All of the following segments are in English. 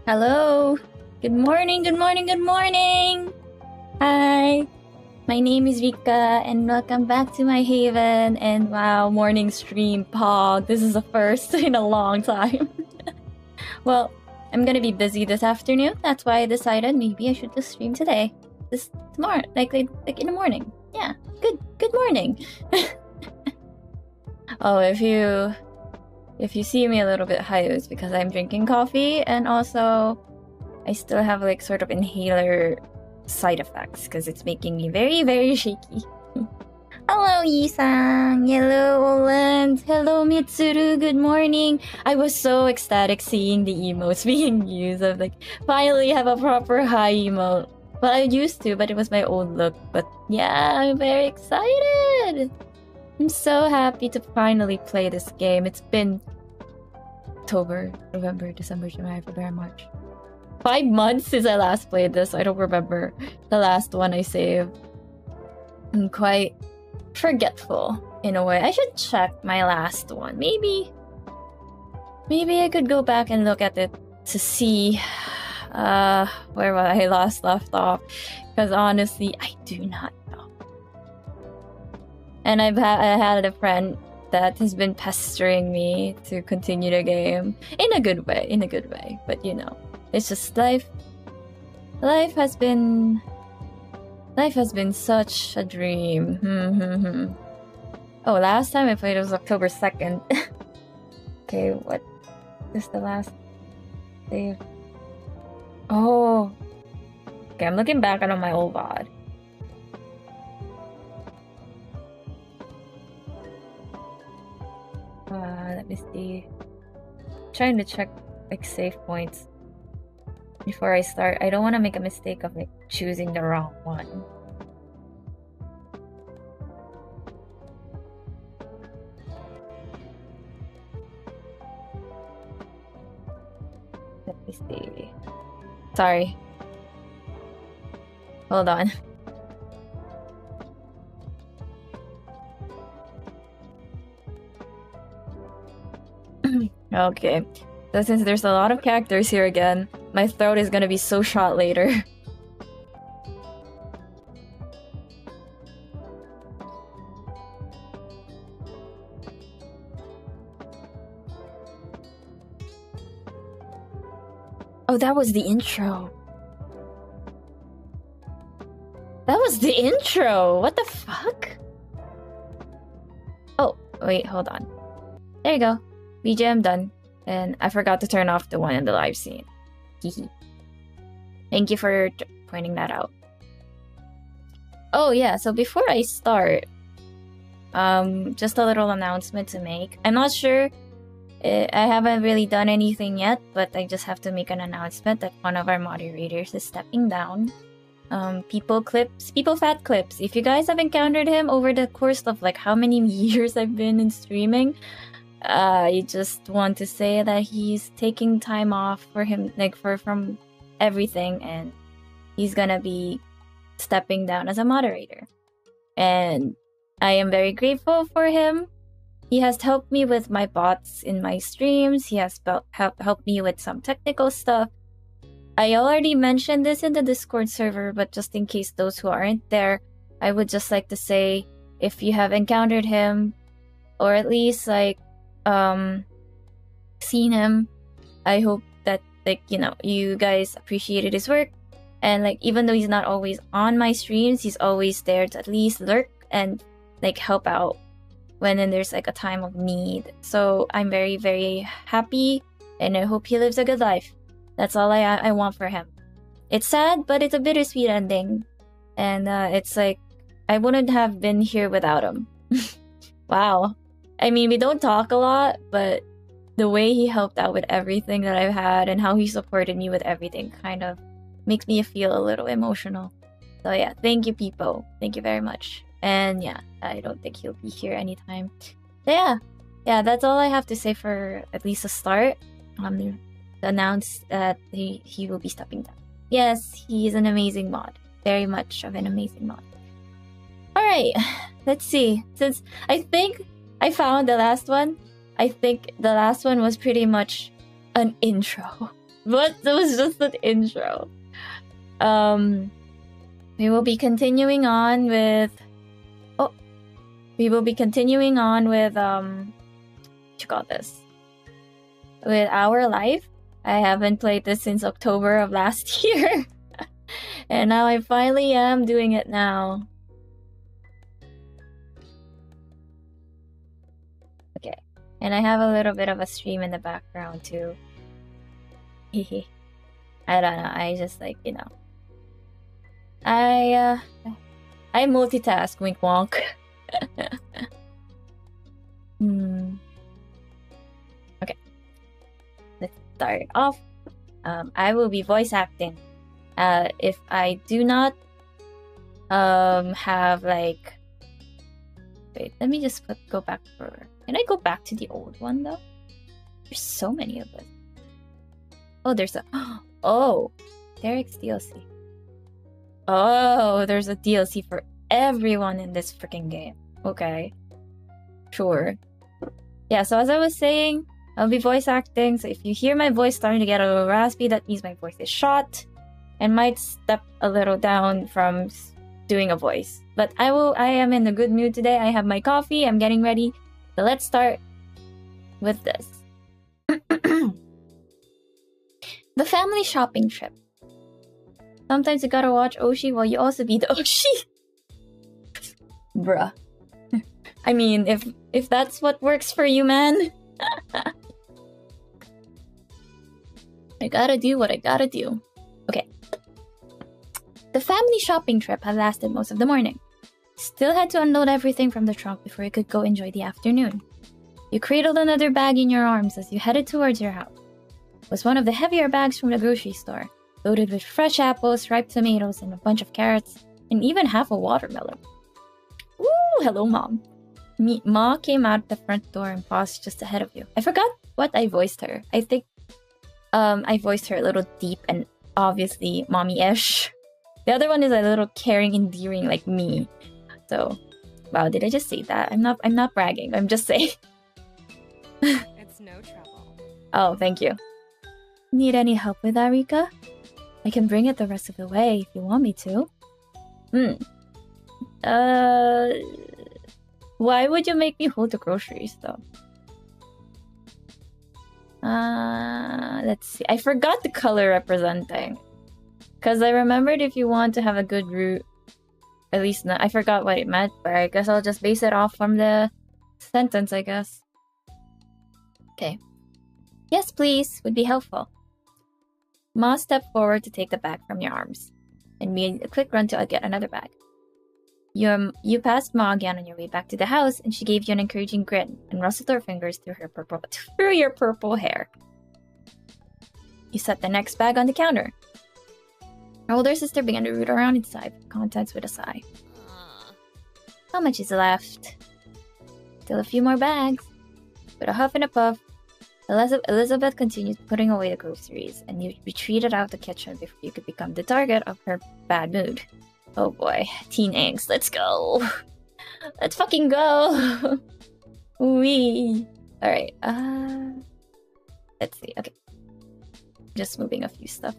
Hello. Good morning, good morning, good morning. Hi. My name is Rikka and welcome back to my haven. And wow, morning stream, Pog. This is the first in a long time. Well, I'm gonna be busy this afternoon. That's why I decided maybe I should just stream today. Tomorrow, like in the morning. Yeah, good morning. Oh, if you see me a little bit high, it's because I'm drinking coffee, and also I still have like sort of inhaler side effects because it's making me very, very shaky. Hello, Yi-san. Hello, Oland. Hello, Mitsuru. Good morning. I was so ecstatic seeing the emotes being used. I'm like, finally have a proper high emote. Well, I used to, but it was my old look. But yeah, I'm very excited. I'm so happy to finally play this game. It's been October, November, December, January, February, March. 5 months since I last played this. I don't remember the last one I saved. I'm quite forgetful in a way. I should check my last one. Maybe I could go back and look at it to see where I left off. Because honestly, I do not know. And I had a friend that has been pestering me to continue the game in a good way. But you know, it's just life. Life has been such a dream. Oh, last time I played it was October 2nd. Okay, what is the last save? Oh, okay. I'm looking back on my old VOD. Let me see. I'm trying to check like save points before I start. I don't want to make a mistake of like choosing the wrong one. Let me see. Sorry. Hold on. Okay. So since there's a lot of characters here again, my throat is gonna be so shot later. Oh, that was the intro. That was the intro! What the fuck? Oh, wait, hold on. There you go. BGM done. And I forgot to turn off the one in the live scene. Hehe. Thank you for pointing that out. Oh yeah, so before I start, just a little announcement to make. I'm not sure, I haven't really done anything yet, but I just have to make an announcement that one of our moderators is stepping down. People Fat Clips. If you guys have encountered him over the course of like how many years I've been in streaming, I just want to say that he's taking time off for him, like from everything, and he's gonna be stepping down as a moderator. And I am very grateful for him. He has helped me with my bots in my streams. He has helped me with some technical stuff. I already mentioned this in the Discord server, but just in case those who aren't there, I would just like to say, if you have encountered him, or at least like seen him, I hope that like, you know, you guys appreciated his work, and like even though he's not always on my streams, he's always there to at least lurk and like help out when there's like a time of need. So I'm very, very happy, and I hope he lives a good life. That's all I want for him. It's sad, but it's a bittersweet ending, and it's like I wouldn't have been here without him. Wow. I mean, we don't talk a lot, but the way he helped out with everything that I've had and how he supported me with everything kind of makes me feel a little emotional. So yeah, thank you, people. Thank you very much. And yeah, I don't think he'll be here anytime. So yeah, that's all I have to say for at least a start. To announce that he will be stepping down. Yes, he is an amazing mod. Very much of an amazing mod. Alright, let's see. Since I think I found the last one, I think the last one was pretty much an intro. But that was just an intro. We will be continuing on with... Oh! We will be continuing on with, what you call this? With Our Life. I haven't played this since October of last year. And now I finally am doing it now. Okay. And I have a little bit of a stream in the background too. Hehe. I don't know. I just like, you know. I multitask, wink wonk. Okay. Let's start off. I will be voice acting. If I do not have like... Wait, let me just go back for... Can I go back to the old one though? There's so many of us. Oh, there's a... Oh! Derek's DLC. Oh, there's a DLC for everyone in this freaking game. Okay. Sure. Yeah, so as I was saying, I'll be voice acting, so if you hear my voice starting to get a little raspy, that means my voice is shot, and might step a little down from doing a voice. But I am in a good mood today. I have my coffee, I'm getting ready. So let's start with this. The family shopping trip. Sometimes you gotta watch Oshi while you also be the Oshi. Bruh. I mean, if that's what works for you, man. I gotta do what I gotta do. Okay. The family shopping trip had lasted most of the morning. Still had to unload everything from the trunk before you could go enjoy the afternoon. You cradled another bag in your arms as you headed towards your house. It was one of the heavier bags from the grocery store, loaded with fresh apples, ripe tomatoes, and a bunch of carrots, and even half a watermelon. Ooh, hello, Mom. Ma came out the front door and paused just ahead of you. I forgot what I voiced her. I think I voiced her a little deep and obviously mommy-ish. The other one is a little caring, endearing like me. So, wow, did I just say that? I'm not bragging. I'm just saying. It's no trouble. Oh, thank you. Need any help with that, Rikka? I can bring it the rest of the way if you want me to. Why would you make me hold the groceries, though? Let's see. I forgot the color representing. Because I remembered if you want to have a good route, at least I forgot what it meant, but I guess I'll just base it off from the sentence, I guess. Okay. Yes, please, would be helpful. Ma stepped forward to take the bag from your arms, and made a quick run to get another bag. You passed Ma again on your way back to the house, and she gave you an encouraging grin and rustled her fingers through your purple hair. You set the next bag on the counter. Her older sister began to root around inside, contents with a sigh. How much is left? Still a few more bags. With a huff and a puff, Elizabeth continued putting away the groceries, and you retreated out the kitchen before you could become the target of her bad mood. Oh boy, teen angst, let's go! Let's fucking go! Wee! Alright, let's see, okay. Just moving a few stuff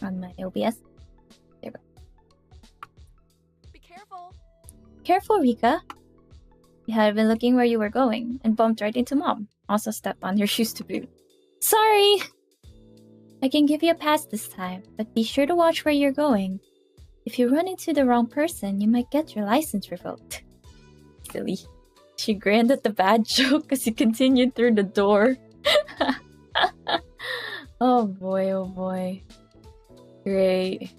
on my OBS. There we go. Be careful! Careful, Rikka! You had been looking where you were going, and bumped right into Mom. Also stepped on your shoes to boot. Sorry! I can give you a pass this time, but be sure to watch where you're going. If you run into the wrong person, you might get your license revoked. Silly. She grinned at the bad joke as you continued through the door. Oh boy, oh boy. Great.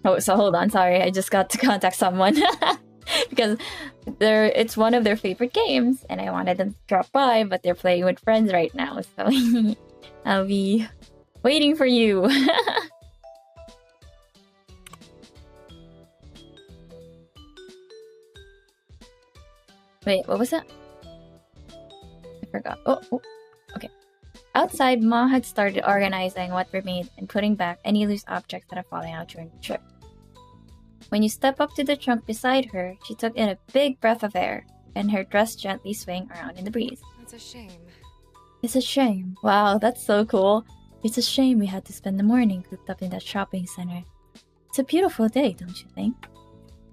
Oh, so hold on, sorry, I just got to contact someone. Because it's one of their favorite games, and I wanted them to drop by, but they're playing with friends right now, so I'll be waiting for you. Wait, what was that? I forgot. Oh, okay. Outside, Ma had started organizing what remained and putting back any loose objects that had fallen out during the trip. When you step up to the trunk beside her, she took in a big breath of air, and her dress gently swaying around in the breeze. That's a shame. It's a shame. Wow, that's so cool. It's a shame we had to spend the morning cooped up in that shopping center. It's a beautiful day, don't you think?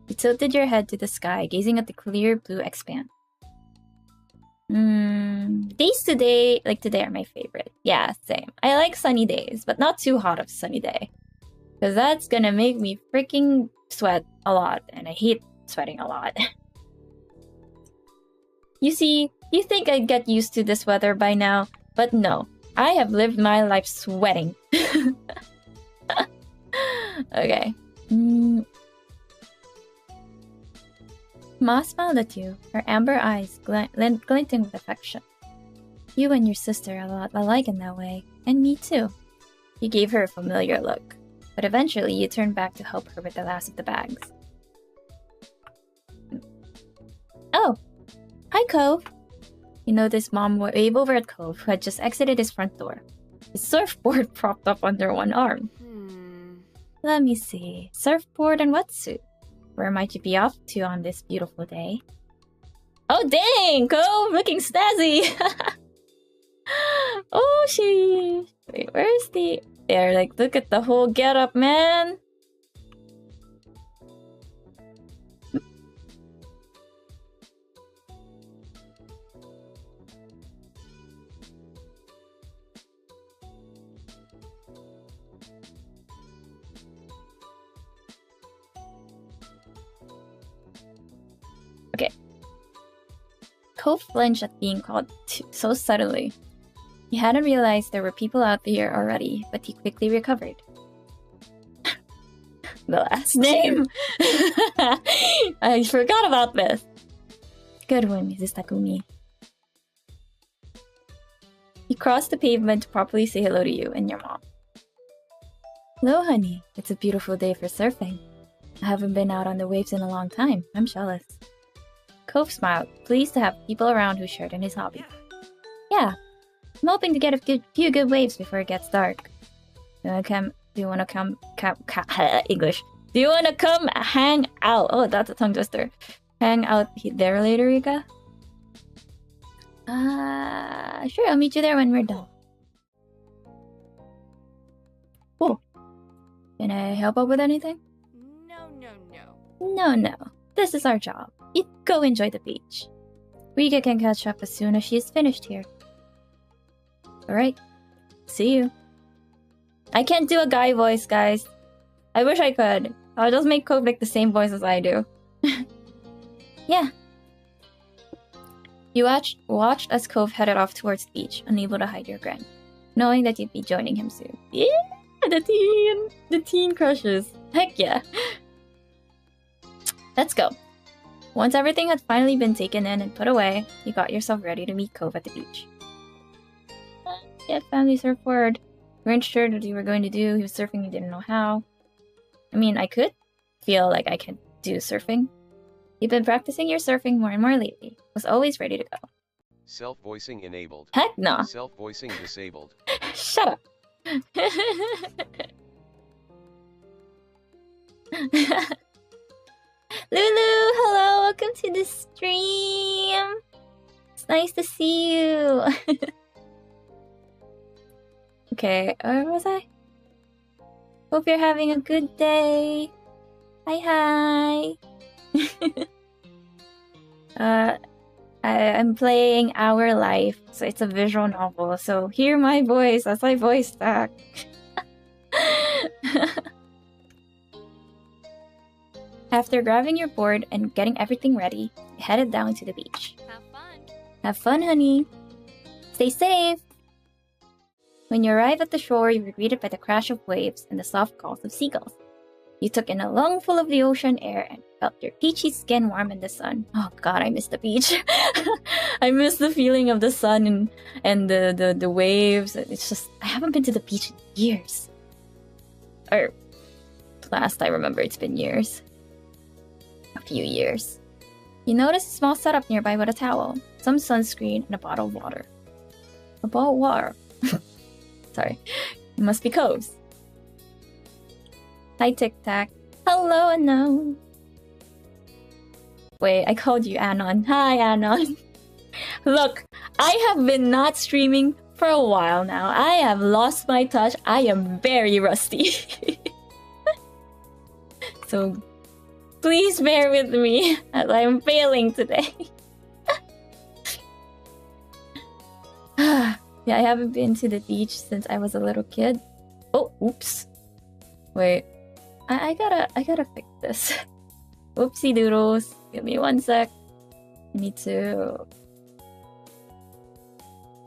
You tilted your head to the sky, gazing at the clear blue expanse. Days today, like today, are my favorite. Yeah, same. I like sunny days, but not too hot of a sunny day. Because that's gonna make me freaking sweat a lot, and I hate sweating a lot. You see, you think I'd get used to this weather by now, but no. I have lived my life sweating. Okay. Ma smiled at you, her amber eyes glinting with affection. You and your sister are a lot alike in that way, and me too. You gave her a familiar look, but eventually you turned back to help her with the last of the bags. Oh! Hi, Cove! You noticed Mom wave over at Cove, who had just exited his front door. His surfboard propped up under one arm. Let me see. Surfboard and wetsuit. Where might you be off to on this beautiful day? Oh dang! Cove looking snazzy! Oshi! Wait, where's the... There, like, look at the whole getup, man! Okay. Cove flinched at being called so suddenly. He hadn't realized there were people out there already, but he quickly recovered. The last name! I forgot about this! Good one, Mrs. Takumi. He crossed the pavement to properly say hello to you and your mom. Hello, honey. It's a beautiful day for surfing. I haven't been out on the waves in a long time. I'm jealous. Cove smiled, pleased to have people around who shared in his hobby. Yeah, I'm hoping to get a few good waves before it gets dark. Do you wanna come English? Do you wanna come hang out? Oh, that's a tongue twister. Hang out there later, Rikka? Sure, I'll meet you there when we're done. Cool. Can I help out with anything? No. This is our job. You go enjoy the beach. Rikka can catch up as soon as she is finished here. Alright. See you. I can't do a guy voice, guys. I wish I could. I'll just make Cove like the same voice as I do. Yeah. You watched as Cove headed off towards the beach, unable to hide your grin, knowing that you'd be joining him soon. Yeah! The teen crushes. Heck yeah. Let's go. Once everything had finally been taken in and put away, you got yourself ready to meet Cove at the beach. Get family surfboard. You weren't sure what you were going to do. He was surfing, you didn't know how. I mean, I could feel like I can do surfing. You've been practicing your surfing more and more lately. Was always ready to go. Self-voicing enabled. Heck no. Self-voicing disabled. Shut up. Lulu, hello, welcome to the stream. It's nice to see you. Okay, where was I? Hope you're having a good day. Hi. I'm playing Our Life, so it's a visual novel, so hear my voice as I voice back. After grabbing your board and getting everything ready, you headed down to the beach. Have fun. Have fun, honey. Stay safe. When you arrive at the shore, you were greeted by the crash of waves and the soft calls of seagulls. You took in a lungful of the ocean air and felt your peachy skin warm in the sun. Oh god, I miss the beach. I miss the feeling of the sun and the waves. It's just, I haven't been to the beach in years. Or, last I remember, it's been years. A few years. You notice a small setup nearby with a towel, some sunscreen, and a bottle of water. A bottle of water? Sorry. It must be Coves. Hi, Tic Tac. Hello, Anon. Wait, I called you Anon. Hi, Anon. Look, I have been not streaming for a while now. I have lost my touch. I am very rusty. So, please bear with me as I am failing today. Yeah, I haven't been to the beach since I was a little kid. Oh, oops. Wait. I gotta fix this. Oopsie doodles. Give me 1 sec. I need to...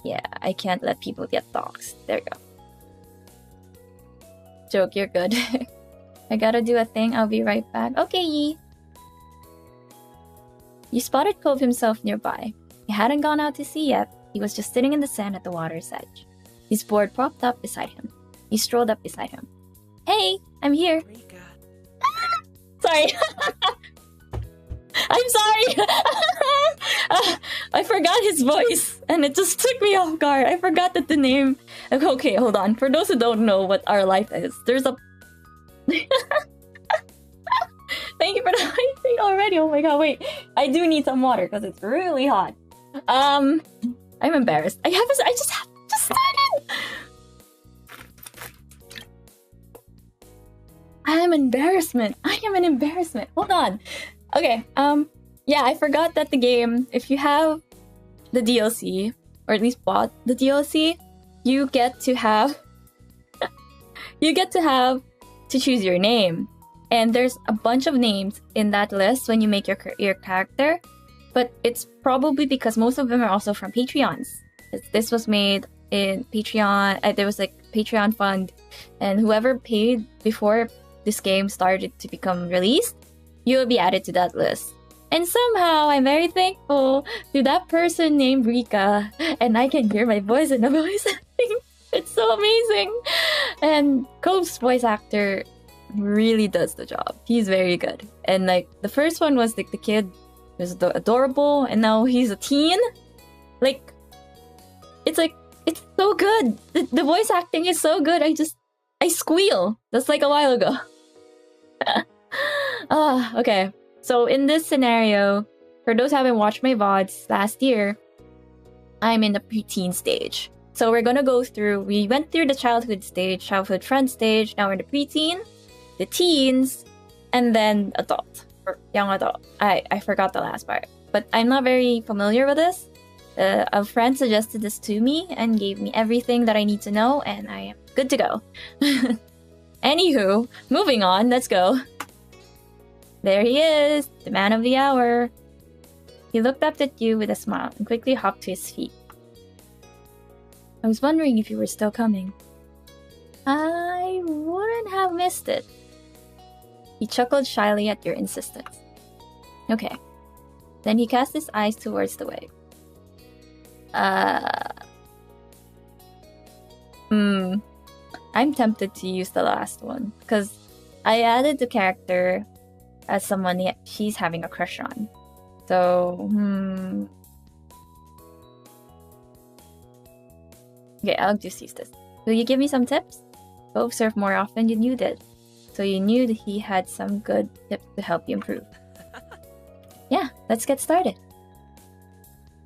Yeah, I can't let people get doxxed. There you go. Joke, you're good. I gotta do a thing. I'll be right back. Okay, Yi. You spotted Cove himself nearby. He hadn't gone out to sea yet. He was just sitting in the sand at the water's edge. His board propped up beside him. He strolled up beside him. Hey, I'm here. Rikka. Sorry. I'm sorry. I forgot his voice and it just took me off guard. I forgot that the name... Okay, hold on. For those who don't know what our life is, there's a... Thank you for the thing already. Oh my god, wait. I do need some water because it's really hot. I'm embarrassed. I just started. I am an embarrassment. Hold on. Okay. Yeah, I forgot that the game, if you have the DLC, or at least bought the DLC, you get to have to choose your name. And there's a bunch of names in that list when you make your character. But it's probably because most of them are also from Patreons. This was made in Patreon. There was like Patreon fund, and whoever paid before this game started to become released, you will be added to that list. And somehow I'm very thankful to that person named Rikka, and I can hear my voice in the voice acting. It's so amazing. And Cove's voice actor really does the job. He's very good. And like the first one was like the kid was adorable, and now he's a teen. Like it's so good. The voice acting is so good. I squeal. That's like a while ago. Okay. So in this scenario, for those who haven't watched my VODs last year, I'm in the preteen stage. So we're gonna go through, we went through the childhood stage, childhood friend stage, now we're in the preteen, the teens, and then adult, or young adult. I forgot the last part. But I'm not very familiar with this. A friend suggested this to me and gave me everything that I need to know, and I am good to go. Anywho, moving on, let's go. There he is, the man of the hour. He looked up at you with a smile and quickly hopped to his feet. I was wondering if you were still coming. I wouldn't have missed it. He chuckled shyly at your insistence. Okay. Then he cast his eyes towards the wave. I'm tempted to use the last one, because I added the character as someone she's having a crush on. So, Okay, I'll just use this. Will you give me some tips? Both serve more often than you did. So you knew that he had some good tips to help you improve. Yeah, let's get started.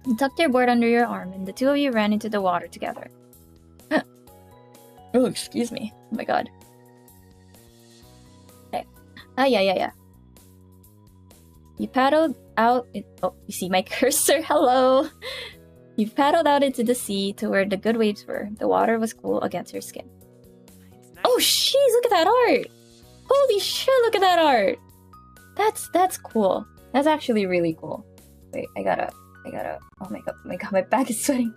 You tucked your board under your arm and the two of you ran into the water together. Oh, excuse me. Oh my god. Okay. Yeah. You paddled out... Oh, you see my cursor? Hello! You paddled out into the sea to where the good waves were. The water was cool against your skin. Nice. Oh, jeez, look at that art! Holy shit, look at that art! That's cool. That's actually really cool. Wait, I gotta... Oh my god, my back is sweating.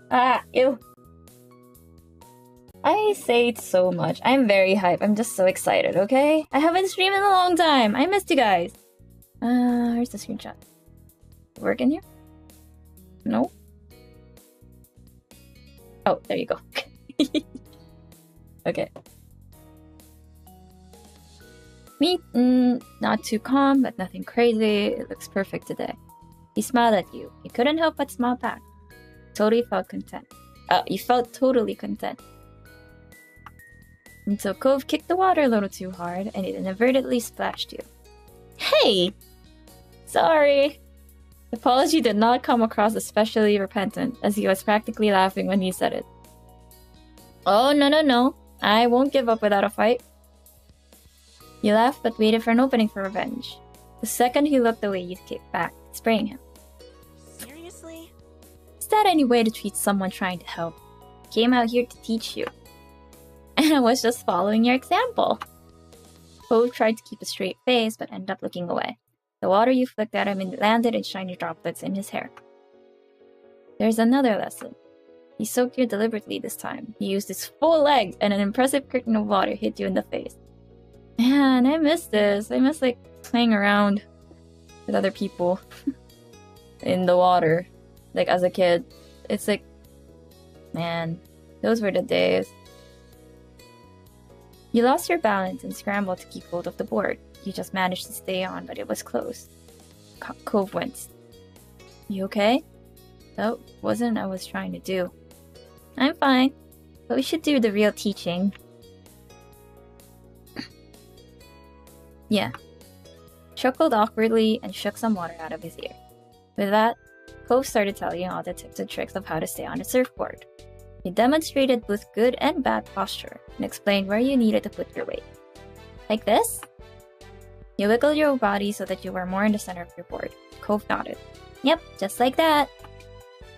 Ew. I say it so much. I'm very hyped. I'm just so excited, okay? I haven't streamed in a long time. I missed you guys. Where's the screenshot? Work in here? No? Oh, there you go. Okay. Me, not too calm, but nothing crazy. It looks perfect today. He smiled at you. You couldn't help but smile back. Totally felt content. You felt totally content. Until Cove kicked the water a little too hard, and it inadvertently splashed you. Hey! Sorry! The apology did not come across especially repentant, as he was practically laughing when he said it. Oh, no. I won't give up without a fight. You laughed but waited for an opening for revenge. The second he looked away, you kicked back, spraying him. Seriously? Is that any way to treat someone trying to help? I came out here to teach you. And I was just following your example. Cove tried to keep a straight face, but ended up looking away. The water you flicked at him landed in shiny droplets in his hair. There's another lesson. He soaked you deliberately this time. He used his full legs, and an impressive curtain of water hit you in the face. Man, I miss this. I miss, playing around with other people in the water, as a kid. It's man, those were the days. You lost your balance and scrambled to keep hold of the board. You just managed to stay on, but it was close. Cove winced. You okay? That wasn't what I was trying to do. I'm fine, but we should do the real teaching. Yeah. Chuckled awkwardly and shook some water out of his ear. With that, Cove started telling you all the tips and tricks of how to stay on a surfboard. He demonstrated both good and bad posture and explained where you needed to put your weight. Like this? You wiggled your body so that you were more in the center of your board. Cove nodded. Yep, just like that.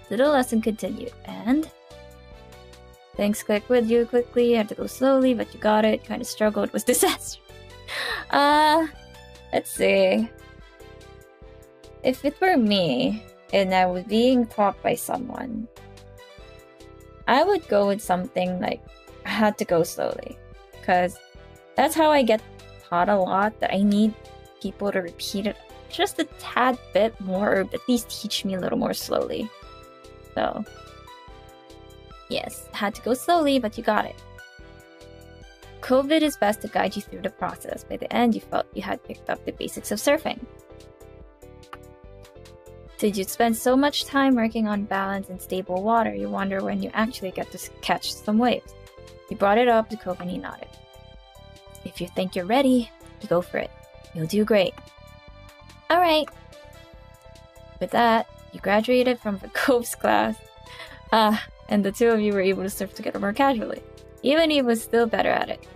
The little lesson continued, and... Things clicked with you quickly. You had to go slowly, but you got it. Kind of struggled. Was disaster. Let's see. If it were me, and I was being taught by someone, I would go with something like, I had to go slowly. Because that's how I get taught a lot, that I need people to repeat it just a tad bit more, or at least teach me a little more slowly. So, yes, had to go slowly, but you got it. Cove did his best to guide you through the process. By the end, you felt you had picked up the basics of surfing. Did you spend so much time working on balance in stable water, you wonder when you actually get to catch some waves. You brought it up to Cove and he nodded. If you think you're ready, you go for it. You'll do great. Alright. With that, you graduated from the Cove's class. And the two of you were able to surf together more casually. Even he was still better at it.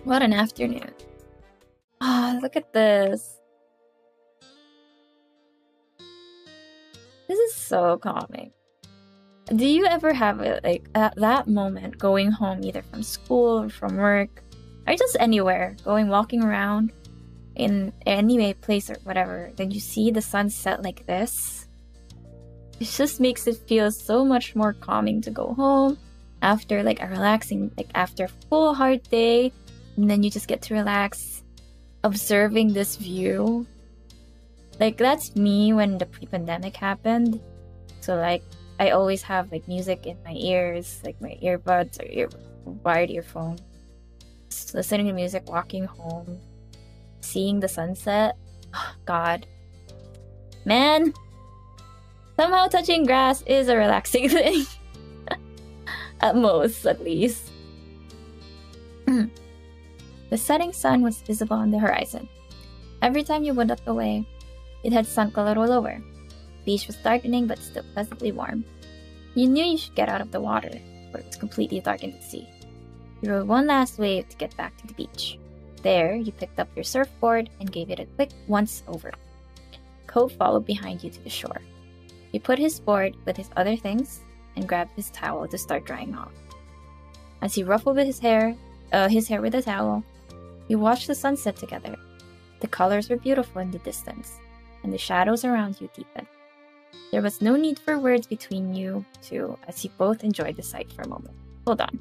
What an afternoon. Look at this. This is so calming. Do you ever have it, that moment going home either from school or from work, or just anywhere, walking around in any place or whatever, then you see the sunset like this? It just makes it feel so much more calming to go home after a relaxing, after a full hard day, and then you just get to relax observing this view. That's me when the pre-pandemic happened. So I always have music in my ears, my earbuds or wired earphone. Just listening to music, walking home, seeing the sunset. Oh, God. Man, somehow touching grass is a relaxing thing. At most, at least. The setting sun was visible on the horizon. Every time you would look away, it had sunk a little lower. The beach was darkening but still pleasantly warm. You knew you should get out of the water, but it was completely darkened at sea. You rode one last wave to get back to the beach. There, you picked up your surfboard and gave it a quick once over. Cove followed behind you to the shore. He put his board with his other things and grabbed his towel to start drying off. As he ruffled his hair with a towel, you watched the sunset together. The colors were beautiful in the distance, and the shadows around you deepened. There was no need for words between you two as you both enjoyed the sight for a moment. Hold on.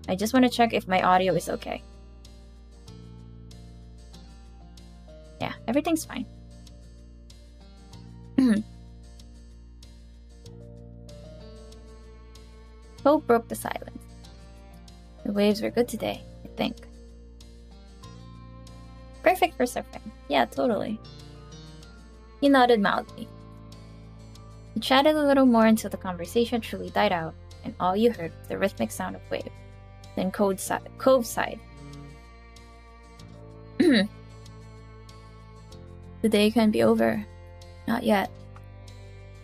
I just want to check if my audio is okay. Yeah, everything's fine. Cove broke the silence. The waves were good today, I think. Perfect for surfing. Yeah, totally. He nodded mildly. You chatted a little more until the conversation truly died out, and all you heard was the rhythmic sound of waves. Then Cove sighed. The day can't be over. Not yet.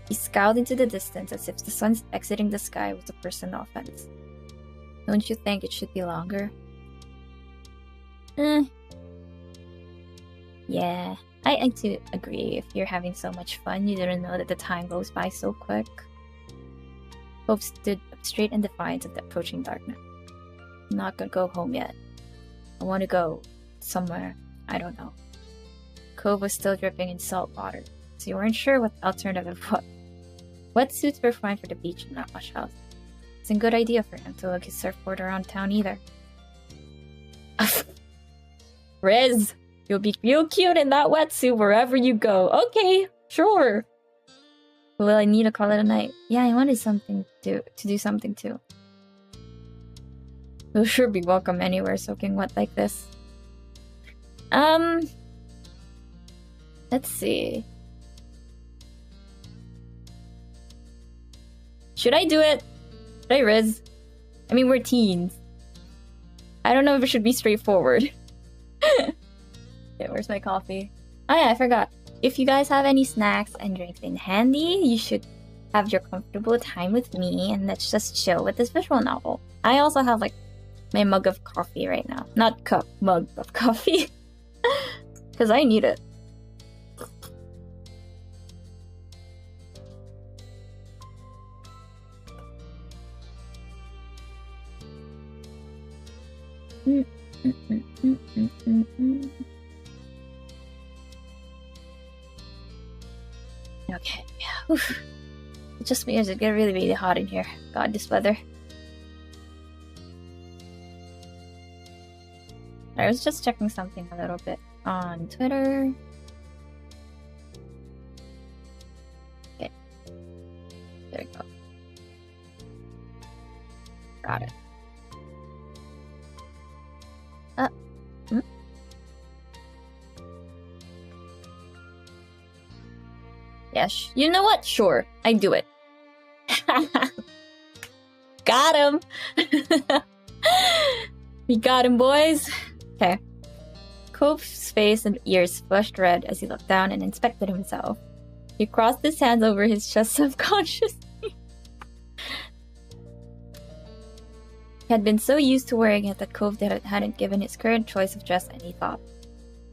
He scowled into the distance as if the sun exiting the sky was a personal offense. Don't you think it should be longer? Yeah, I do agree. If you're having so much fun, you didn't know that the time goes by so quick. Hope stood up straight in defiance of the approaching darkness. I'm not gonna go home yet. I want to go somewhere. I don't know. Cove was still dripping in salt water, so you weren't sure what the alternative was. Wetsuits were fine for the beach and not much else. It's a good idea for him to lug his surfboard around town either. Riz, you'll be real cute in that wetsuit wherever you go. Okay, sure. Will I need to call it a night? Yeah, I wanted something to do something too. You'll sure be welcome anywhere soaking wet like this. Let's see. Should I do it? Should I Riz? I mean, we're teens. I don't know if it should be straightforward. Okay, where's my coffee? Oh yeah, I forgot. If you guys have any snacks and drinks in handy, you should have your comfortable time with me and let's just chill with this visual novel. I also have like my mug of coffee right now. Not cup, mug of coffee. Because I need it. Okay, yeah. Oof. It just means it get really, really hot in here. God, this weather. I was just checking something a little bit on Twitter. Okay. There we go. Got it. Yes. You know what? Sure. I do it. Got him! We got him, boys! Okay. Cove's face and ears flushed red as he looked down and inspected himself. He crossed his hands over his chest subconsciously. He had been so used to wearing it that Cove hadn't given his current choice of dress any thought.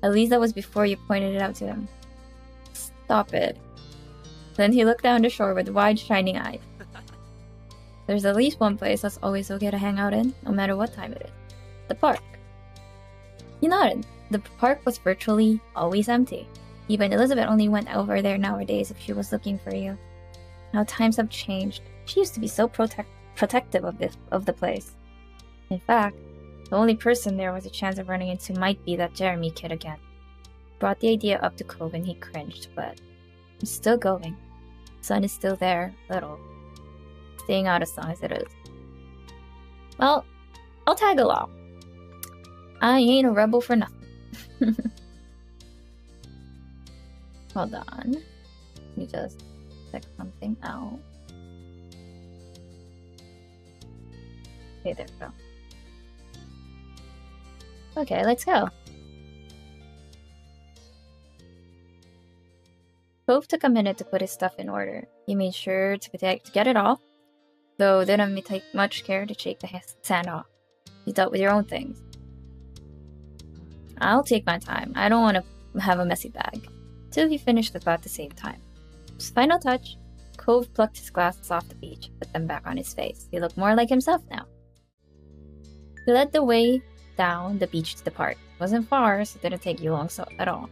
At least that was before you pointed it out to him. Stop it. Then he looked down the shore with wide, shining eyes. There's at least one place that's always okay to hang out in, no matter what time it is. The park. He nodded. The park was virtually always empty. Even Elizabeth only went over there nowadays if she was looking for you. Now times have changed. She used to be so protective of the place. In fact, the only person there was a chance of running into might be that Jeremy kid again. Brought the idea up to Cove and he cringed, but I'm still going. Sun is still there, little. Staying out as long as it is. Well, I'll tag along. I ain't a rebel for nothing. Hold on. Let me just check something out. Okay, there we go. Okay, let's go. Cove took a minute to put his stuff in order. He made sure to get it off, though didn't take much care to shake the sand off. You dealt with your own things. I'll take my time. I don't want to have a messy bag. Till he finished about the same time. His final touch, Cove plucked his glasses off the beach, put them back on his face. He looked more like himself now. He led the way down the beach to the park. It wasn't far, so it didn't take you long at all.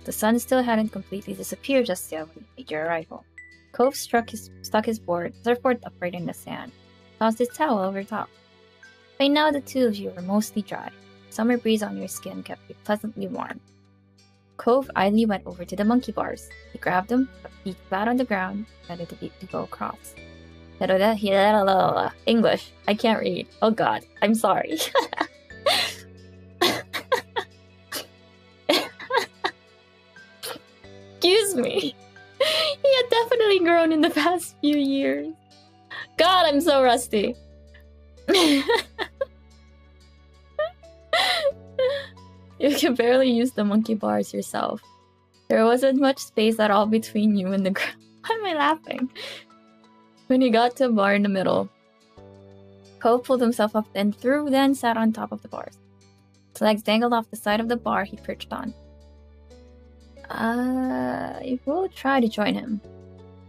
The sun still hadn't completely disappeared just yet when you made your arrival. Cove stuck his surfboard upright in the sand, tossed his towel over top. By now the two of you were mostly dry. Summer breeze on your skin kept you pleasantly warm. Cove idly went over to the monkey bars. He grabbed them, feet flat on the ground, ready to go across. English. I can't read. Oh god, I'm sorry. Excuse me. He had definitely grown in the past few years? God, I'm so rusty. You can barely use the monkey bars yourself. There wasn't much space at all between you and the ground. Why am I laughing? When he got to a bar in the middle, Cove pulled himself up and then sat on top of the bars. His legs dangled off the side of the bar he perched on. I will try to join him.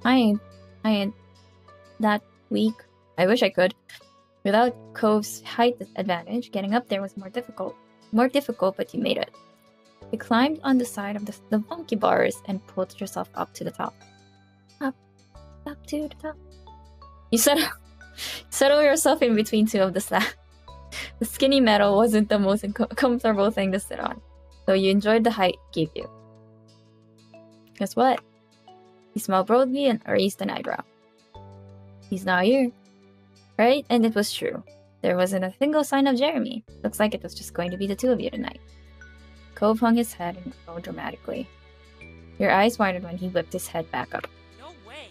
I ain't that weak. I wish I could. Without Cove's height advantage, getting up there was more difficult, but you made it. You climbed on the side of the monkey bars and pulled yourself up to the top. Up to the top. You settle yourself in between two of the slabs. The skinny metal wasn't the most comfortable thing to sit on, so you enjoyed the height it gave you. Guess what? He smiled broadly and raised an eyebrow. He's not here. Right? And it was true. There wasn't a single sign of Jeremy. Looks like it was just going to be the two of you tonight. Cove hung his head and groaned dramatically. Your eyes widened when he whipped his head back up. No way.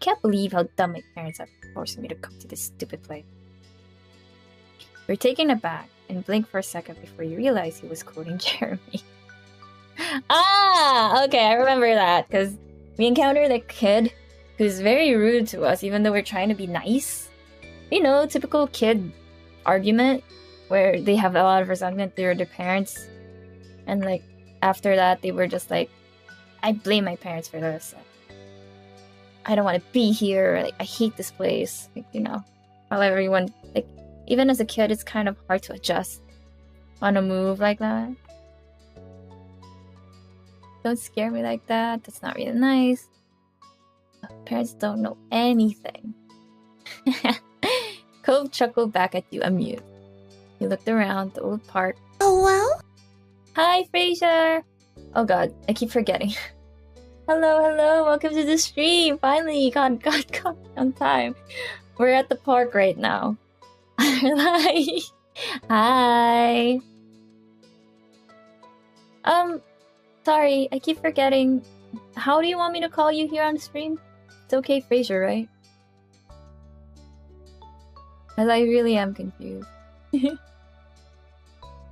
Can't believe how dumb my parents have forcing me to come to this stupid place. You're taken aback and blink for a second before you realize he was quoting Jeremy. Okay, I remember that, because we encountered a kid who's very rude to us even though we're trying to be nice. You know, typical kid argument where they have a lot of resentment to their parents, and like after that they were just like, I blame my parents for this. I don't want to be here. Like, I hate this place. Like, you know, while everyone, like, even as a kid, it's kind of hard to adjust on a move like that. Don't scare me like that. That's not really nice. Parents don't know anything. Cove chuckled back at you, amused. You looked around the old park. Oh, well? Hi, Fraser! Oh god, I keep forgetting. Hello, welcome to the stream! Finally, got on time. We're at the park right now. Hi! Sorry, I keep forgetting. How do you want me to call you here on stream? It's okay, Fraser, right? Because I really am confused.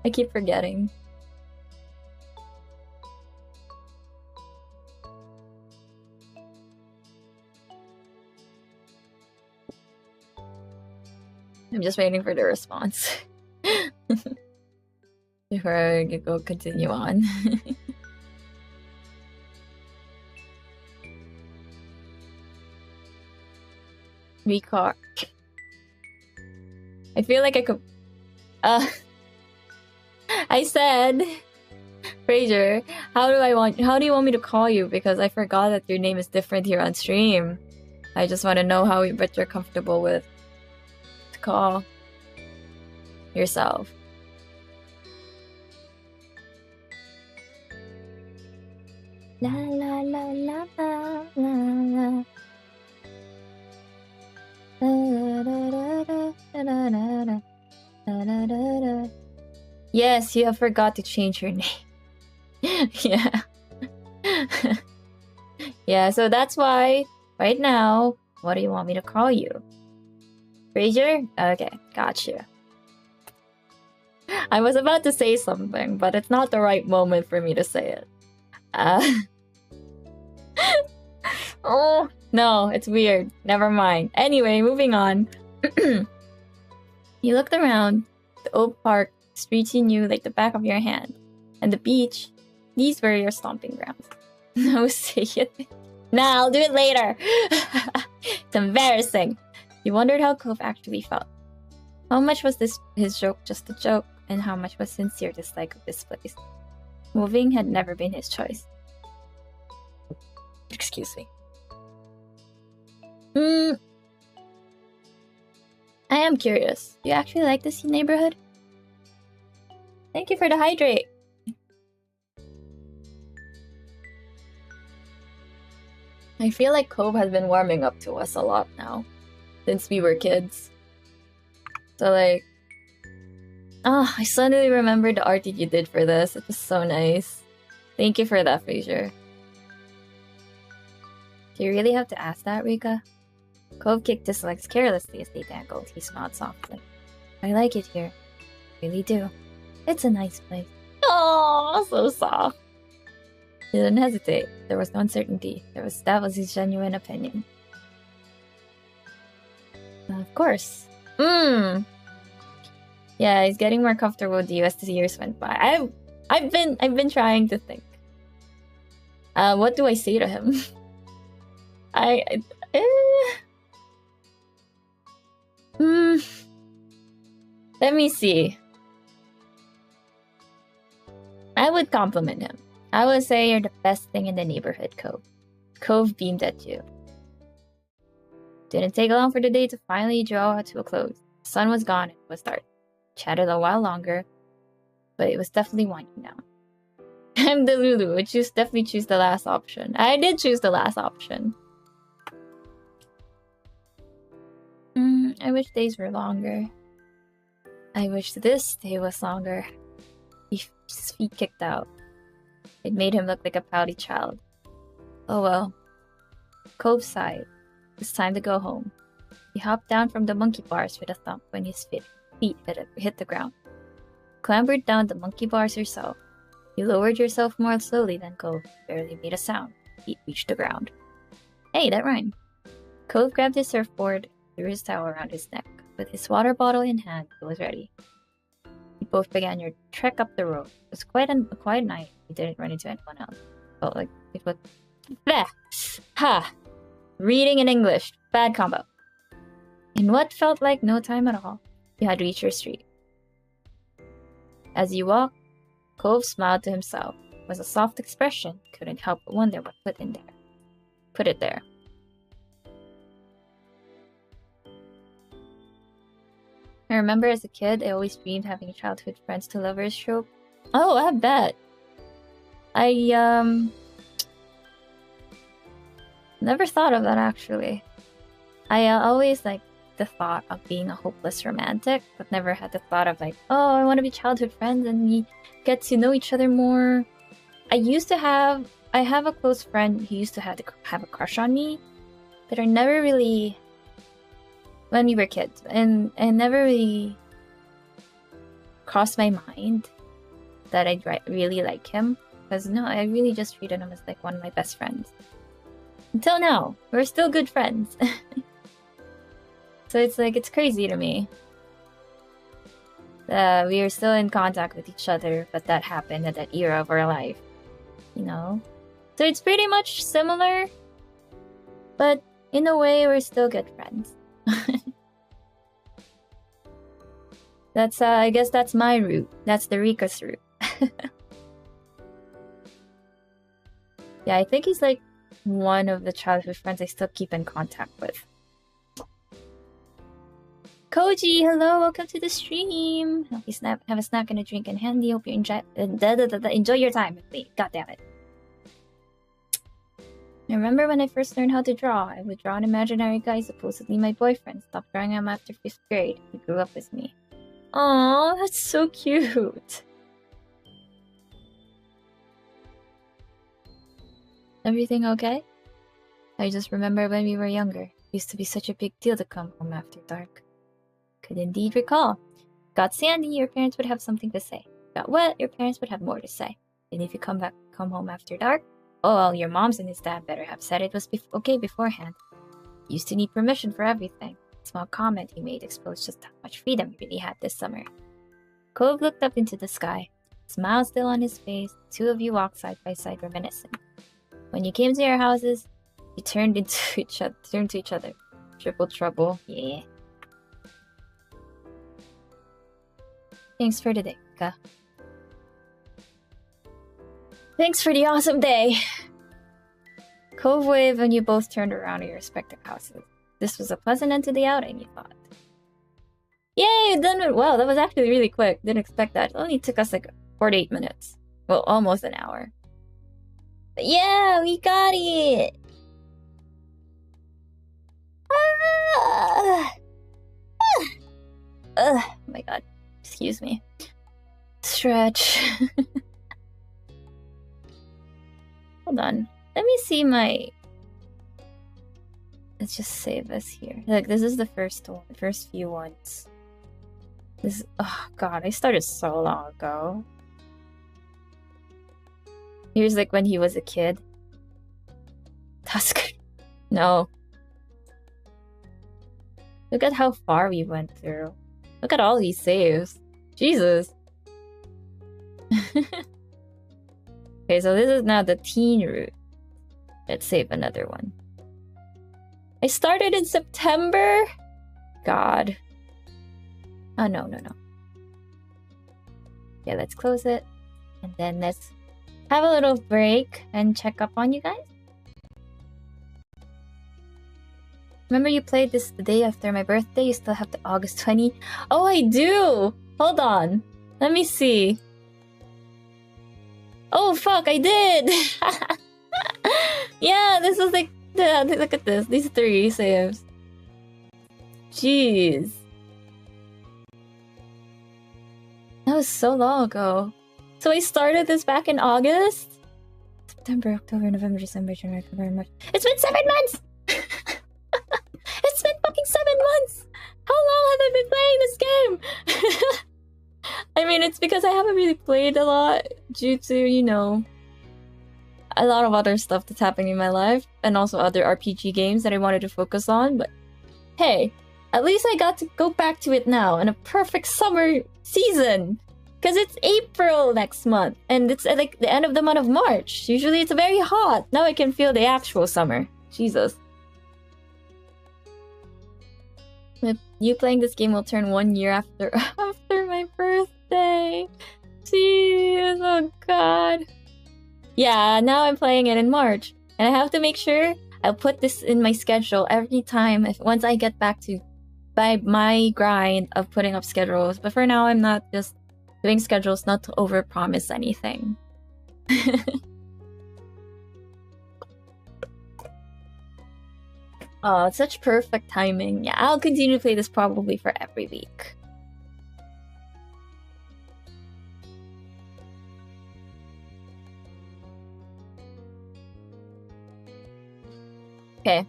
I keep forgetting. I'm just waiting for the response. Before I go continue on. Rikka. I feel like I could... I said... Fraser, how do you want me to call you? Because I forgot that your name is different here on stream. I just want to know what you're comfortable with to call yourself. La la la la la la la. Yes, you have forgot to change your name. Yeah. Yeah, so that's why, right now, what do you want me to call you? Fraser? Okay, gotcha. I was about to say something, but it's not the right moment for me to say it. Oh, no, it's weird. Never mind. Anyway, moving on. You looked around. The old park, streets you knew like the back of your hand, and the beach. These were your stomping grounds. No, say it. Nah, I'll do it later. It's embarrassing. You wondered how Cove actually felt. How much was his joke just a joke, and how much was sincere dislike of this place? Moving had never been his choice. Excuse me. I am curious. Do you actually like this neighborhood? Thank you for the hydrate. I feel like Cove has been warming up to us a lot now, since we were kids. So like, I suddenly remembered the art you did for this. It was so nice. Thank you for that, Fraser. Do you really have to ask that, Rikka? Cove kicked his legs carelessly as they dangled. He smiled softly. I like it here. I really do. It's a nice place. Oh, so soft. He didn't hesitate. There was no uncertainty. That was his genuine opinion. Of course. Yeah, he's getting more comfortable with you as the years went by. I've been trying to think. What do I say to him? Let me see. I would compliment him. I would say you're the best thing in the neighborhood, Cove. Cove beamed at you. Didn't take long for the day to finally draw to a close. The sun was gone and it was dark. Chatted a while longer, but it was definitely winding down. I'm the Lulu. I definitely choose the last option. I did choose the last option. I wish days were longer. I wish this day was longer. His feet kicked out. It made him look like a pouty child. Oh well. Cove sighed. It's time to go home. He hopped down from the monkey bars with a thump when his feet hit the ground. Clambered down the monkey bars yourself. You lowered yourself more slowly than Cove. Barely made a sound. Feet reached the ground. Hey, that rhymed. Cove grabbed his surfboard, threw his towel around his neck. With his water bottle in hand, he was ready. You both began your trek up the road. It was quite a quiet night. You didn't run into anyone else. Felt like it was... Bleh! Ha! Reading and English. Bad combo. In what felt like no time at all, you had reached your street. As you walked, Cove smiled to himself. It was a soft expression. Couldn't help but wonder what put it there. I remember as a kid, I always dreamed having childhood friends to lovers trope. Oh, I bet. I never thought of that actually. I always liked the thought of being a hopeless romantic, but never had the thought of like, oh, I want to be childhood friends and we get to know each other more. I have a close friend who used to have a crush on me, but I never really, when we were kids, and never really crossed my mind that I'd really like him. Because no, I really just treated him as like one of my best friends. Until now, we're still good friends. So it's like, it's crazy to me. We are still in contact with each other, but that happened at that era of our life. You know? So it's pretty much similar, but in a way, we're still good friends. That's, I guess that's my route. That's the Rikka's route. Yeah, I think he's like one of the childhood friends I still keep in contact with. Koji, hello, welcome to the stream. Have a snack and a drink in handy. Hope you enjoy your time with me. God damn it. I remember when I first learned how to draw. I would draw an imaginary guy, supposedly my boyfriend. Stopped drawing him after 5th grade. He grew up with me. Aww, that's so cute. Everything okay? I just remember when we were younger. It used to be such a big deal to come home after dark. Could indeed recall. Got sandy, your parents would have something to say. Got wet, your parents would have more to say. And if you come home after dark, oh well, your moms and his dad better have said it was okay beforehand. Used to need permission for everything. Small comment he made exposed just how much freedom he really had this summer. Cove looked up into the sky. Smile still on his face. The two of you walked side by side, reminiscing. When you came to your houses, you turned to each other. Triple trouble, yeah. Thanks for today, Rikka. Thanks for the awesome day. Cove waved and you both turned around to your respective houses. This was a pleasant end to the outing, you thought. Yay, done it well. That was actually really quick. Didn't expect that. It only took us like 48 minutes. Well, almost an hour. But yeah, we got it! Oh my god. Excuse me. Stretch. Hold on. Let me see my let's just save this here. Like, this is the first one, the first few ones. This, oh god, I started so long ago. Here's like when he was a kid. Tusk. No. Look at how far we went through. Look at all these saves. Jesus. Okay, so this is now the teen route. Let's save another one. I started in September? God. Oh, no. Okay, let's close it. And then let's have a little break and check up on you guys. Remember you played this the day after my birthday? You still have the August 20? Oh, I do! Hold on. Let me see. Oh, fuck, I did! Yeah, this is like... look at this. These 3 saves. Jeez. That was so long ago. So I started this back in August? September, October, November, December, January, February, March. It's been 7 months! It's been fucking 7 months! How long have I been playing this game? I mean, it's because I haven't really played a lot due to, you know, a lot of other stuff that's happening in my life and also other RPG games that I wanted to focus on. But hey, at least I got to go back to it now in a perfect summer season. Because it's April next month and it's at like the end of the month of March. Usually it's very hot. Now I can feel the actual summer. Jesus. You playing this game will turn 1 year after my birthday. Jeez, oh god. Yeah, now I'm playing it in March. And I have to make sure I'll put this in my schedule every time once I get back to my grind of putting up schedules. But for now, I'm not just doing schedules not to overpromise anything. Oh, it's such perfect timing. Yeah, I'll continue to play this probably for every week. Okay.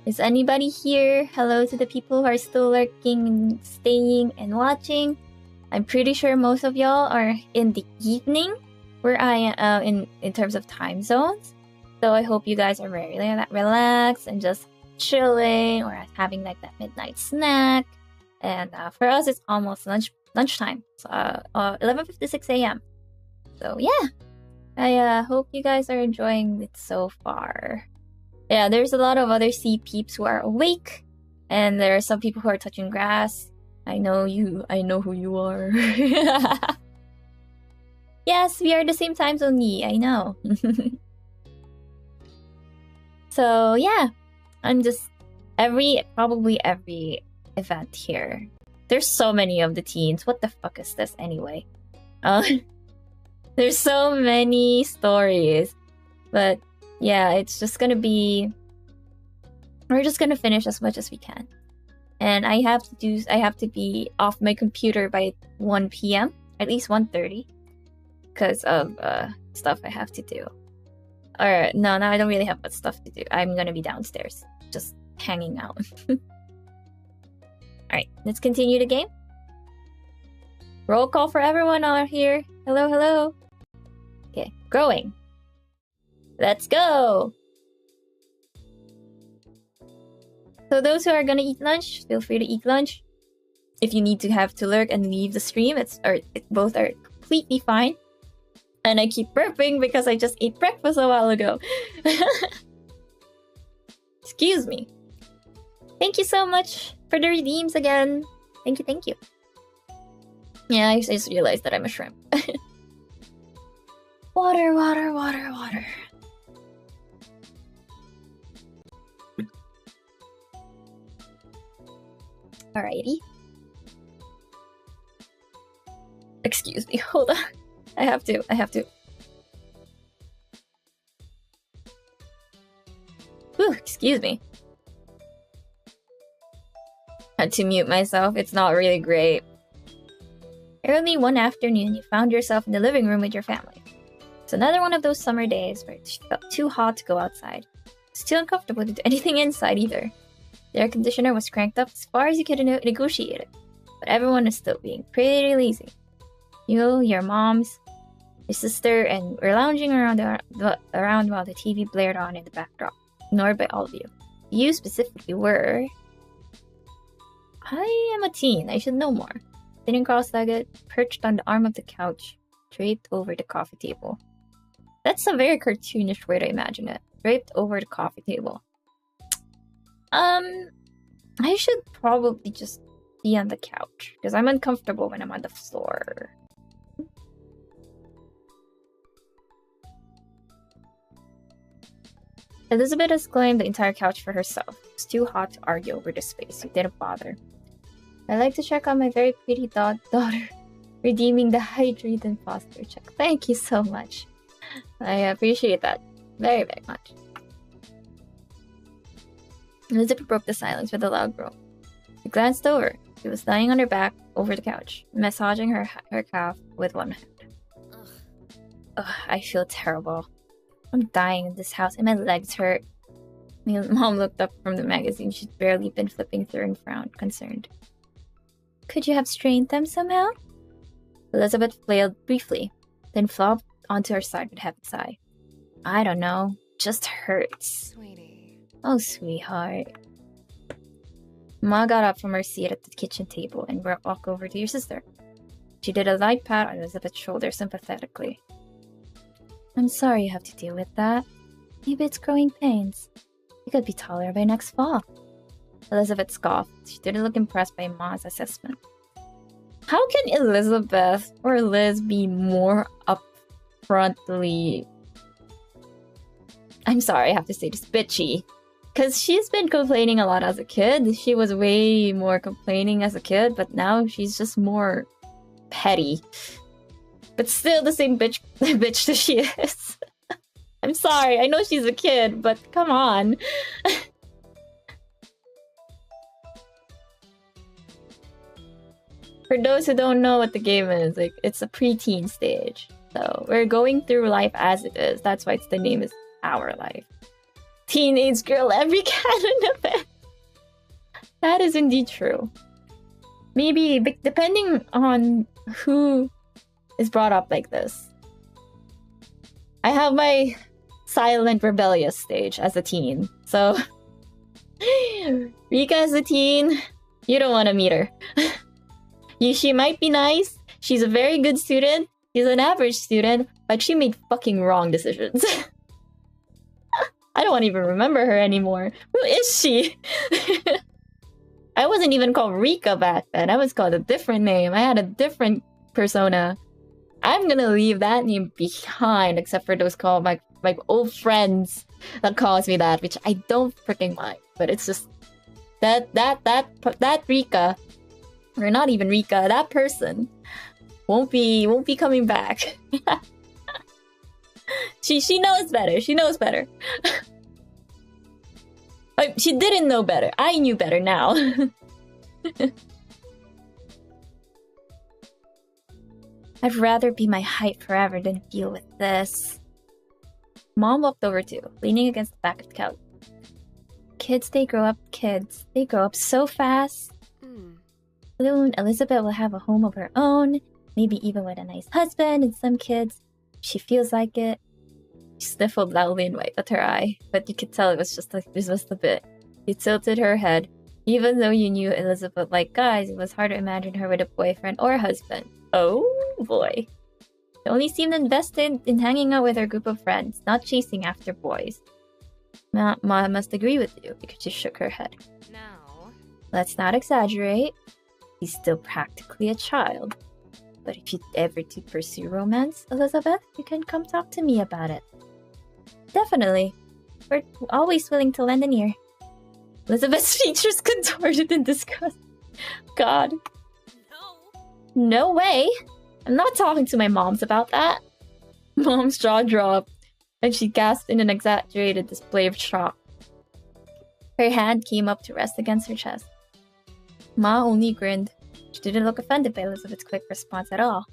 Is anybody here? Hello to the people who are still lurking and staying and watching. I'm pretty sure most of y'all are in the evening where I am in terms of time zones. So I hope you guys are very relaxed and just chilling or having like that midnight snack. And for us, it's almost lunchtime. So 11:56 a.m. So yeah, I hope you guys are enjoying it so far. Yeah, there's a lot of other sea peeps who are awake, and there are some people who are touching grass. I know who you are. Yes, we are the same time zone, I know. So yeah, I'm just probably every event here. There's so many of the teens. What the fuck is this anyway? There's so many stories, but yeah, it's just gonna be. We're just gonna finish as much as we can, and I have to be off my computer by 1 p.m. at least 1:30, because of stuff I have to do. Or no, I don't really have much stuff to do. I'm gonna be downstairs, just hanging out. Alright, let's continue the game. Roll call for everyone out here. Hello. Okay, growing. Let's go! So those who are gonna eat lunch, feel free to eat lunch. If you need to have to lurk and leave the stream, both are completely fine. And I keep burping because I just ate breakfast a while ago. Excuse me. Thank you so much for the redeems again. Thank you. Yeah, I just realized that I'm a shrimp. Water. Alrighty. Excuse me, hold on. I have to. Whew, excuse me. Had to mute myself. It's not really great. Early one afternoon, you found yourself in the living room with your family. It's another one of those summer days where it felt too hot to go outside. It's too uncomfortable to do anything inside either. The air conditioner was cranked up as far as you could negotiate it, but everyone is still being pretty lazy. You, your moms, your sister, and we're lounging around while the TV blared on in the backdrop, ignored by all of you. You specifically were... I am a teen, I should know more. Sitting cross-legged, perched on the arm of the couch, draped over the coffee table. That's a very cartoonish way to imagine it. Draped over the coffee table. I should probably just be on the couch, because I'm uncomfortable when I'm on the floor. Elizabeth has claimed the entire couch for herself. It's too hot to argue over the space, so didn't bother. I like to check on my very pretty daughter, redeeming the hydrate and posture check. Thank you so much. I appreciate that very, very much. Elizabeth broke the silence with a loud groan. She glanced over. She was lying on her back over the couch, massaging her calf with one hand. Ugh, I feel terrible. I'm dying in this house and my legs hurt. My mom looked up from the magazine she'd barely been flipping through and frowned, concerned. Could you have strained them somehow? Elizabeth flailed briefly, then flopped onto her side with a heavy sigh. I don't know. Just hurts. Sweetie. Oh, sweetheart. Ma got up from her seat at the kitchen table and walked over to your sister. She did a light pat on Elizabeth's shoulder sympathetically. I'm sorry you have to deal with that. Maybe it's growing pains. You could be taller by next fall. Elizabeth scoffed. She didn't look impressed by Ma's assessment. How can Elizabeth or Liz be more upfrontly... I'm sorry, I have to say this, bitchy. Because she's been complaining a lot as a kid. She was way more complaining as a kid, but now she's just more petty. But still the same bitch that she is. I'm sorry, I know she's a kid, but come on. For those who don't know what the game is, like, it's a preteen stage. So we're going through life as it is. That's why the name is Our Life. Teenage girl, every canon of it. That is indeed true. Maybe depending on who is brought up like this. I have my silent rebellious stage as a teen. So Rikka as a teen, you don't want to meet her. She might be nice. She's a very good student. She's an average student, but she made fucking wrong decisions. I don't want to even remember her anymore. Who is she? I wasn't even called Rikka back then. I was called a different name. I had a different persona. I'm gonna leave that name behind, except for those called my old friends that calls me that, which I don't freaking mind. But it's just that Rikka, or not even Rikka, that person won't be coming back. She knows better. She knows better. She didn't know better. I knew better now. I'd rather be my height forever than deal with this. Mom walked over too, leaning against the back of the couch. Kids, they grow up kids. They grow up so fast. Soon, Elizabeth will have a home of her own, maybe even with a nice husband and some kids. She feels like it. She sniffled loudly and wiped at her eye, but you could tell it was just a bit. She tilted her head. Even though you knew Elizabeth liked guys, it was hard to imagine her with a boyfriend or husband. Oh boy. She only seemed invested in hanging out with her group of friends, not chasing after boys. Ma must agree with you, because she shook her head. No. Let's not exaggerate. He's still practically a child. But if you ever do pursue romance, Elizabeth, you can come talk to me about it. Definitely. We're always willing to lend an ear. Elizabeth's features contorted in disgust. God. No. No way. I'm not talking to my moms about that. Mom's jaw dropped, and she gasped in an exaggerated display of shock. Her hand came up to rest against her chest. Ma only grinned. She didn't look offended by Elizabeth's quick response at all.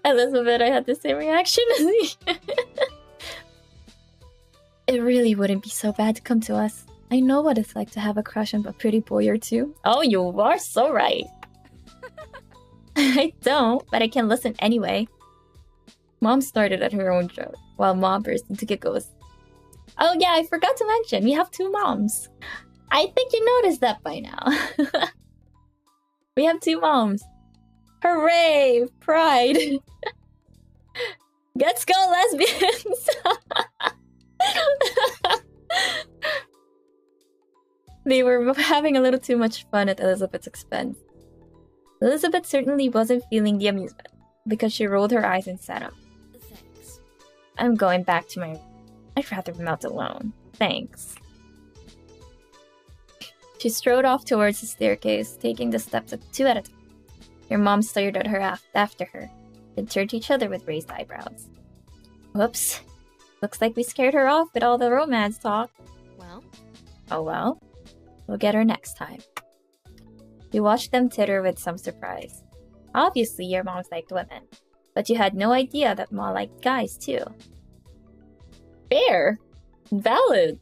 Elizabeth, I had the same reaction as me. It really wouldn't be so bad to come to us. I know what it's like to have a crush on a pretty boy or two. Oh, you are so right. I don't, but I can listen anyway. Mom started at her own joke, while Mom burst into giggles. Oh yeah, I forgot to mention, we have 2 moms. I think you noticed that by now. We have 2 moms. Hooray! Pride! Let's go, lesbians! They were having a little too much fun at Elizabeth's expense. Elizabeth certainly wasn't feeling the amusement, because she rolled her eyes and sat up. Thanks. I'm going back to my room. I'd rather melt alone. Thanks. She strode off towards the staircase, taking the steps 2 at a time. Your mom stared at her after her, then turned to each other with raised eyebrows. Whoops. Looks like we scared her off with all the romance talk. Well? Oh well. We'll get her next time. We watched them titter with some surprise. Obviously, your moms liked women, but you had no idea that Ma liked guys too. Fair. Valid.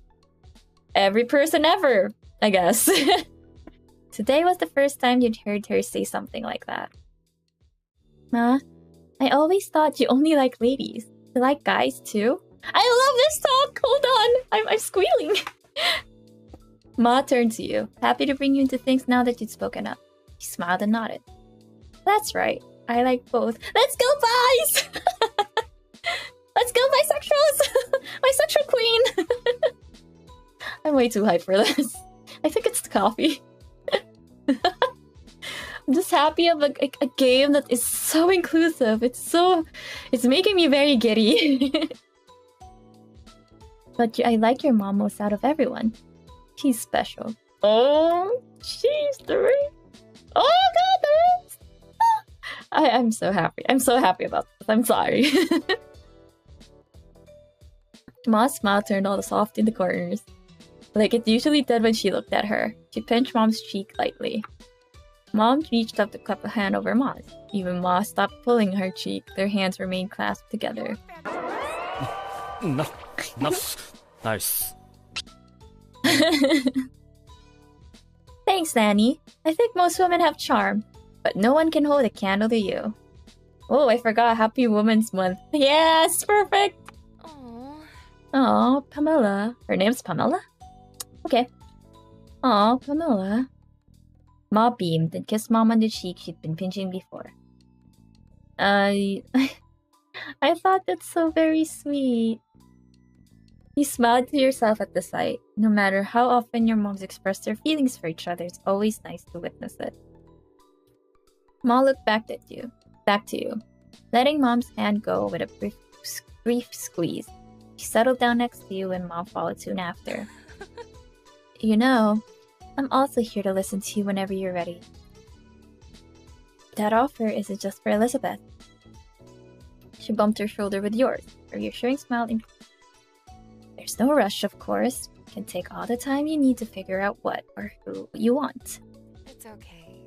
Every person ever, I guess. Today was the first time you'd heard her say something like that. Ma, I always thought you only like ladies. You like guys too? I love this talk! Hold on! I'm squealing! Ma turned to you, happy to bring you into things now that you'd spoken up. She smiled and nodded. That's right. I like both. Let's go, boys! Let's go, bisexuals! Bisexual queen! I'm way too hyped for this. I think it's the coffee. I'm just happy of a game that is so inclusive. It's making me very giddy. But I like your mom most out of everyone. She's special. Oh, she's 3. Oh, goodness! I'm so happy. I'm so happy about this. I'm sorry. Ma's smile turned all soft in the corners, like it usually did when she looked at her. She pinched Mom's cheek lightly. Mom reached up to cup a hand over Ma's. Even Ma stopped pulling her cheek. Their hands remained clasped together. Nice. Thanks, Nanny. I think most women have charm, but no one can hold a candle to you. Oh, I forgot. Happy Women's Month. Yes, perfect. Aww. Oh, Pamela. Her name's Pamela? Okay. Oh, Pamela. Ma beamed and kissed Mom on the cheek she'd been pinching before. I thought that's so very sweet. You smiled to yourself at the sight. No matter how often your moms express their feelings for each other, it's always nice to witness it. Ma looked back to you, letting Mom's hand go with a brief squeeze. She settled down next to you and Mom followed soon after. You know, I'm also here to listen to you whenever you're ready. That offer isn't just for Elizabeth. She bumped her shoulder with yours, her reassuring smile. There's no rush, of course. You can take all the time you need to figure out what or who you want. It's okay.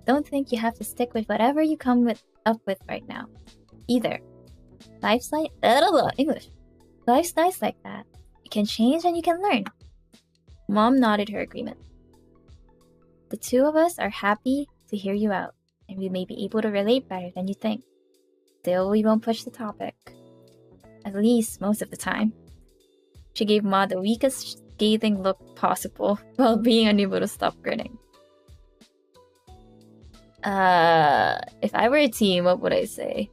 Don't think you have to stick with whatever you come up with right now. Either. Life's English. Life's nice like that. You can change and you can learn. Mom nodded her agreement. The 2 of us are happy to hear you out, and we may be able to relate better than you think. Still, we won't push the topic. At least most of the time. She gave Ma the weakest scathing look possible while being unable to stop grinning. If I were a team, what would I say?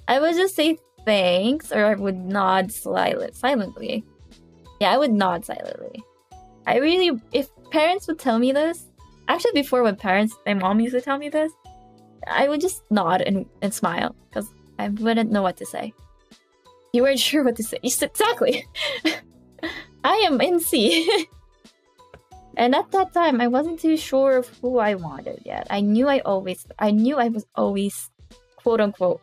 I would just say thanks, or I would nod silently. Yeah, I would nod silently. If parents would tell me this, actually before when my mom used to tell me this, I would just nod and smile, because I wouldn't know what to say. You weren't sure what to say. Exactly. I am NC. And at that time, I wasn't too sure of who I wanted yet. I knew I was always, quote unquote,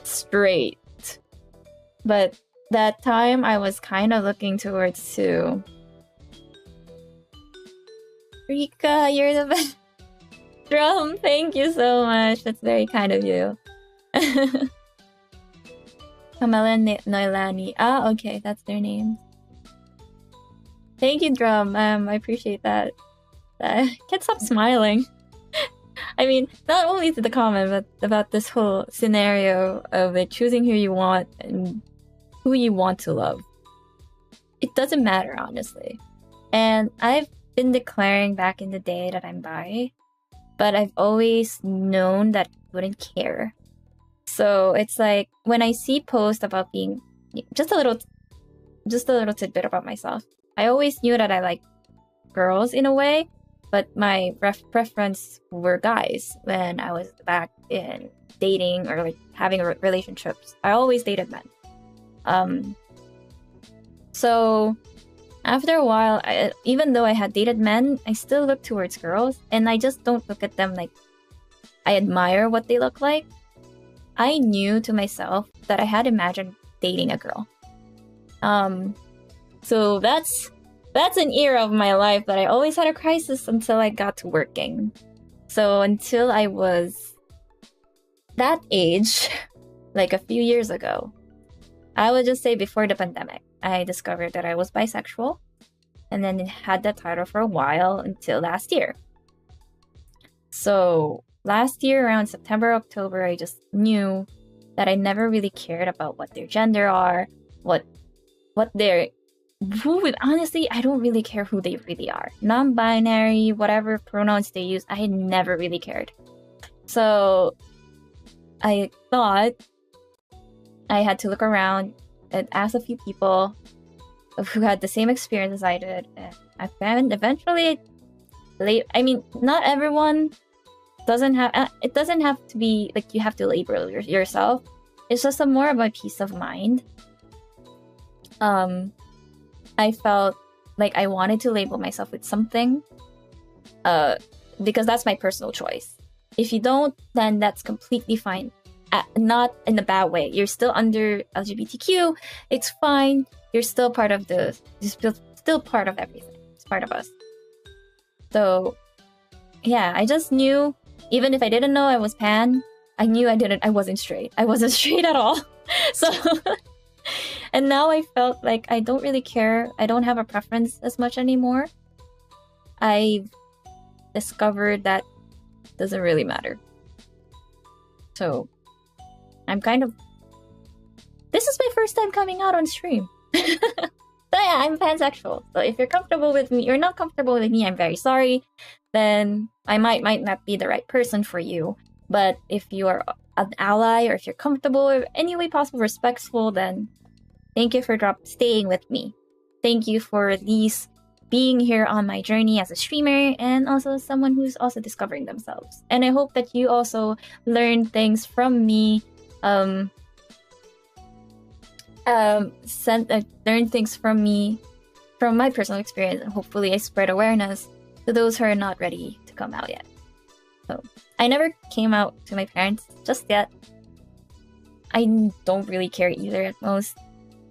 straight. But that time, I was kind of looking towards to Rikka, you're the best. Drum, thank you so much. That's very kind of you. Kamala and Noilani. Ah, okay, that's their names. Thank you, Drum. I appreciate that. I can't stop smiling. I mean, not only to the comment, but about this whole scenario of like choosing who you want and who you want to love. It doesn't matter, honestly. And I've been declaring back in the day that I'm bi, but I've always known that I wouldn't care. So it's like when I see posts about being just a little tidbit about myself. I always knew that I like girls in a way, but my preference were guys when I was back in dating or like having relationships. I always dated men. So after a while, even though I had dated men, I still look towards girls, and I just don't look at them like I admire what they look like. I knew to myself that I had imagined dating a girl. So that's an era of my life that I always had a crisis until I got to working. So until I was that age, like a few years ago, I would just say before the pandemic, I discovered that I was bisexual, and then had that title for a while until last year. So last year around September, October, I just knew that I never really cared about what their gender are, honestly, I don't really care who they really are. Non-binary, whatever pronouns they use, I never really cared. So I thought I had to look around and ask a few people who had the same experience as I did. And I found eventually, not everyone it doesn't have to be like you have to label yourself. It's just more of a peace of mind. I felt like I wanted to label myself with something because that's my personal choice. If you don't, then that's completely fine. Not in a bad way. You're still under LGBTQ. It's fine. You're still part of still part of everything. It's part of us. So, yeah, I just knew, even if I didn't know I was pan, I knew I wasn't straight. I wasn't straight at all. So... And now I felt like I don't really care. I don't have a preference as much anymore. I've discovered that it doesn't really matter. So I'm this is my first time coming out on stream. So yeah, I'm pansexual. So if you're not comfortable with me, I'm very sorry. Then I might not be the right person for you. But if you are an ally, or if you're comfortable or any way possible respectful, then thank you for staying with me. Thank you for at least being here on my journey as a streamer, and also someone who's also discovering themselves. And I hope that you also learn things from me. Learn things from me, from my personal experience, and hopefully I spread awareness to those who are not ready to come out yet. So I never came out to my parents just yet. I don't really care either at most.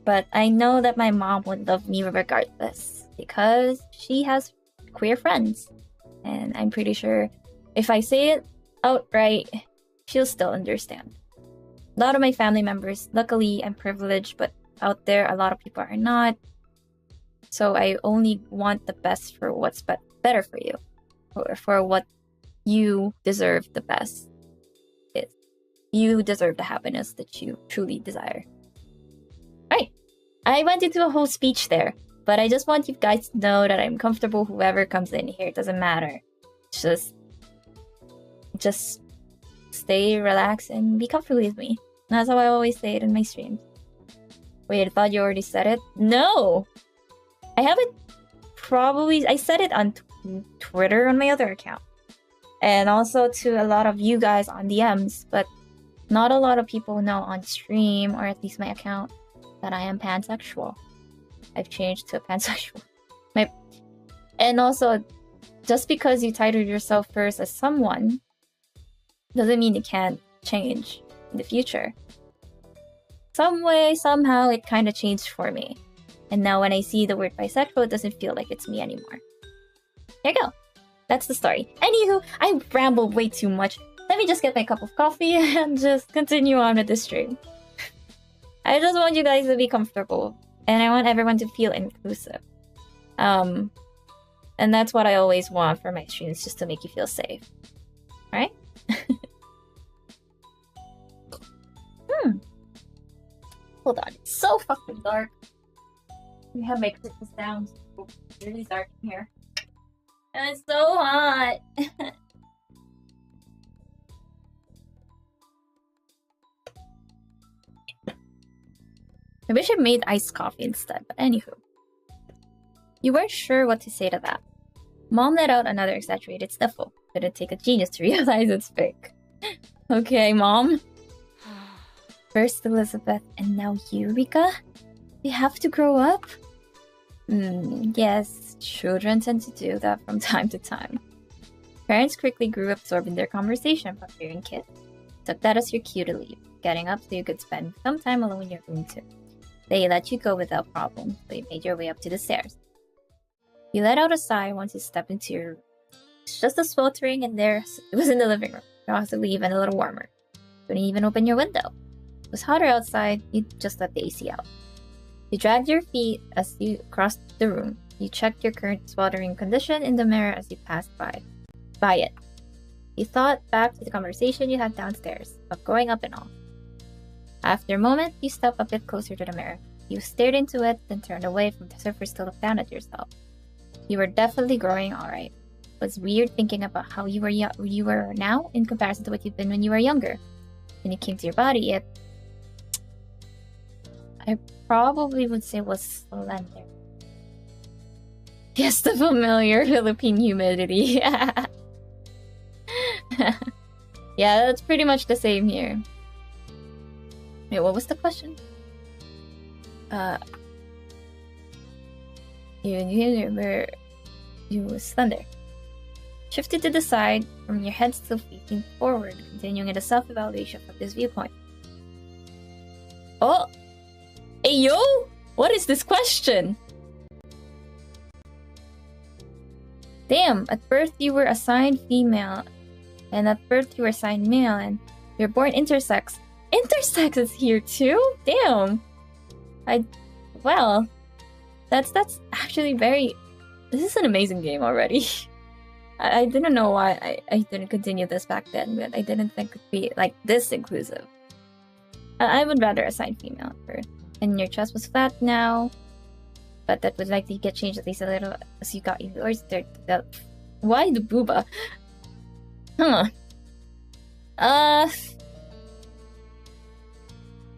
But I know that my mom would love me regardless because she has queer friends. And I'm pretty sure if I say it outright, she'll still understand. A lot of my family members, luckily I'm privileged, but out there a lot of people are not. So I only want the best for what's better for you. Or for what you deserve the best is. You deserve the happiness that you truly desire. Right. I went into a whole speech there, but I just want you guys to know that I'm comfortable whoever comes in here. It doesn't matter. Just stay relaxed and be comfortable with me. That's how I always say it in my streams. Wait, I thought you already said it? No! I haven't I said it on Twitter on my other account. And also to a lot of you guys on DMs, but not a lot of people know on stream, or at least my account, that I am pansexual. I've changed to pansexual. And also, just because you title yourself first as someone, doesn't mean it can't change in the future. Some way, somehow, it kind of changed for me. And now when I see the word bisexual, it doesn't feel like it's me anymore. There you go. That's the story. Anywho, I rambled way too much. Let me just get my cup of coffee and just continue on with the stream. I just want you guys to be comfortable. And I want everyone to feel inclusive. And that's what I always want for my streams, just to make you feel safe. Alright? Hold on, it's so fucking dark. We have my Christmas down. It's really dark in here. And it's so hot. I wish I made iced coffee instead, but anywho. You weren't sure what to say to that. Mom let out another exaggerated sniffle. Didn't take a genius to realize it's fake. Okay, Mom. First Elizabeth, and now you, Rikka? You have to grow up? Yes, children tend to do that from time to time. Parents quickly grew absorbed in their conversation from hearing kids. Took that as your cue to leave, getting up so you could spend some time alone in your room too. They let you go without problem, so you made your way up to the stairs. You let out a sigh once you stepped into your room. It's just a sweltering in there. It was in the living room, possibly even a little warmer. Couldn't even open your window. It was hotter outside, you just let the AC out. You dragged your feet as you crossed the room. You checked your current sweltering condition in the mirror as you passed by it. You thought back to the conversation you had downstairs, of growing up and all. After a moment, you stepped a bit closer to the mirror. You stared into it, then turned away from the surface to look down at yourself. You were definitely growing alright. It was weird thinking about how you were now in comparison to what you've been when you were younger. When you came to your body, I probably would say was slender. Yes, the familiar Philippine humidity. Yeah, that's pretty much the same here. Wait, what was the question? You were slender. Shifted to the side, from your head still facing forward, continuing in a self-evaluation from this viewpoint. Oh! Hey yo! What is this question? Damn, at birth you were assigned female, and at birth you were assigned male, and you're born intersex. Intersex is here too? Damn! Well, that's actually very... This is an amazing game already. I didn't know why I didn't continue this back then, but I didn't think it would be like this inclusive. I would rather assign female at birth. And your chest was flat now, but that would likely get changed at least a little as you got yours. Why the booba? Huh.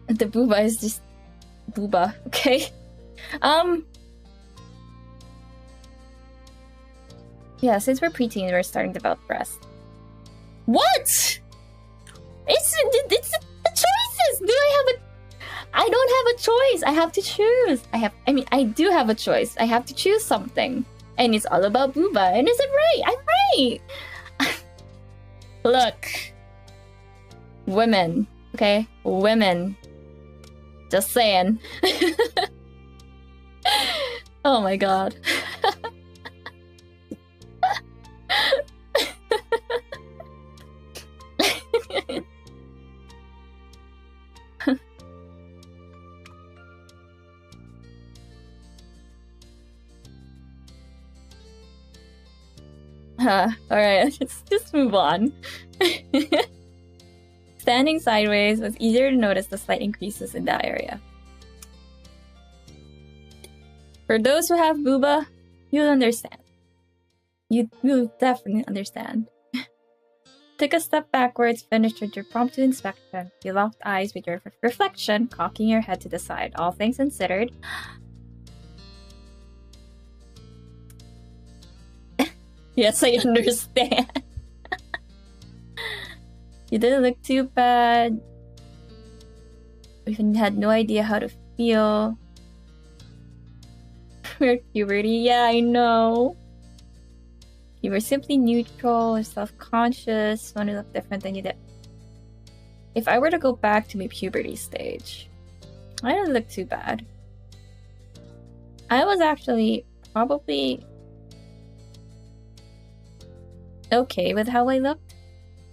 The booba is just booba, okay? Yeah, since we're preteen, we're starting to develop breasts. What? It's the choices! I don't have a choice. I have to choose. I do have a choice. I have to choose something. And it's all about booba. And is it right? I'm right! Look. Women. Okay? Women. Just saying. Oh my god. Alright, let's just move on. Standing sideways was easier to notice the slight increases in that area. For those who have booba, you'll understand. You'll definitely understand. Took a step backwards, finished with your prompted inspection. You locked eyes with your reflection, cocking your head to the side. All things considered... Yes, I understand. You didn't look too bad. Even had no idea how to feel. We're puberty, yeah, I know. You were simply neutral or self-conscious, one who looked different than you did. If I were to go back to my puberty stage, I didn't look too bad. I was actually probably okay with how I looked.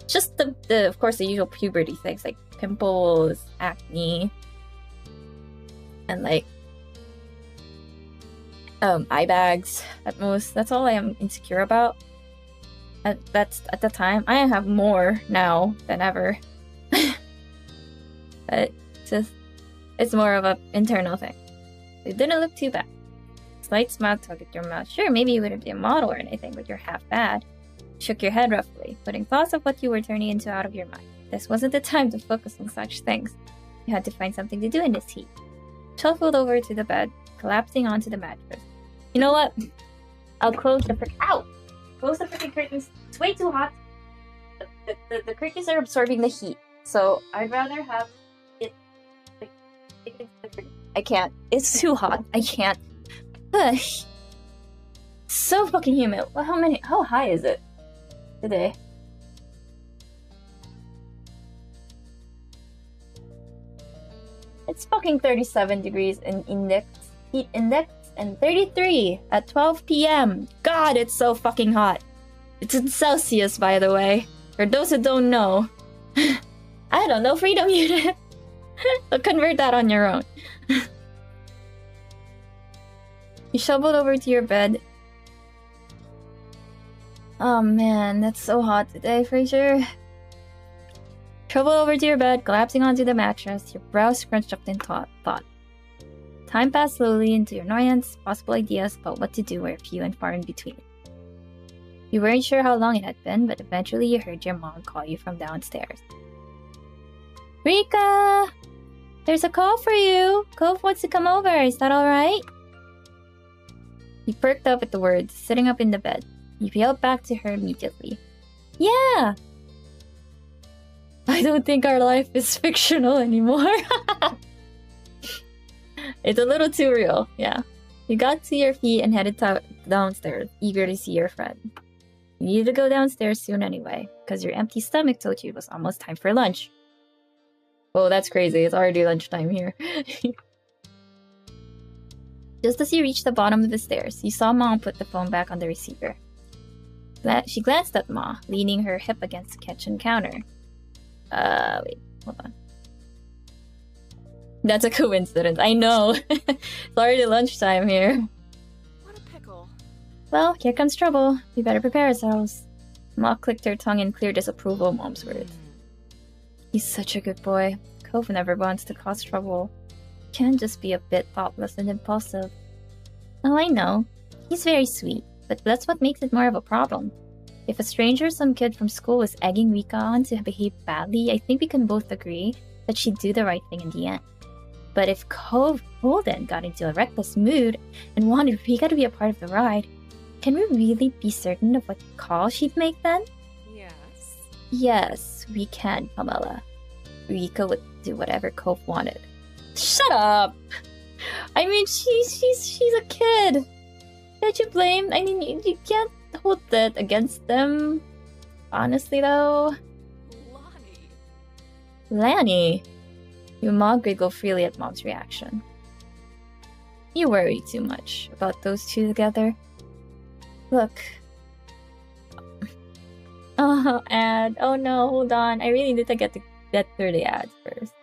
Just the of course the usual puberty things like pimples, acne, and like eye bags at most. That's all I am insecure about. That's at the time. I have more now than ever. But it's more of a internal thing. It didn't look too bad. Slight smile tugged at your mouth. Sure, maybe you wouldn't be a model or anything, but you're half bad. Shook your head roughly, putting thoughts of what you were turning into out of your mind. This wasn't the time to focus on such things. You had to find something to do in this heat. Shuffled over to the bed, collapsing onto the mattress. You know what? I'll close the Close the freaking curtains. It's way too hot. The curtains are absorbing the heat, so I'd rather have it. I can't. It's too hot. I can't. Ugh. So fucking humid. Well, how high is it today? It's fucking 37 degrees in heat index, and 33 at 12 p.m. God, it's so fucking hot. It's in Celsius, by the way. For those who don't know. I don't know, freedom unit. So convert that on your own. You shoveled over to your bed. Oh man, that's so hot today, Fraser. Shoveled over to your bed, collapsing onto the mattress, your brows scrunched up in thought. Time passed slowly into your annoyance. Possible ideas about what to do were few and far in between. You weren't sure how long it had been, but eventually you heard your mom call you from downstairs. Rikka! There's a call for you! Cove wants to come over, is that alright? You perked up at the words, sitting up in the bed. You yelled back to her immediately. Yeah! I don't think our life is fictional anymore. It's a little too real, yeah. You got to your feet and headed downstairs, eager to see your friend. You needed to go downstairs soon anyway, because your empty stomach told you it was almost time for lunch. Oh, that's crazy. It's already lunchtime here. Just as you reached the bottom of the stairs, you saw Mom put the phone back on the receiver. She glanced at Ma, leaning her hip against the kitchen counter. Wait, hold on. That's a coincidence. I know. It's already lunchtime here. What a pickle. Well, here comes trouble. We better prepare ourselves. Ma clicked her tongue in clear disapproval of Mom's words. He's such a good boy. Cove never wants to cause trouble. Can just be a bit thoughtless and impulsive. Oh, I know. He's very sweet, but that's what makes it more of a problem. If a stranger or some kid from school was egging Rikka on to behave badly, I think we can both agree that she'd do the right thing in the end. But if Cove Holden got into a reckless mood and wanted Rikka to be a part of the ride, can we really be certain of what call she'd make then? Yes. Yes, we can, Pamela. Rikka would do whatever Cove wanted. Shut up! I mean, she's a kid. Can't you blame? I mean, you can't hold that against them. Honestly, though. Lanny. Your mom giggled freely at Mom's reaction. You worry too much about those two together. Look. Oh, ad. Oh no, hold on. I really need to get through the ads first.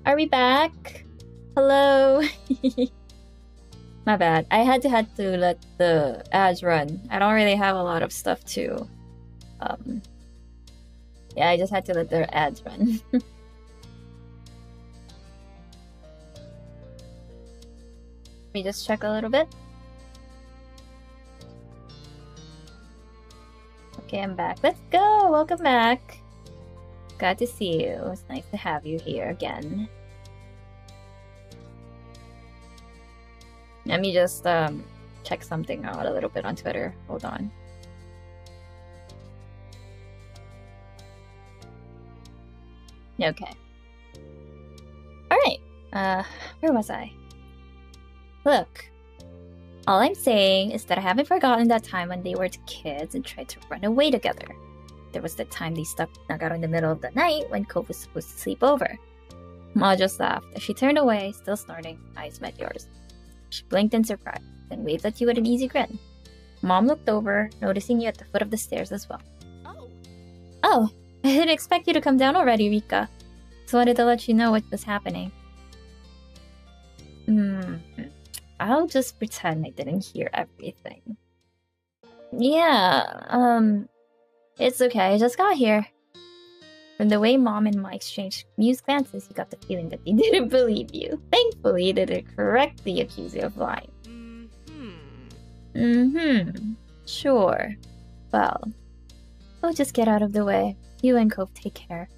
Are we back? Hello? My bad. I had to let the ads run. I don't really have a lot of stuff to... Yeah, I just had to let the ads run. Let me just check a little bit. Okay, I'm back. Let's go! Welcome back. Glad to see you. It's nice to have you here again. Let me just check something out a little bit on Twitter. Hold on. Okay. Alright. Where was I? Look. All I'm saying is that I haven't forgotten that time when they were kids and tried to run away together. There was the time they snuck out in the middle of the night when Cove was supposed to sleep over. Ma just laughed as she turned away, still snorting. Eyes met yours. She blinked in surprise, then waved at you with an easy grin. Mom looked over, noticing you at the foot of the stairs as well. Oh. Oh, I didn't expect you to come down already, Rikka. Just wanted to let you know what was happening. I'll just pretend I didn't hear everything. Yeah, it's okay, I just got here. From the way Mom and Ma exchanged amused glances, you got the feeling that they didn't believe you. Thankfully, they didn't correctly accuse you of lying. Sure. Well, we'll just get out of the way. You and Cove take care.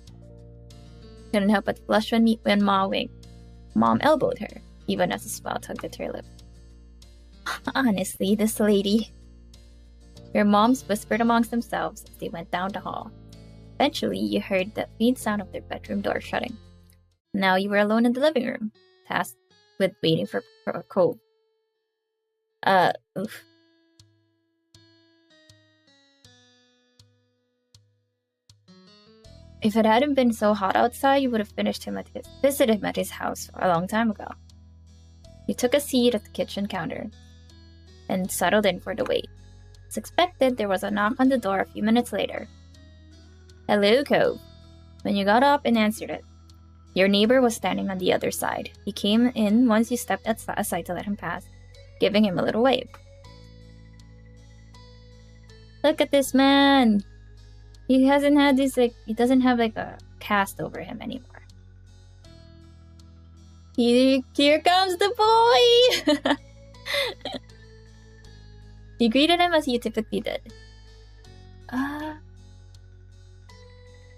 Couldn't help but blush when Ma winked. Mom elbowed her, even as a smile tugged at her lip. Honestly, this lady... Your moms whispered amongst themselves as they went down the hall. Eventually, you heard the faint sound of their bedroom door shutting. Now you were alone in the living room, tasked with waiting for Cove. Oof. If it hadn't been so hot outside, you would have visited him at his house a long time ago. You took a seat at the kitchen counter and settled in for the wait. As expected, there was a knock on the door a few minutes later. Hello, Cove. When you got up and answered it, your neighbor was standing on the other side. He came in once you stepped aside to let him pass, giving him a little wave. Look at this man! He hasn't had this, he doesn't have a cast over him anymore. Here comes the boy! You greeted him as you typically did.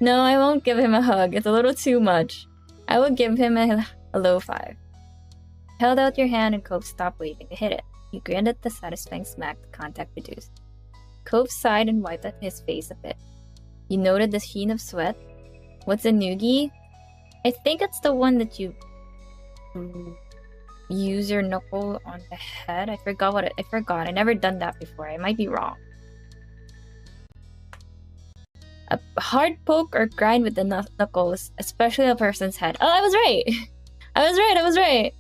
No, I won't give him a hug. It's a little too much. I would give him a low five. Held out your hand and Cove stopped waving to hit it. You grinned at the satisfying smack the contact produced. Cove sighed and wiped at his face a bit. You noted the sheen of sweat. What's a noogie? I think it's the one that you use your knuckle on the head. I forgot. I never done that before. I might be wrong. A hard poke or grind with the knuckles, especially a person's head. Oh, I was right! I was right!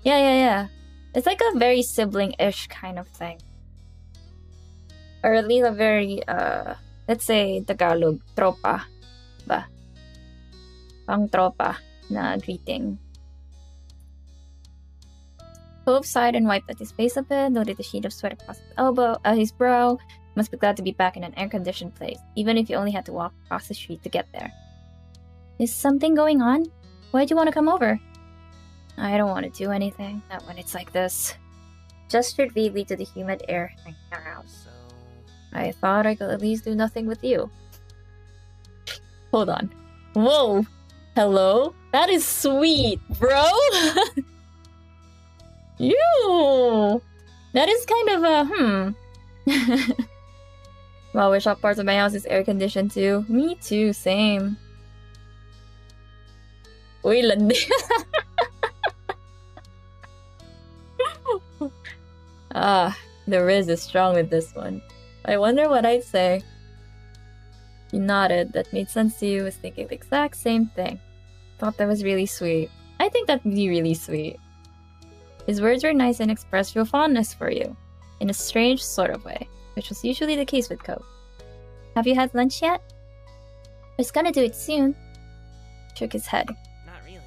Yeah. It's like a very sibling-ish kind of thing. Or at least a very, let's say, Tagalog, tropa. Ba? Pang tropa na greeting. Cove sighed and wiped at his face a bit, noted the sheet of sweat across his brow. Must be glad to be back in an air-conditioned place, even if you only had to walk across the street to get there. Is something going on? Why'd you want to come over? I don't want to do anything, not when it's like this. Gestured vaguely to the humid air hanging around. I thought I could at least do nothing with you. Hold on. Whoa! Hello? That is sweet, bro! You! That is kind of a, Well, I wish all parts of my house is air-conditioned too. Me too, same. Uy, landi. The Riz is strong with this one. I wonder what I'd say. You nodded. That made sense to you. Was thinking the exact same thing. Thought that was really sweet. I think that'd be really sweet. His words were nice and expressed real fondness for you. In a strange sort of way, which was usually the case with Cove. Have you had lunch yet? I was gonna do it soon. Shook his head. Not really.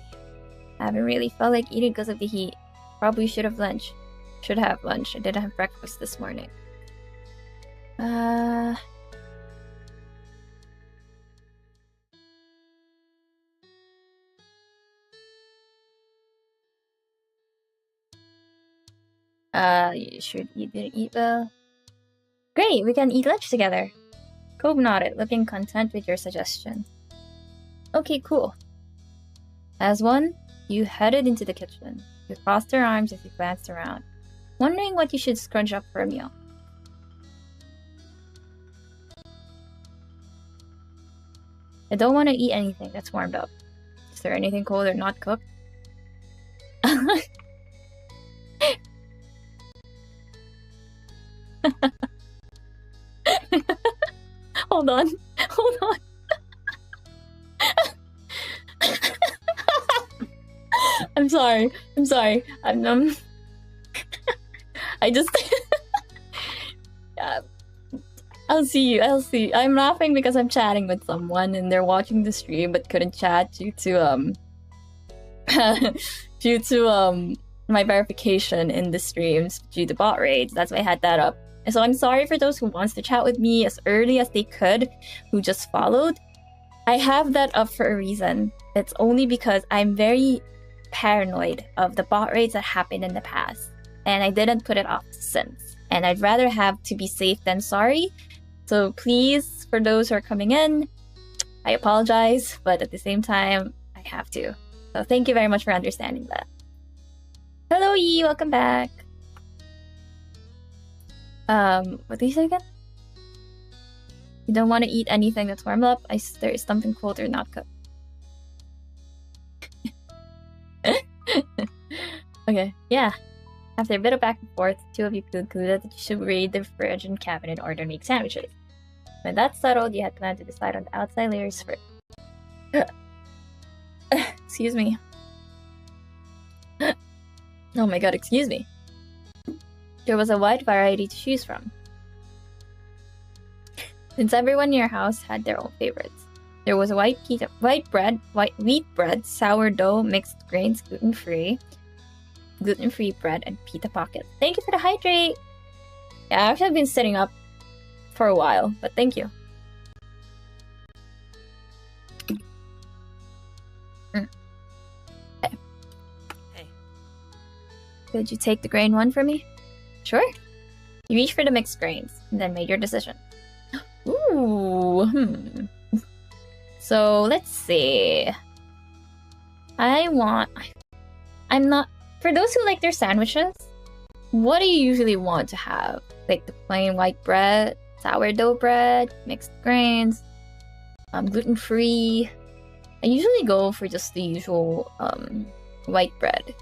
I haven't really felt like eating because of the heat. Probably should have lunch. Should have lunch. I didn't have breakfast this morning. You should eat well. Great, we can eat lunch together. Cove nodded, looking content with your suggestion. Okay, cool. As one, you headed into the kitchen. You crossed your arms as you glanced around, wondering what you should scrunch up for a meal. I don't want to eat anything that's warmed up. Is there anything cold or not cooked? Hold on. I'm sorry. I just I'll see you. I'll see. I'm laughing because I'm chatting with someone and they're watching the stream but couldn't chat due to due to my verification in the streams due to bot raids. That's why I had that up. And so I'm sorry for those who wants to chat with me as early as they could, who just followed. I have that up for a reason. It's only because I'm very paranoid of the bot raids that happened in the past, and I didn't put it off since. And I'd rather have to be safe than sorry. So please, for those who are coming in, I apologize, but at the same time, I have to. So thank you very much for understanding that. Hello, Yi, welcome back. What did you say again? You don't want to eat anything that's warmed up. There is something cold or not cooked. Okay, yeah. After a bit of back and forth, the two of you concluded that you should raid the fridge and cabinet in order to make sandwiches. When that's settled, you had planned to decide on the outside layers first. Excuse me. Oh my god, excuse me. There was a wide variety to choose from, since everyone in your house had their own favorites. There was white wheat bread, sourdough, mixed grains, gluten-free bread, and pita pockets. Thank you for the hydrate! Yeah, I've actually been sitting up for a while, but thank you. Okay. Hey. Could you take the grain one for me? Sure. You reached for the mixed grains, and then made your decision. Ooh, So, let's see. I'm not... For those who like their sandwiches, what do you usually want to have? Like the plain white bread, sourdough bread, mixed grains, gluten-free. I usually go for just the usual white bread.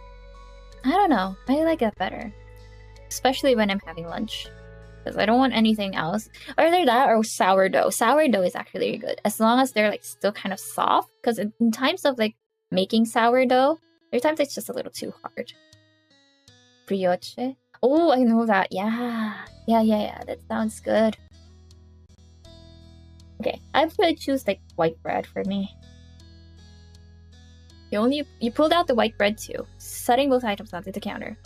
I don't know. I like that better. Especially when I'm having lunch. Because I don't want anything else. Either that or sourdough. Sourdough is actually really good. As long as they're like still kind of soft. Because in times of like making sourdough, there are times it's just a little too hard. Brioche. Oh, I know that. Yeah. Yeah. That sounds good. Okay. I would choose like white bread for me. You pulled out the white bread too, setting both items onto the counter.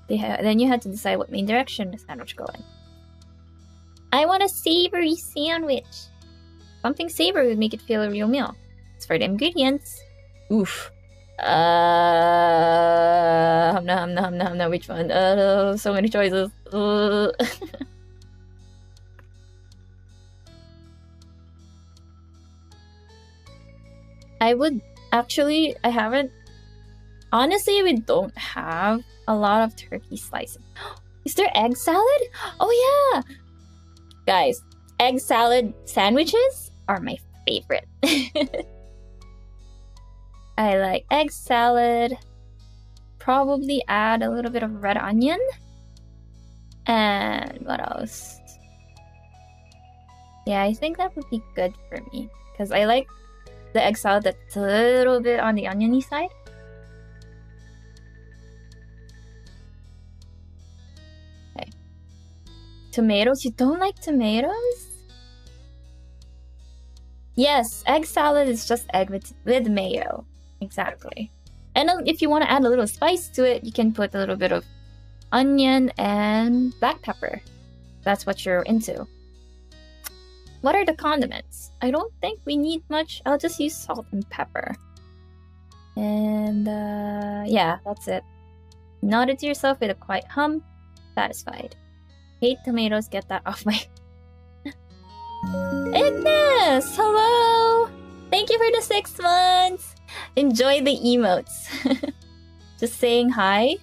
Then you had to decide what main direction the sandwich go in. I want a savory sandwich. Something savory would make it feel a real meal. As for the ingredients, oof. No, which one? So many choices. I haven't. Honestly, we don't have a lot of turkey slices. Is there egg salad? Oh yeah! Guys, egg salad sandwiches are my favorite. I like egg salad. Probably add a little bit of red onion. And what else? Yeah, I think that would be good for me. Because I like the egg salad that's a little bit on the oniony side. Okay. Tomatoes? You don't like tomatoes? Yes, egg salad is just egg with mayo. Exactly. And if you want to add a little spice to it, you can put a little bit of onion and black pepper. That's what you're into. What are the condiments? I don't think we need much. I'll just use salt and pepper. And yeah, that's it. Nodded to yourself with a quiet hum. Satisfied. Hate tomatoes, get that off my... Ignis! Hello! Thank you for the 6 months! Enjoy the emotes. Just saying hi.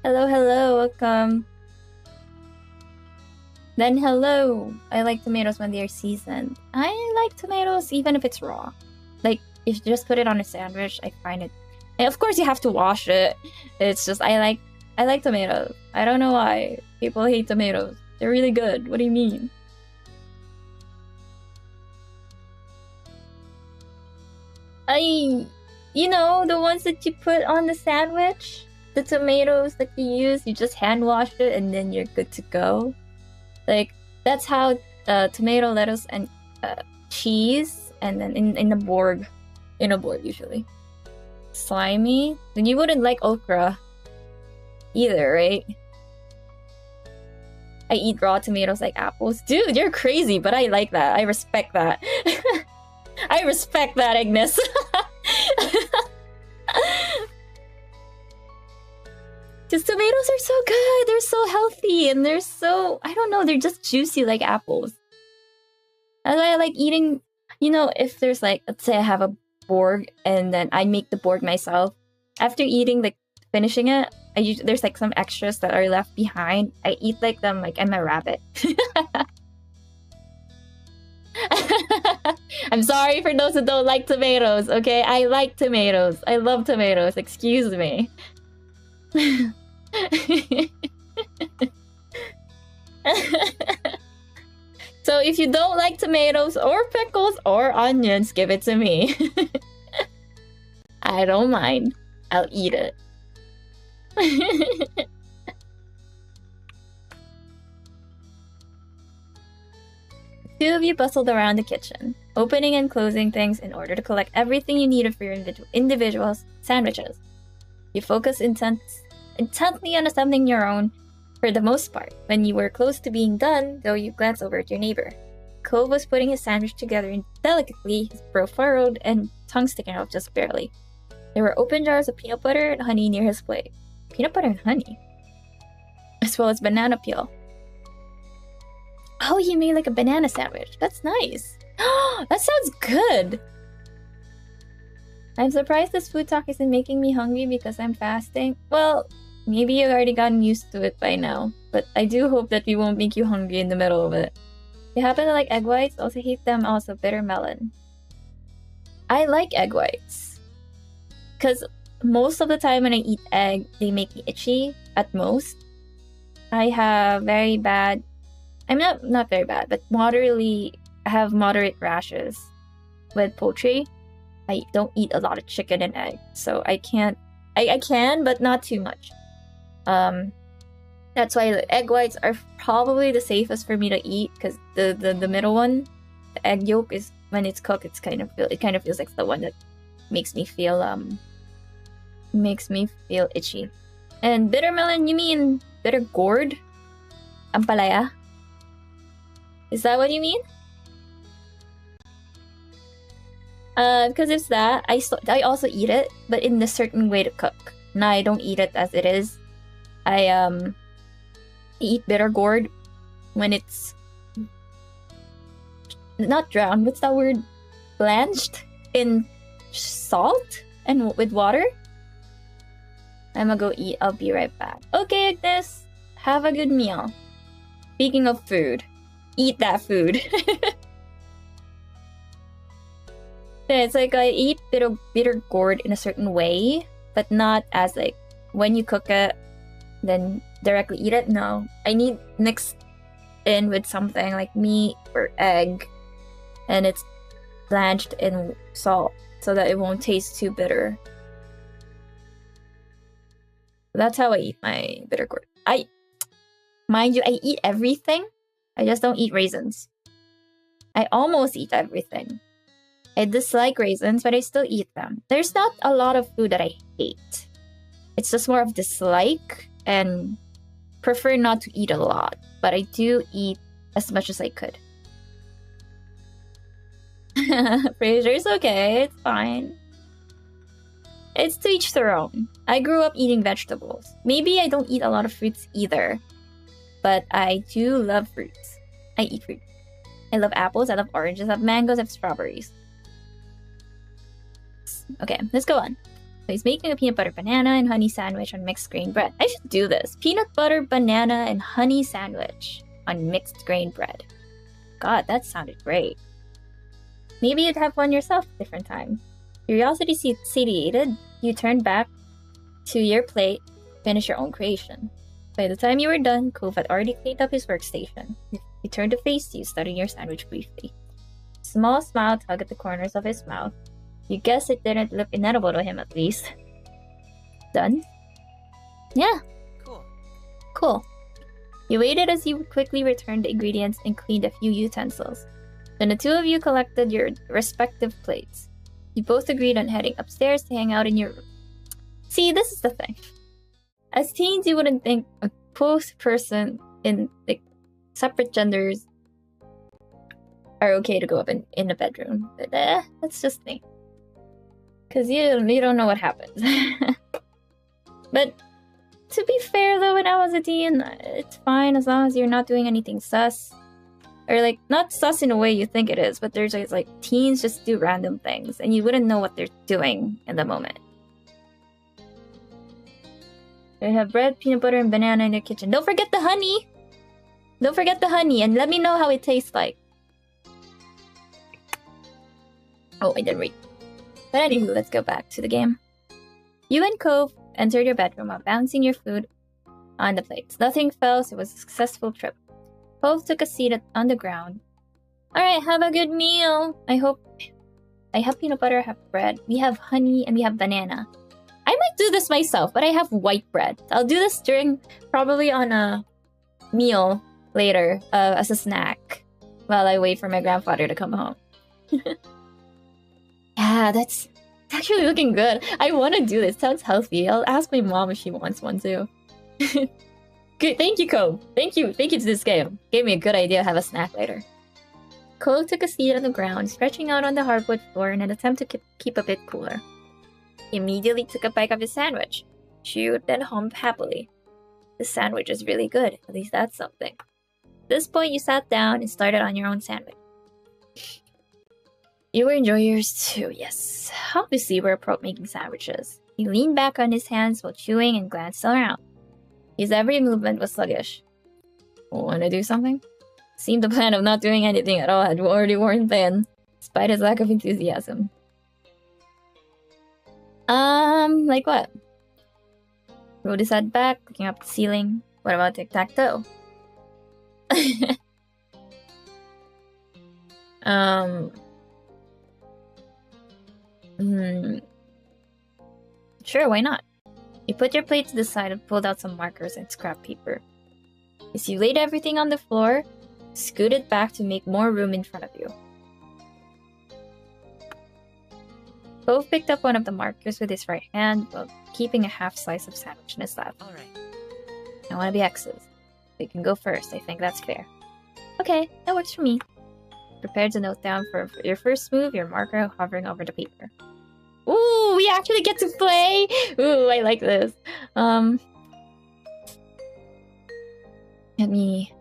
Hello, welcome. Then hello. I like tomatoes when they're seasoned. I like tomatoes even if it's raw. Like, if you just put it on a sandwich, I find it... And of course you have to wash it. It's just, I like tomatoes. I don't know why people hate tomatoes. They're really good. What do you mean? You know, the ones that you put on the sandwich? The tomatoes that you use, you just hand wash it and then you're good to go. Like, That's how tomato, lettuce, and cheese, and then in a board usually. Slimy. Then you wouldn't like okra either, right? I eat raw tomatoes like apples. Dude, you're crazy, but I like that. I respect that. I respect that, Agnes. Because tomatoes are so good. They're so healthy, and they're so... I don't know, they're just juicy like apples. That's why I like eating... You know, if there's like... Let's say I have a board, and then I make the board myself. After eating, like, finishing it, there's like some extras that are left behind. I eat like them like I'm a rabbit. I'm sorry for those who don't like tomatoes, okay? I like tomatoes. I love tomatoes. Excuse me. So if you don't like tomatoes or pickles or onions, give it to me. I don't mind. I'll eat it. Two of you bustled around the kitchen, opening and closing things in order to collect everything you needed for your individual sandwiches. You focused intently on assembling your own for the most part. When you were close to being done, though, you glanced over at your neighbor. Cove was putting his sandwich together delicately, his brow furrowed and tongue sticking out just barely. There were open jars of peanut butter and honey near his plate. Peanut butter and honey? As well as banana peel. Oh, he made like a banana sandwich. That's nice. That sounds good! I'm surprised this food talk isn't making me hungry because I'm fasting. Well, maybe you've already gotten used to it by now, but I do hope that we won't make you hungry in the middle of it. You happen to like egg whites? Also hate them. Also bitter melon. I like egg whites. Because most of the time when I eat egg, they make me itchy at most. I have very bad... I'm not very bad, but I have moderate rashes with poultry. I don't eat a lot of chicken and egg, so I can't... I can, but not too much. That's why the egg whites are probably the safest for me to eat, because the middle one, the egg yolk, is when it's cooked, it kind of feels like the one that makes me feel itchy. And bitter melon, you mean bitter gourd? Ampalaya? Is that what you mean? Because it's that, I also eat it, but in a certain way to cook. Now I don't eat it as it is. I eat bitter gourd when it's not drowned. What's that word? Blanched in salt and with water. I'm gonna go eat. I'll be right back. Okay, Agnes. Have a good meal. Speaking of food, eat that food. It's like I eat bitter gourd in a certain way, but not as like when you cook it, then directly eat it. No, I need mixed in with something like meat or egg, and it's blanched in salt so that it won't taste too bitter. That's how I eat my bitter gourd. Mind you, I eat everything. I just don't eat raisins. I almost eat everything. I dislike raisins, but I still eat them. There's not a lot of food that I hate. It's just more of dislike and prefer not to eat a lot. But I do eat as much as I could. Frasier's okay. It's fine. It's to each their own. I grew up eating vegetables. Maybe I don't eat a lot of fruits either. But I do love fruits. I eat fruit. I love apples, I love oranges, I love mangoes, I have strawberries. Okay, let's go on. So he's making a peanut butter banana and honey sandwich on mixed grain bread. I should do this. Peanut butter banana and honey sandwich on mixed grain bread. God, that sounded great. Maybe you'd have one yourself at a different time. Curiosity satiated, you turned back to your plate, finish your own creation. By the time you were done, Cove had already cleaned up his workstation. He turned to face you, studying your sandwich briefly. Small smile tugged at the corners of his mouth. You guess it didn't look inedible to him, at least. Done? Yeah. Cool. Cool. You waited as he quickly returned the ingredients and cleaned a few utensils. Then the two of you collected your respective plates. You both agreed on heading upstairs to hang out in your room. See, this is the thing. As teens, you wouldn't think a close person in like separate genders are okay to go up in a bedroom. But that's just me. Because you don't know what happens. But to be fair though, when I was a teen, it's fine as long as you're not doing anything sus. Or like, not sus in a way you think it is, but there's like teens just do random things and you wouldn't know what they're doing in the moment. They have bread, peanut butter, and banana in their kitchen. Don't forget the honey! Don't forget the honey and let me know how it tastes like. Oh, I didn't read. But anywho, let's go back to the game. You and Cove entered your bedroom while balancing your food on the plates. Nothing fell, so it was a successful trip. Cove took a seat on the ground. Alright, have a good meal. I have peanut butter, I have bread. We have honey, and we have banana. I might do this myself, but I have white bread. I'll do this probably on a meal later as a snack while I wait for my grandfather to come home. Yeah, that's actually looking good. I want to do this. Sounds healthy. I'll ask my mom if she wants one too. Good, thank you, Cove. Thank you to this game. Gave me a good idea to have a snack later. Cove took a seat on the ground, stretching out on the hardwood floor in an attempt to keep a bit cooler. He immediately took a bite of his sandwich, chewed, then hummed happily. The sandwich is really good. At least that's something. At this point, you sat down and started on your own sandwich. You will enjoy yours too, yes. Obviously, we're pro making sandwiches. He leaned back on his hands while chewing and glanced around. His every movement was sluggish. Wanna do something? Seemed the plan of not doing anything at all had already worn thin, despite his lack of enthusiasm. Like what? Rolled his head back, looking up at the ceiling. What about tic-tac-toe? Sure, why not? You put your plate to the side and pulled out some markers and scrap paper. As you laid everything on the floor, scooted back to make more room in front of you. Cove picked up one of the markers with his right hand while keeping a half slice of sandwich in his lap. Alright. I want to be X's. You can go first, I think that's fair. Okay, that works for me. Prepared to note down for your first move, your marker hovering over the paper. Ooh, we actually get to play! Ooh, I like this. Let me...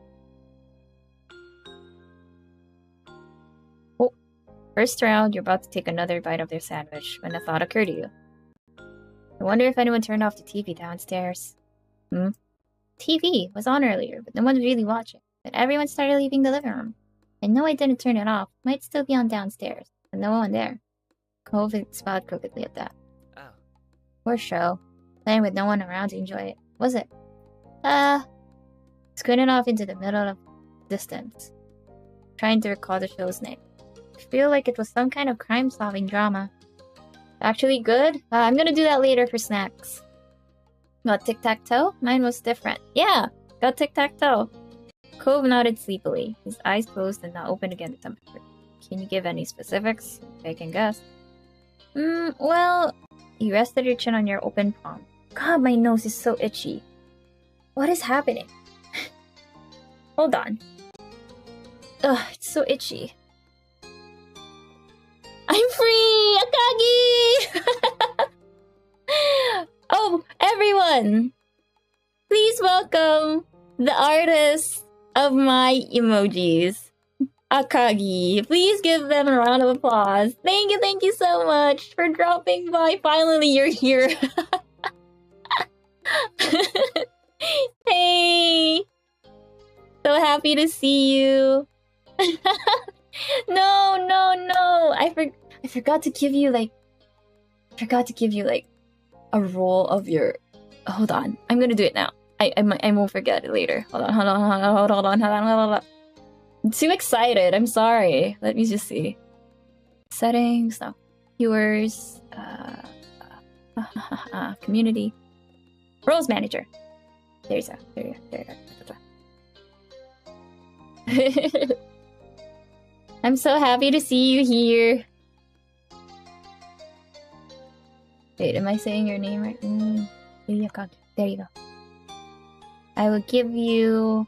Oh, first round, you're about to take another bite of their sandwich when a thought occurred to you. I wonder if anyone turned off the TV downstairs. TV was on earlier, but no one was really watching. But everyone started leaving the living room. I know I didn't turn it off. Might still be on downstairs, but no one there. Cove smiled crookedly at that. Oh. Poor show. Playing with no one around to enjoy it. Was it? Squinted off into the middle of distance, trying to recall the show's name. I feel like it was some kind of crime-solving drama. Actually good? I'm gonna do that later for snacks. Got tic-tac-toe? Mine was different. Yeah, got tic-tac-toe. Cove nodded sleepily, his eyes closed and not opened again at the temperature. Can you give any specifics? I can guess. Well, you rested your chin on your open palm. God, my nose is so itchy. What is happening? Hold on. Ugh, it's so itchy. I'm free! Akagi! Oh, everyone! Please welcome the artist of my emojis, Akagi. Please give them a round of applause. Thank you so much for dropping by. Finally, you're here. Hey! So happy to see you. No. I forgot to give you like a roll of your... Hold on. I'm gonna do it now. I won't forget it later. Hold on. I'm too excited. I'm sorry. Let me just see. Settings, no. Viewers, community. Roles manager. There you go. I'm so happy to see you here. Wait, am I saying your name right? There you go. I will give you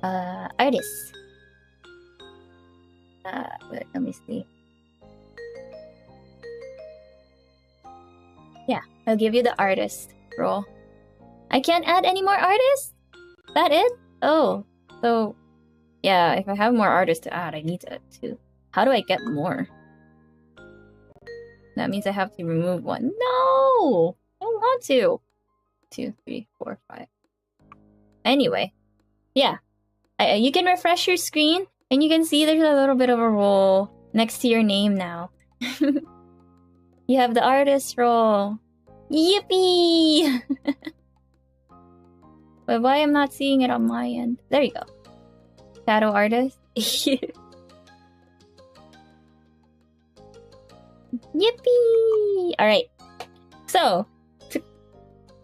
artist. Wait, let me see. Yeah, I'll give you the artist role. I can't add any more artists? That it? Oh, so yeah, if I have more artists to add, I need to. How do I get more? That means I have to remove one. No! I don't want to. 2, 3, 4, 5. Anyway, yeah. You can refresh your screen, and you can see there's a little bit of a role next to your name now. You have the artist role. Yippee! But why I'm not seeing it on my end? There you go. Shadow artist. Yippee! Alright. So, to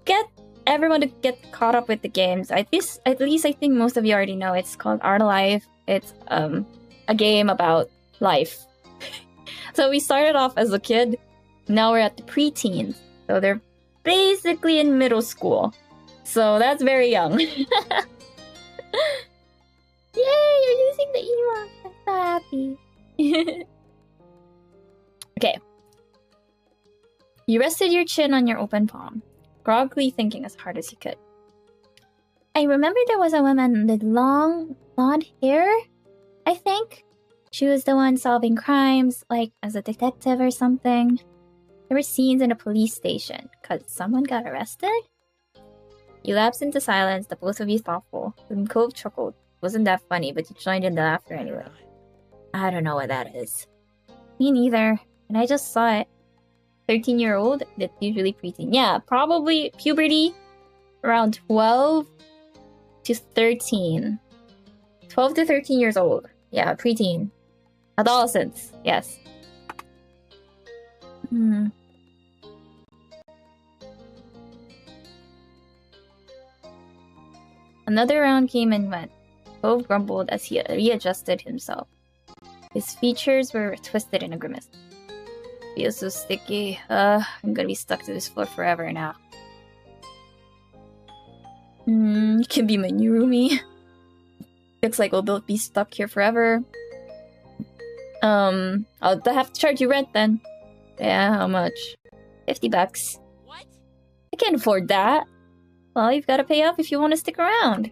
get everyone to get caught up with the games, at least I think most of you already know, it's called Art of Life. It's a game about life. So we started off as a kid, now we're at the preteens. So they're basically in middle school. So that's very young. Yay, you're using the emote. I'm so happy. Okay. You rested your chin on your open palm, groggily thinking as hard as you could. I remember there was a woman with long, blonde hair, I think. She was the one solving crimes, like as a detective or something. There were scenes in a police station, cause someone got arrested? You lapsed into silence, the both of you thoughtful. Then Cove chuckled. Wasn't that funny, but you joined in the laughter anyway. I don't know what that is. Me neither. And I just saw it. 13-year-old? That's usually preteen. Yeah, probably puberty. Around 12 to 13. 12 to 13 years old. Yeah, preteen. Adolescents. Yes. Another round came and went. Cove grumbled as he readjusted himself. His features were twisted in a grimace. Feels so sticky. I'm gonna be stuck to this floor forever now. You can be my new roomie. Looks like we'll both be stuck here forever. I'll have to charge you rent then. Yeah, how much? $50. What? I can't afford that. Well, you've got to pay up if you want to stick around.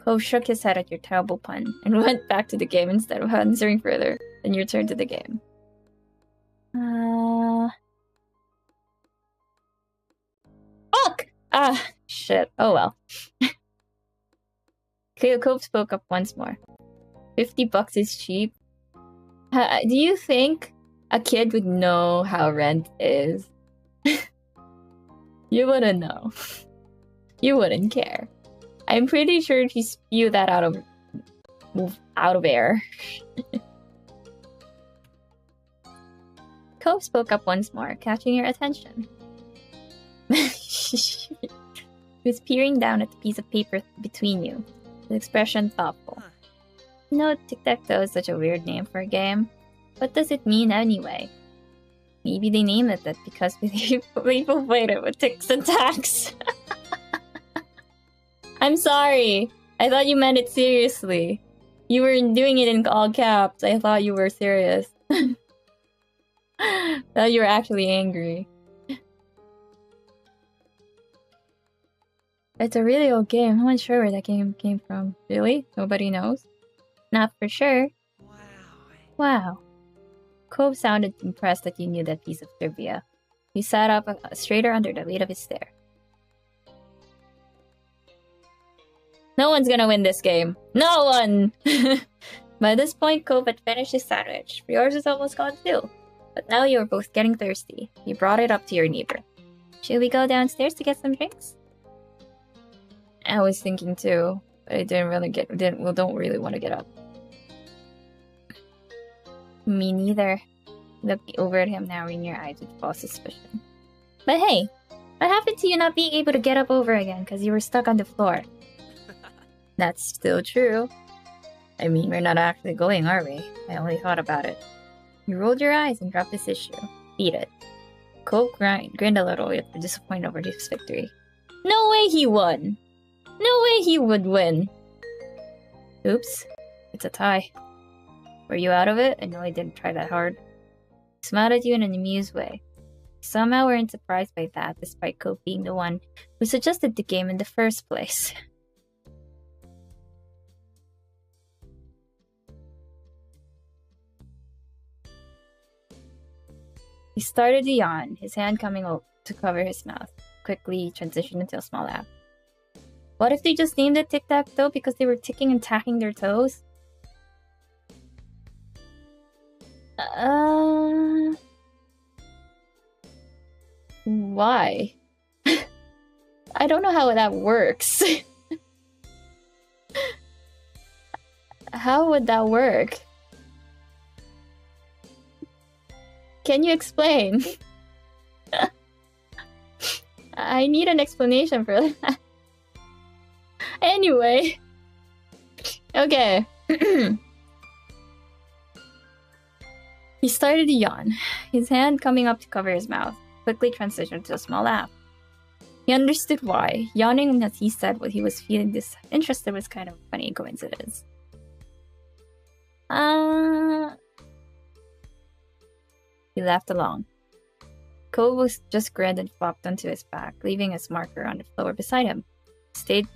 Cove shook his head at your terrible pun and went back to the game instead of answering further. Then you returned to the game. Fuck! Ah, shit. Oh well. Cove spoke up once more. $50 is cheap. Do you think a kid would know how rent is? You wouldn't know. You wouldn't care. I'm pretty sure he spewed that out of air. Cove spoke up once more, catching your attention. He was peering down at the piece of paper between you, his expression thoughtful. You know, tic-tac-toe is such a weird name for a game. What does it mean anyway? Maybe they named it that because people played it with ticks and tacks. I'm sorry. I thought you meant it seriously. You were doing it in all caps. I thought you were serious. Thought you were actually angry. It's a really old game. I'm not sure where that game came from. Really? Nobody knows? Not for sure. Wow. Cove sounded impressed that you knew that piece of trivia. He sat up straighter under the weight of his stare. No one's gonna win this game. No one! By this point, Cove had finished his sandwich. Yours was almost gone too. But now you were both getting thirsty. You brought it up to your neighbor. Should we go downstairs to get some drinks? I was thinking too, but I don't really want to get up. Me neither. Looking over at him, narrowing your eyes with false suspicion. But hey, what happened to you not being able to get up over again because you were stuck on the floor? That's still true. I mean, we're not actually going, are we? I only thought about it. You rolled your eyes and dropped this issue. Beat it. Cove grinned a little, yet disappointed over his victory. No way he won! No way he would win! Oops. It's a tie. Were you out of it? I know I didn't try that hard. He smiled at you in an amused way. You somehow weren't surprised by that, despite Cove being the one who suggested the game in the first place. He started to yawn, his hand coming up to cover his mouth. Quickly transitioned into a small laugh. What if they just named it tic-tac-toe because they were ticking and tacking their toes? Why? I don't know how that works. How would that work? Can you explain? I need an explanation for that. Anyway. Okay. He started to yawn, his hand coming up to cover his mouth, quickly transitioned to a small laugh. He understood why. Yawning as he said what he was feeling disinterested was kind of a funny coincidence. He laughed along. Cove was just grinned and flopped onto his back, leaving his marker on the floor beside him. He stayed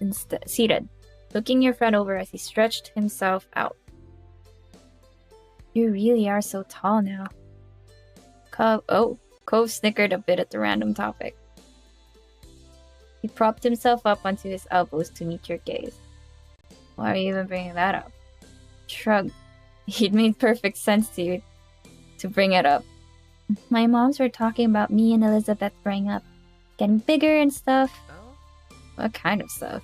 seated, looking your friend over as he stretched himself out. You really are so tall now. Cove snickered a bit at the random topic. He propped himself up onto his elbows to meet your gaze. Why are you even bringing that up? Shrugged. It made perfect sense to you to bring it up. My moms were talking about me and Elizabeth growing up, getting bigger and stuff. Oh? What kind of stuff?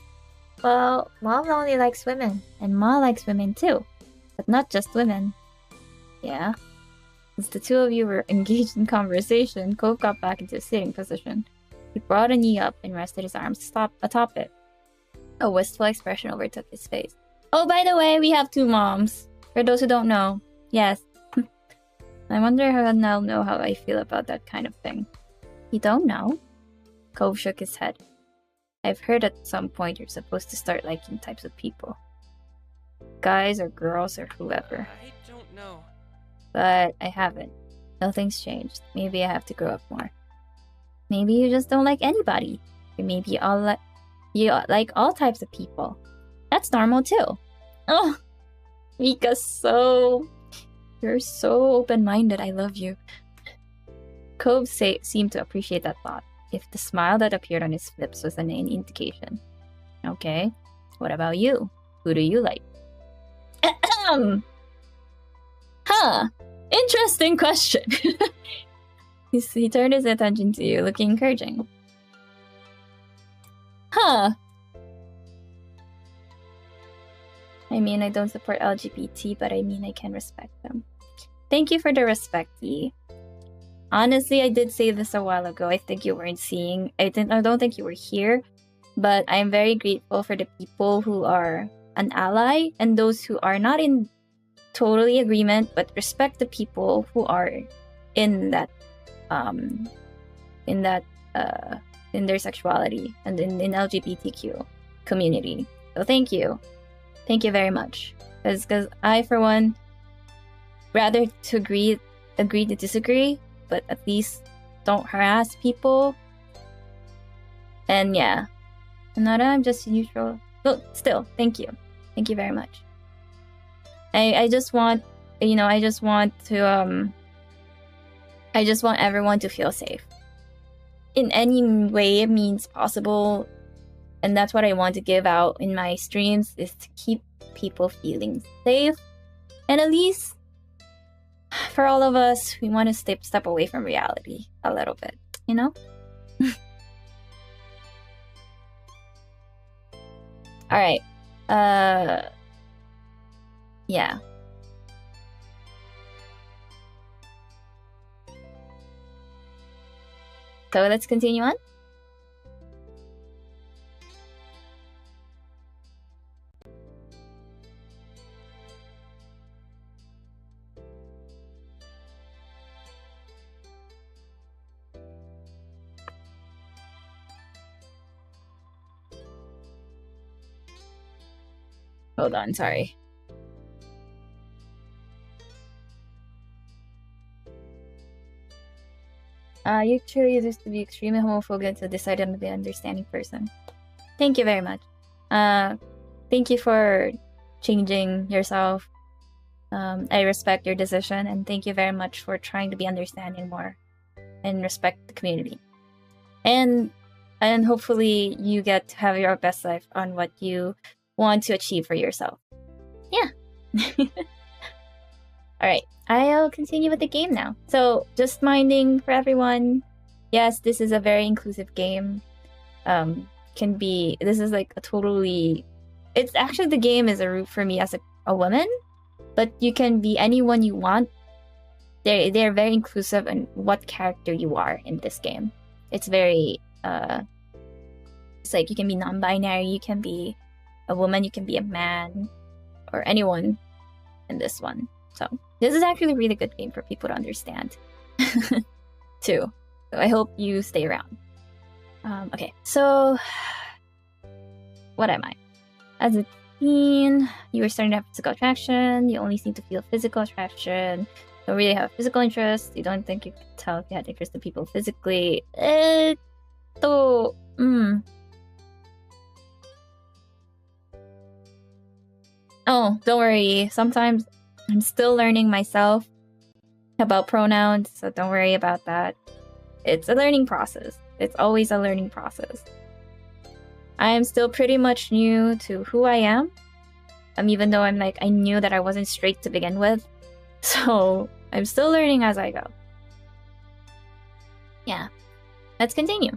Well, Mom only likes women, and Ma likes women too, but not just women. Yeah? As the two of you were engaged in conversation, Cove got back into a sitting position. He brought a knee up and rested his arms atop it. A wistful expression overtook his face. Oh, by the way, we have two moms. For those who don't know. Yes. I wonder how I'll know how I feel about that kind of thing. You don't know? Cove shook his head. I've heard at some point you're supposed to start liking types of people. Guys or girls or whoever. I don't know. But I haven't. Nothing's changed. Maybe I have to grow up more. Maybe you just don't like anybody. Or maybe you like all types of people. That's normal too. Oh, Rikka's you're so open-minded. I love you. Cove seemed to appreciate that thought, if the smile that appeared on his lips was an indication. Okay, what about you? Who do you like? Huh. Interesting question. He turned his attention to you, looking encouraging. Huh. I mean, I don't support LGBT, but I mean I can respect them. Thank you for the respect, E. Honestly, I did say this a while ago. I think you weren't seeing. I don't think you were here. But I'm very grateful for the people who are an ally and those who are not in totally agreement, but respect the people who are in that in their sexuality and in LGBTQ community. So thank you. Thank you very much. Because I, for one, rather to agree to disagree, but at least don't harass people. And yeah. Another, I'm just neutral. But still, thank you. Thank you very much. I just want, I just want everyone to feel safe. In any way it means possible. And that's what I want to give out in my streams, is to keep people feeling safe. And at least, for all of us, we want to step away from reality a little bit, you know? Alright. Yeah. So let's continue on. Hold on, sorry. You truly used to be extremely homophobic to decide on the understanding person. Thank you very much. Thank you for changing yourself. I respect your decision, and thank you very much for trying to be understanding more and respect the community. And hopefully you get to have your best life on what you want to achieve for yourself. Yeah. Alright, I'll continue with the game now. So, just minding for everyone, yes, this is a very inclusive game. This is like a totally... It's actually, the game is a route for me as a woman, but you can be anyone you want. They're very inclusive in what character you are in this game. It's very, it's like you can be non-binary, you can be a woman, you can be a man, or anyone in this one. So, this is actually a really good game for people to understand, too. So, I hope you stay around. Okay, so, what am I? As a teen, you were starting to have physical attraction, you only seem to feel physical attraction, don't really have physical interest, you don't think you can tell if you had interest in people physically. Oh, don't worry, sometimes I'm still learning myself about pronouns, so don't worry about that. It's a learning process. It's always a learning process. I am still pretty much new to who I am. Even though I'm like, I knew that I wasn't straight to begin with. So, I'm still learning as I go. Yeah. Let's continue.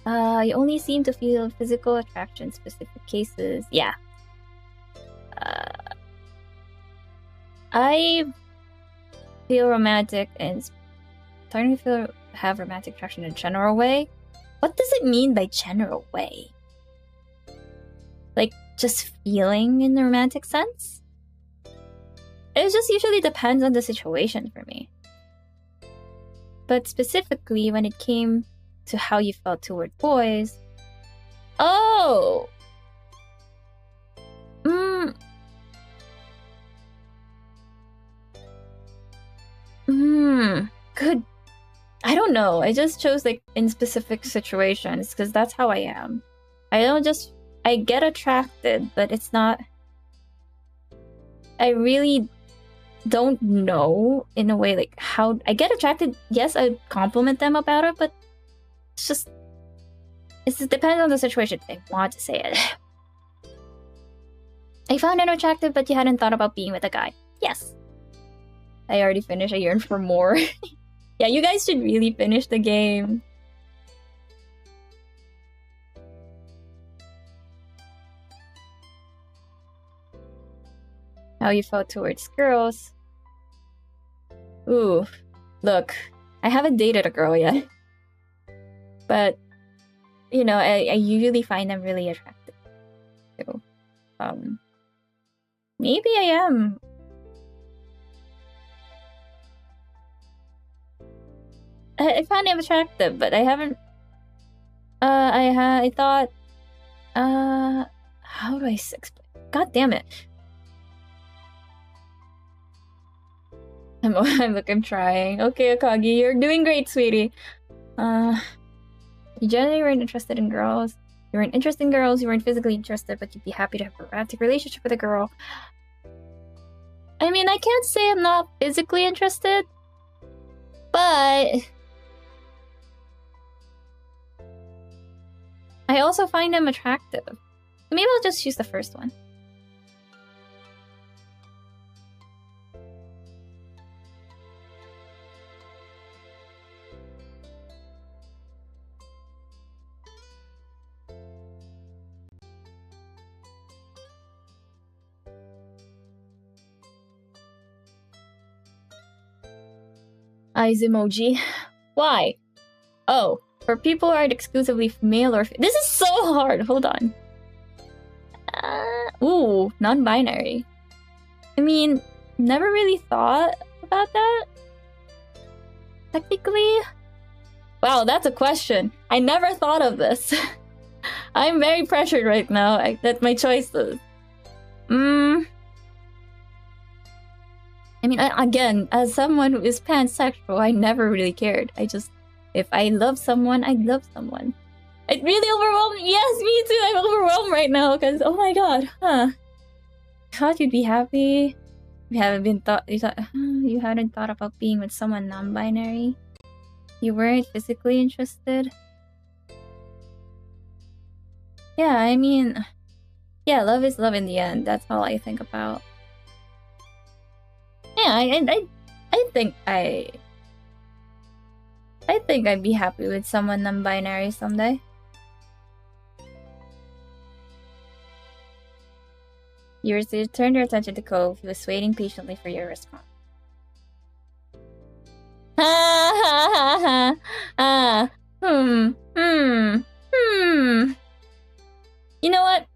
You only seem to feel physical attraction in specific cases. Yeah. I feel romantic and starting to have romantic attraction in a general way. What does it mean by general way? Like, just feeling in the romantic sense? It just usually depends on the situation for me. But specifically, when it came to how you felt toward boys... Oh! Good. I don't know. I just chose, like, in specific situations, because that's how I am. I get attracted, but it's not... I really don't know, in a way, like, how... I get attracted, yes, I compliment them about it, but it's just... It depends on the situation. I want to say it. I found it attractive, but you hadn't thought about being with a guy. Yes. I already finished. I yearn for more. Yeah, you guys should really finish the game. How you felt towards girls. Ooh, look, I haven't dated a girl yet. But, you know, I usually find them really attractive. So, maybe I am. I found him attractive, but I haven't... I thought... How do I explain? God damn it. I'm trying. Okay, Akagi, you're doing great, sweetie. You generally weren't interested in girls. You weren't interested in girls, you weren't physically interested, but you'd be happy to have a romantic relationship with a girl. I mean, I can't say I'm not physically interested, but... I also find them attractive. Maybe I'll just choose the first one. Eyes emoji. Why? Oh, for people who aren't exclusively male or... This is so hard! Hold on. Ooh, non-binary. I mean, never really thought about that. Technically? Wow, that's a question. I never thought of this. I'm very pressured right now. That's my choices. I mean, again, as someone who is pansexual, I never really cared. If I love someone, I love someone. It really overwhelmed me. Yes, me too. I'm overwhelmed right now because, oh my god, huh? Thought you'd be happy. You hadn't thought about being with someone non-binary. You weren't physically interested. Yeah, I mean, yeah, love is love in the end. That's all I think about. Yeah, I think I'd be happy with someone non-binary someday. You turned your attention to Cove. He was waiting patiently for your response. Ha ha ha ha. You know what?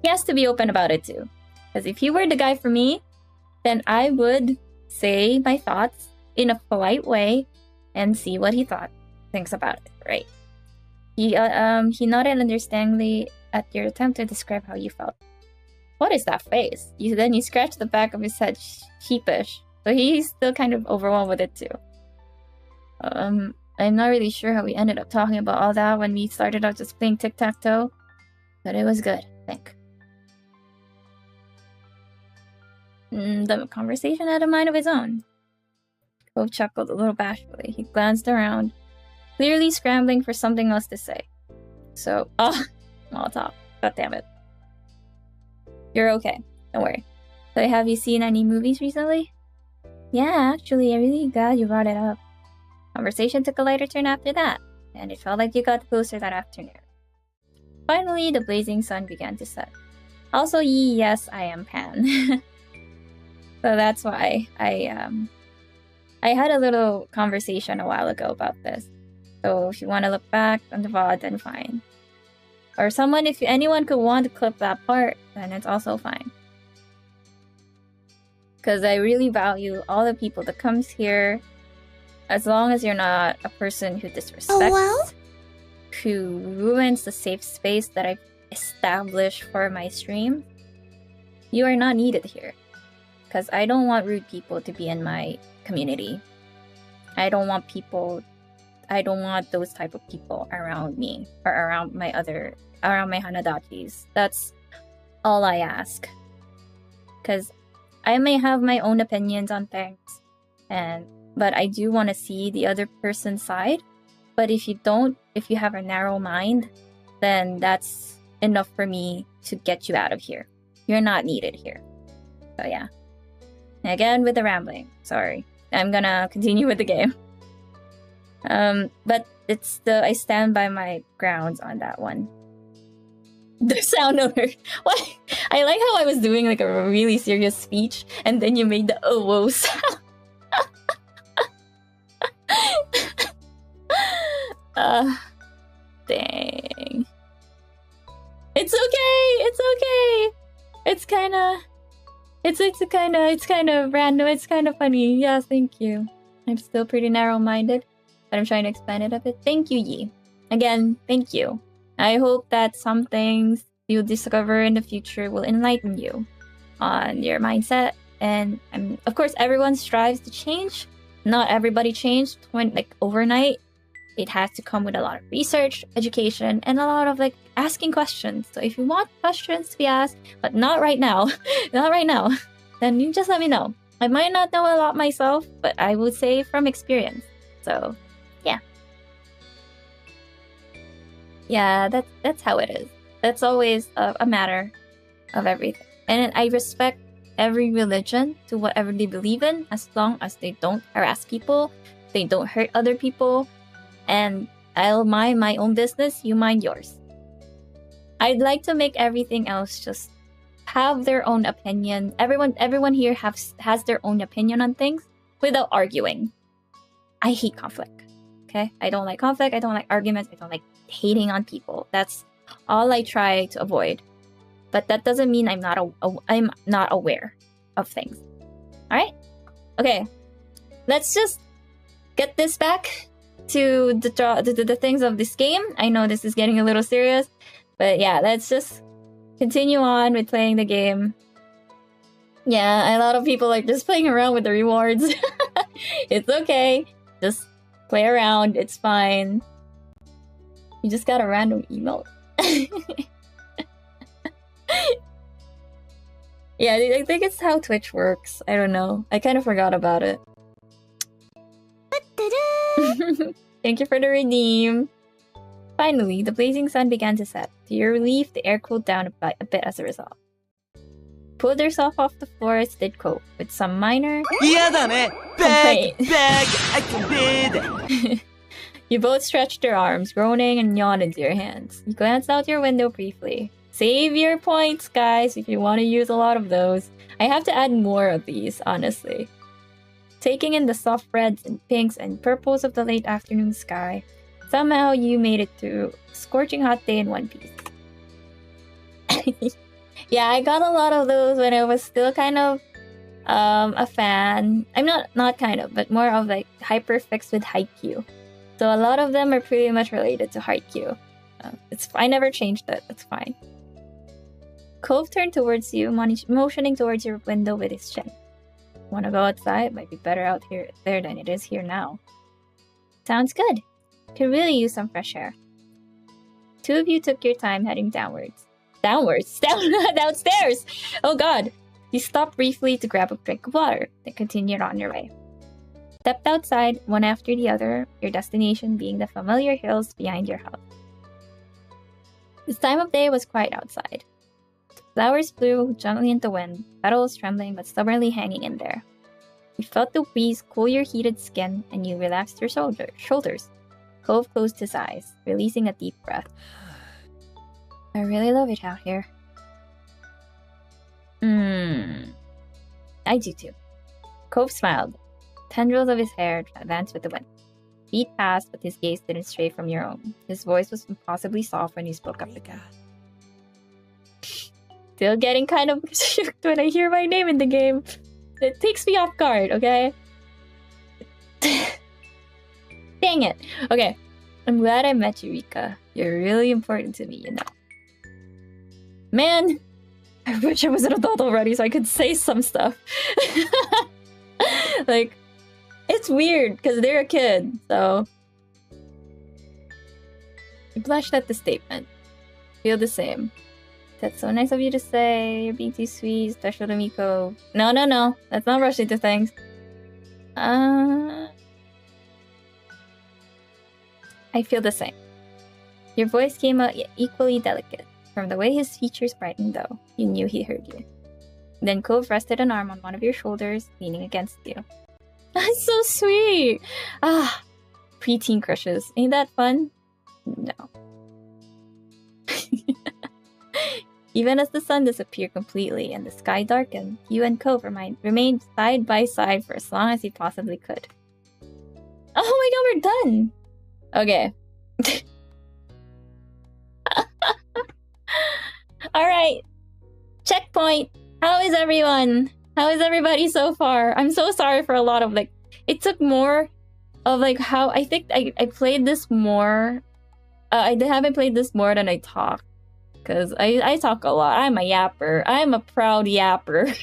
He has to be open about it too. Because if he were the guy for me, then I would say my thoughts in a polite way and see what he thinks about it, right? He nodded understandingly at your attempt to describe how you felt. What is that face? Then you scratched the back of his head, sheepish. So he's still kind of overwhelmed with it too. I'm not really sure how we ended up talking about all that when we started out just playing tic-tac-toe. But it was good, I think. The conversation had a mind of its own. Cove chuckled a little bashfully. He glanced around, clearly scrambling for something else to say. So, small talk. God damn it. You're okay. Don't worry. So, have you seen any movies recently? Yeah, actually, I'm really glad you brought it up. Conversation took a lighter turn after that, and it felt like you got closer that afternoon. Finally, the blazing sun began to set. Also, yes, I am pan. So that's why I had a little conversation a while ago about this. So if you want to look back on the VOD, then fine. Or if anyone could want to clip that part, then it's also fine. Because I really value all the people that comes here, as long as you're not a person who disrespects, who ruins the safe space that I've established for my stream. You are not needed here. Because I don't want rude people to be in my community. I don't want those type of people around me or around my Hanadachis. That's all I ask. Because I may have my own opinions on things, but I do want to see the other person's side. But if you have a narrow mind, then that's enough for me to get you out of here. You're not needed here. So yeah. Again with the rambling. Sorry. I'm gonna continue with the game. But I stand by my grounds on that one. The sound alert. Why? I like how I was doing like a really serious speech and then you made the oh whoa sound. Dang. It's okay. It's okay. It's kind of random. It's kind of funny. Yeah, thank you. I'm still pretty narrow-minded, but I'm trying to expand it a bit. Thank you, Yi. Again, thank you. I hope that some things you'll discover in the future will enlighten you on your mindset. And of course, everyone strives to change. Not everybody changed overnight. It has to come with a lot of research, education, and a lot of asking questions. So if you want questions to be asked, but not right now, then you just let me know. I might not know a lot myself, but I would say from experience. So, yeah. Yeah, that's how it is. That's always a matter of everything. And I respect every religion to whatever they believe in, as long as they don't harass people, they don't hurt other people, and I'll mind my own business, you mind yours. I'd like to make everything else just have their own opinion. Everyone here has their own opinion on things without arguing. I hate conflict. Okay? I don't like conflict. I don't like arguments. I don't like hating on people. That's all I try to avoid. But that doesn't mean I'm not aware of things. All right? Okay. Let's just get this back to the things of this game. I know this is getting a little serious, But yeah, let's just continue on with playing the game. Yeah, a lot of people are just playing around with the rewards. It's okay. Just play around. It's fine. You just got a random email. Yeah, I think it's how Twitch works. I don't know. I kind of forgot about it. Thank you for the redeem. Finally, the blazing sun began to set. To your relief, the air cooled down a bit as a result. Pulled herself off the floor as did Cope, with some minor complaint. You both stretched your arms, groaning and yawned into your hands. You glanced out your window briefly. Save your points, guys, if you want to use a lot of those. I have to add more of these, honestly. Taking in the soft reds and pinks and purples of the late afternoon sky, somehow you made it through a scorching hot day in one piece. Yeah, I got a lot of those when I was still kind of a fan. I'm not kind of, but more of like hyper fixed with Haikyuu. So a lot of them are pretty much related to Haikyuu. I never changed it. It's fine. Cove turned towards you, motioning towards your window with his chin. Want to go outside? Might be better out there than it is here now. Sounds good. Could really use some fresh air. Two of you took your time heading downwards. Downstairs! Oh god! You stopped briefly to grab a drink of water, then continued on your way. Stepped outside, one after the other, your destination being the familiar hills behind your house. This time of day was quiet outside. Flowers blew gently in the wind, petals trembling but stubbornly hanging in there. You felt the breeze cool your heated skin, and you relaxed your shoulders. Cove closed his eyes, releasing a deep breath. I really love it out here. I do too. Cove smiled. Tendrils of his hair advanced with the wind. Feet passed, but his gaze didn't stray from your own. His voice was impossibly soft when he spoke up again. Still getting kind of shocked when I hear my name in the game. It takes me off guard, okay? Dang it. Okay. I'm glad I met you, Rikka. You're really important to me, you know. Man, I wish I was an adult already so I could say some stuff. Like, it's weird because they're a kid, so. I blushed at the statement. Feel the same. That's so nice of you to say. You're being too sweet, special to Miko. No. Let's not rush into things. I feel the same. Your voice came out equally delicate. From the way his features brightened, though, you knew he heard you. Then Cove rested an arm on one of your shoulders, leaning against you. That's so sweet! Preteen crushes. Ain't that fun? No. Even as the sun disappeared completely and the sky darkened, you and Cove remained side by side for as long as you possibly could. Oh my god, we're done! Okay. Alright. Checkpoint. How is everyone? How is everybody so far? I'm so sorry for a lot of it took more of how I think I played this more. I haven't played this more than I talk. Because I talk a lot. I'm a yapper. I'm a proud yapper.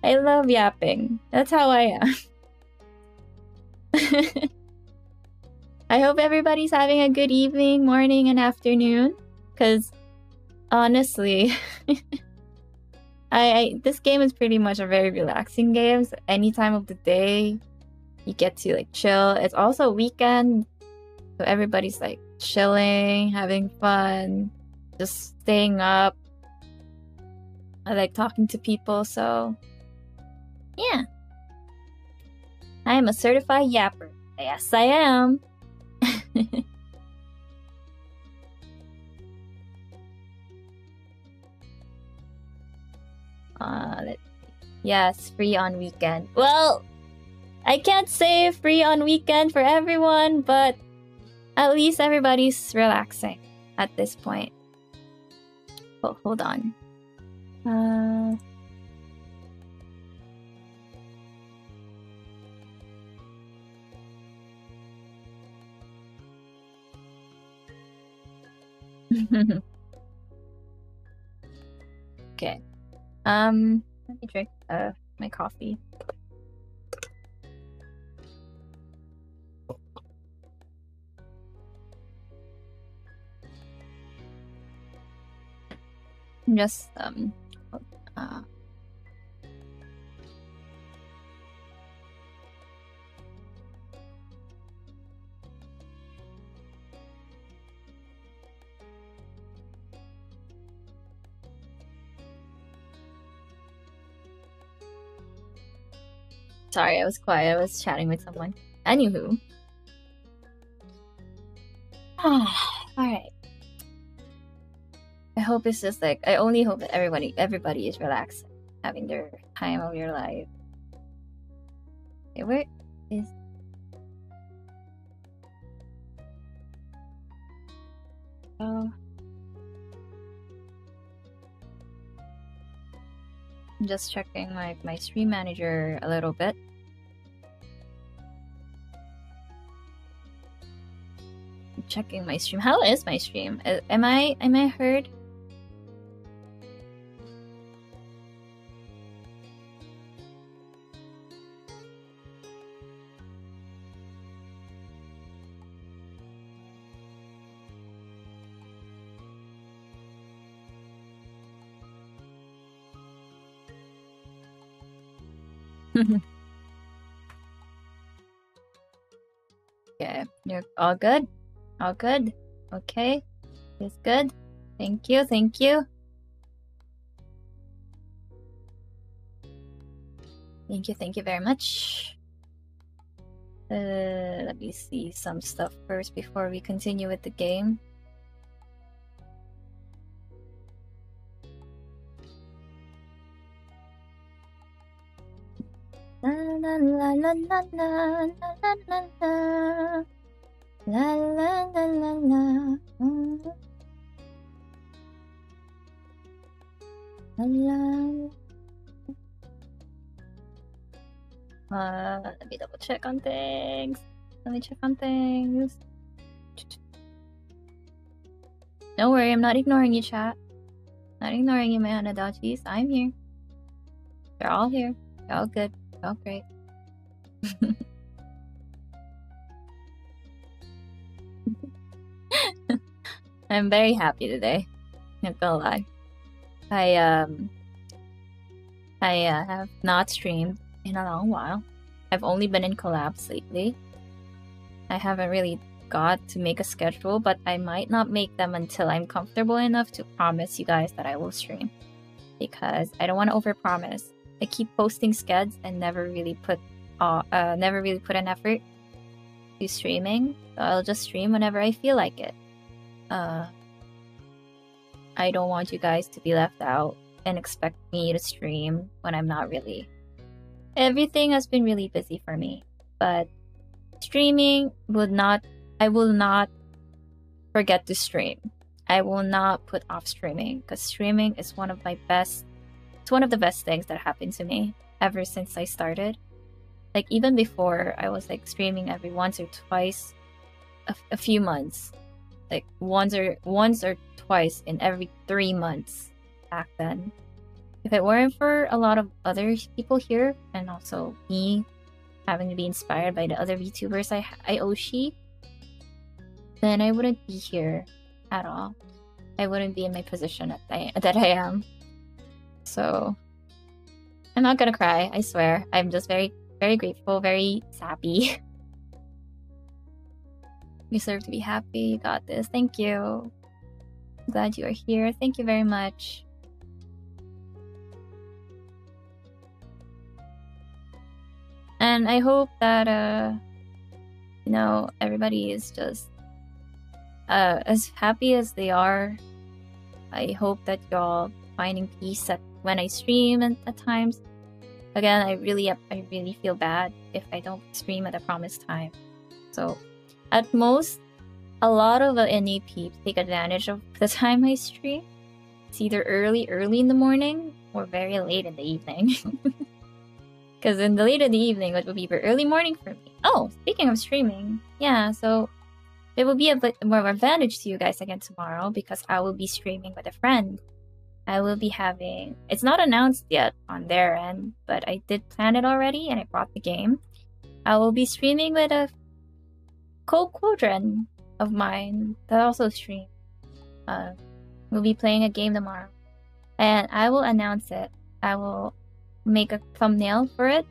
I love yapping. That's how I am. I hope everybody's having a good evening, morning, and afternoon. Because, honestly, this game is pretty much a very relaxing game. So any time of the day, you get to chill. It's also a weekend, so everybody's chilling, having fun, just staying up. I like talking to people, so yeah. I am a certified yapper. Yes, I am. Yes, free on weekend. Well, I can't say free on weekend for everyone, but at least everybody's relaxing at this point. Oh, hold on. Okay. Let me drink my coffee. Just sorry, I was quiet. I was chatting with someone. Anywho. Alright. I hope it's just like, I only hope that everybody is relaxed, having their time of your life. Okay, where is... Oh. I'm just checking my stream manager a little bit. I'm checking my stream. How is my stream? Am I heard? Okay, you're all good? All good? Okay. It's good. Thank you, thank you. Thank you very much. Let me see some stuff first before we continue with the game. La la la la la la la la la la la la la la la. Let me double check on things. Don't worry, I'm not ignoring you, chat. Not ignoring you, my Hanadachis. I'm here. They're all here. They're all good. They're all great. I'm very happy today. Not gonna lie. I have not streamed in a long while. I've only been in collabs lately. I haven't really got to make a schedule, but I might not make them until I'm comfortable enough to promise you guys that I will stream. Because I don't want to overpromise. I keep posting skeds and never really put an effort to streaming. So I'll just stream whenever I feel like it. I don't want you guys to be left out and expect me to stream when I'm not really. Everything has been really busy for me, but streaming I will not forget to stream. I will not put off streaming because streaming is one of the best things that happened to me ever since I started. Like even before, I was like streaming every once or twice a few months. Like once or twice in every 3 months back then. If it weren't for a lot of other people here and also me having to be inspired by the other VTubers I Oshi, then I wouldn't be here at all. I wouldn't be in my position that I am. So I'm not gonna cry, I swear. I'm just very, very grateful, very happy. You deserve to be happy. You got this. Thank you. I'm glad you are here. Thank you very much. And I hope that everybody is just as happy as they are. I hope that y'all finding peace when I stream at times. Again, I really feel bad if I don't stream at the promised time. So at most, a lot of the NA peeps take advantage of the time I stream. It's either early in the morning or very late in the evening. Because late in the evening, it would be early morning for me. Oh, speaking of streaming, yeah, so it will be a bit more advantage to you guys again tomorrow because I will be streaming with a friend. I will be having... It's not announced yet on their end, but I did plan it already and I brought the game. I will be streaming with a co-quadrant of mine that also streams. We'll be playing a game tomorrow. And I will announce it. I will make a thumbnail for it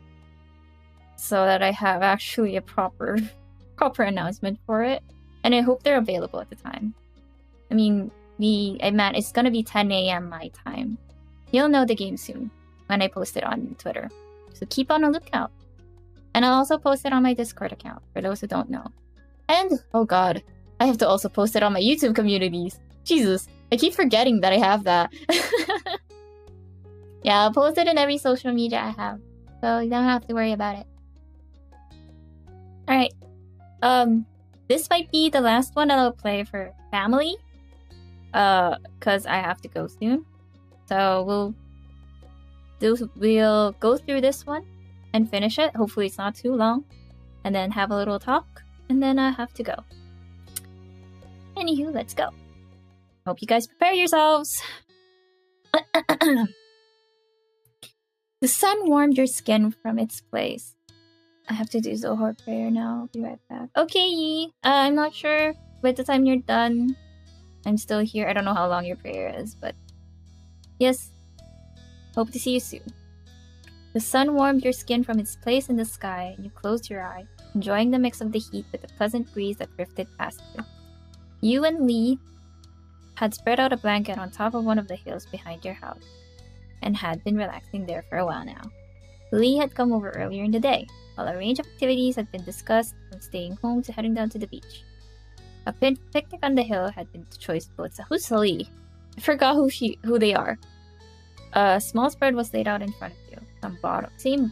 so that I have actually a proper announcement for it. And I hope they're available at the time. I mean, it's gonna be 10 a.m. my time. You'll know the game soon when I post it on Twitter. So keep on a lookout. And I'll also post it on my Discord account for those who don't know. And, oh god, I have to also post it on my YouTube communities. Jesus, I keep forgetting that I have that. Yeah, I'll post it in every social media I have. So you don't have to worry about it. Alright. This might be the last one that I'll play for family. Cause I have to go soon. So we'll go through this one and finish it. Hopefully it's not too long. And then have a little talk. And then I have to go. Anywho, let's go. Hope you guys prepare yourselves. The sun warmed your skin from its place. I have to do Zohar prayer now. I'll be right back. Okay, Yi. I'm not sure by the time you're done. I'm still here. I don't know how long your prayer is, but yes. Hope to see you soon. The sun warmed your skin from its place in the sky, and you closed your eye, enjoying the mix of the heat with the pleasant breeze that drifted past you. You and Lee had spread out a blanket on top of one of the hills behind your house, and had been relaxing there for a while now. Lee had come over earlier in the day, while a range of activities had been discussed, from staying home to heading down to the beach. A picnic on the hill had been the choice both. Who's Lee? I forgot who they are. A small spread was laid out in front of you.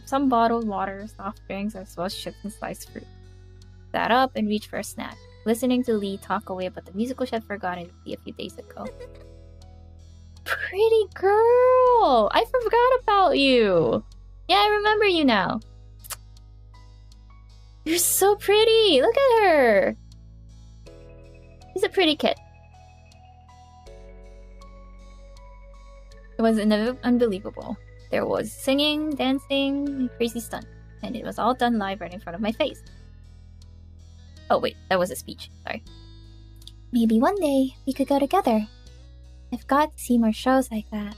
Some bottled water, soft drinks, as well as chips and sliced fruit. Sat up and reached for a snack, listening to Lee talk away about the musical she had forgotten to see a few days ago. Pretty girl! I forgot about you! Yeah, I remember you now. You're so pretty! Look at her! She's a pretty kid. It was unbelievable. There was singing, dancing, crazy stunt, and it was all done live right in front of my face. Oh wait, that was a speech. Sorry. Maybe one day we could go together. I've got to see more shows like that.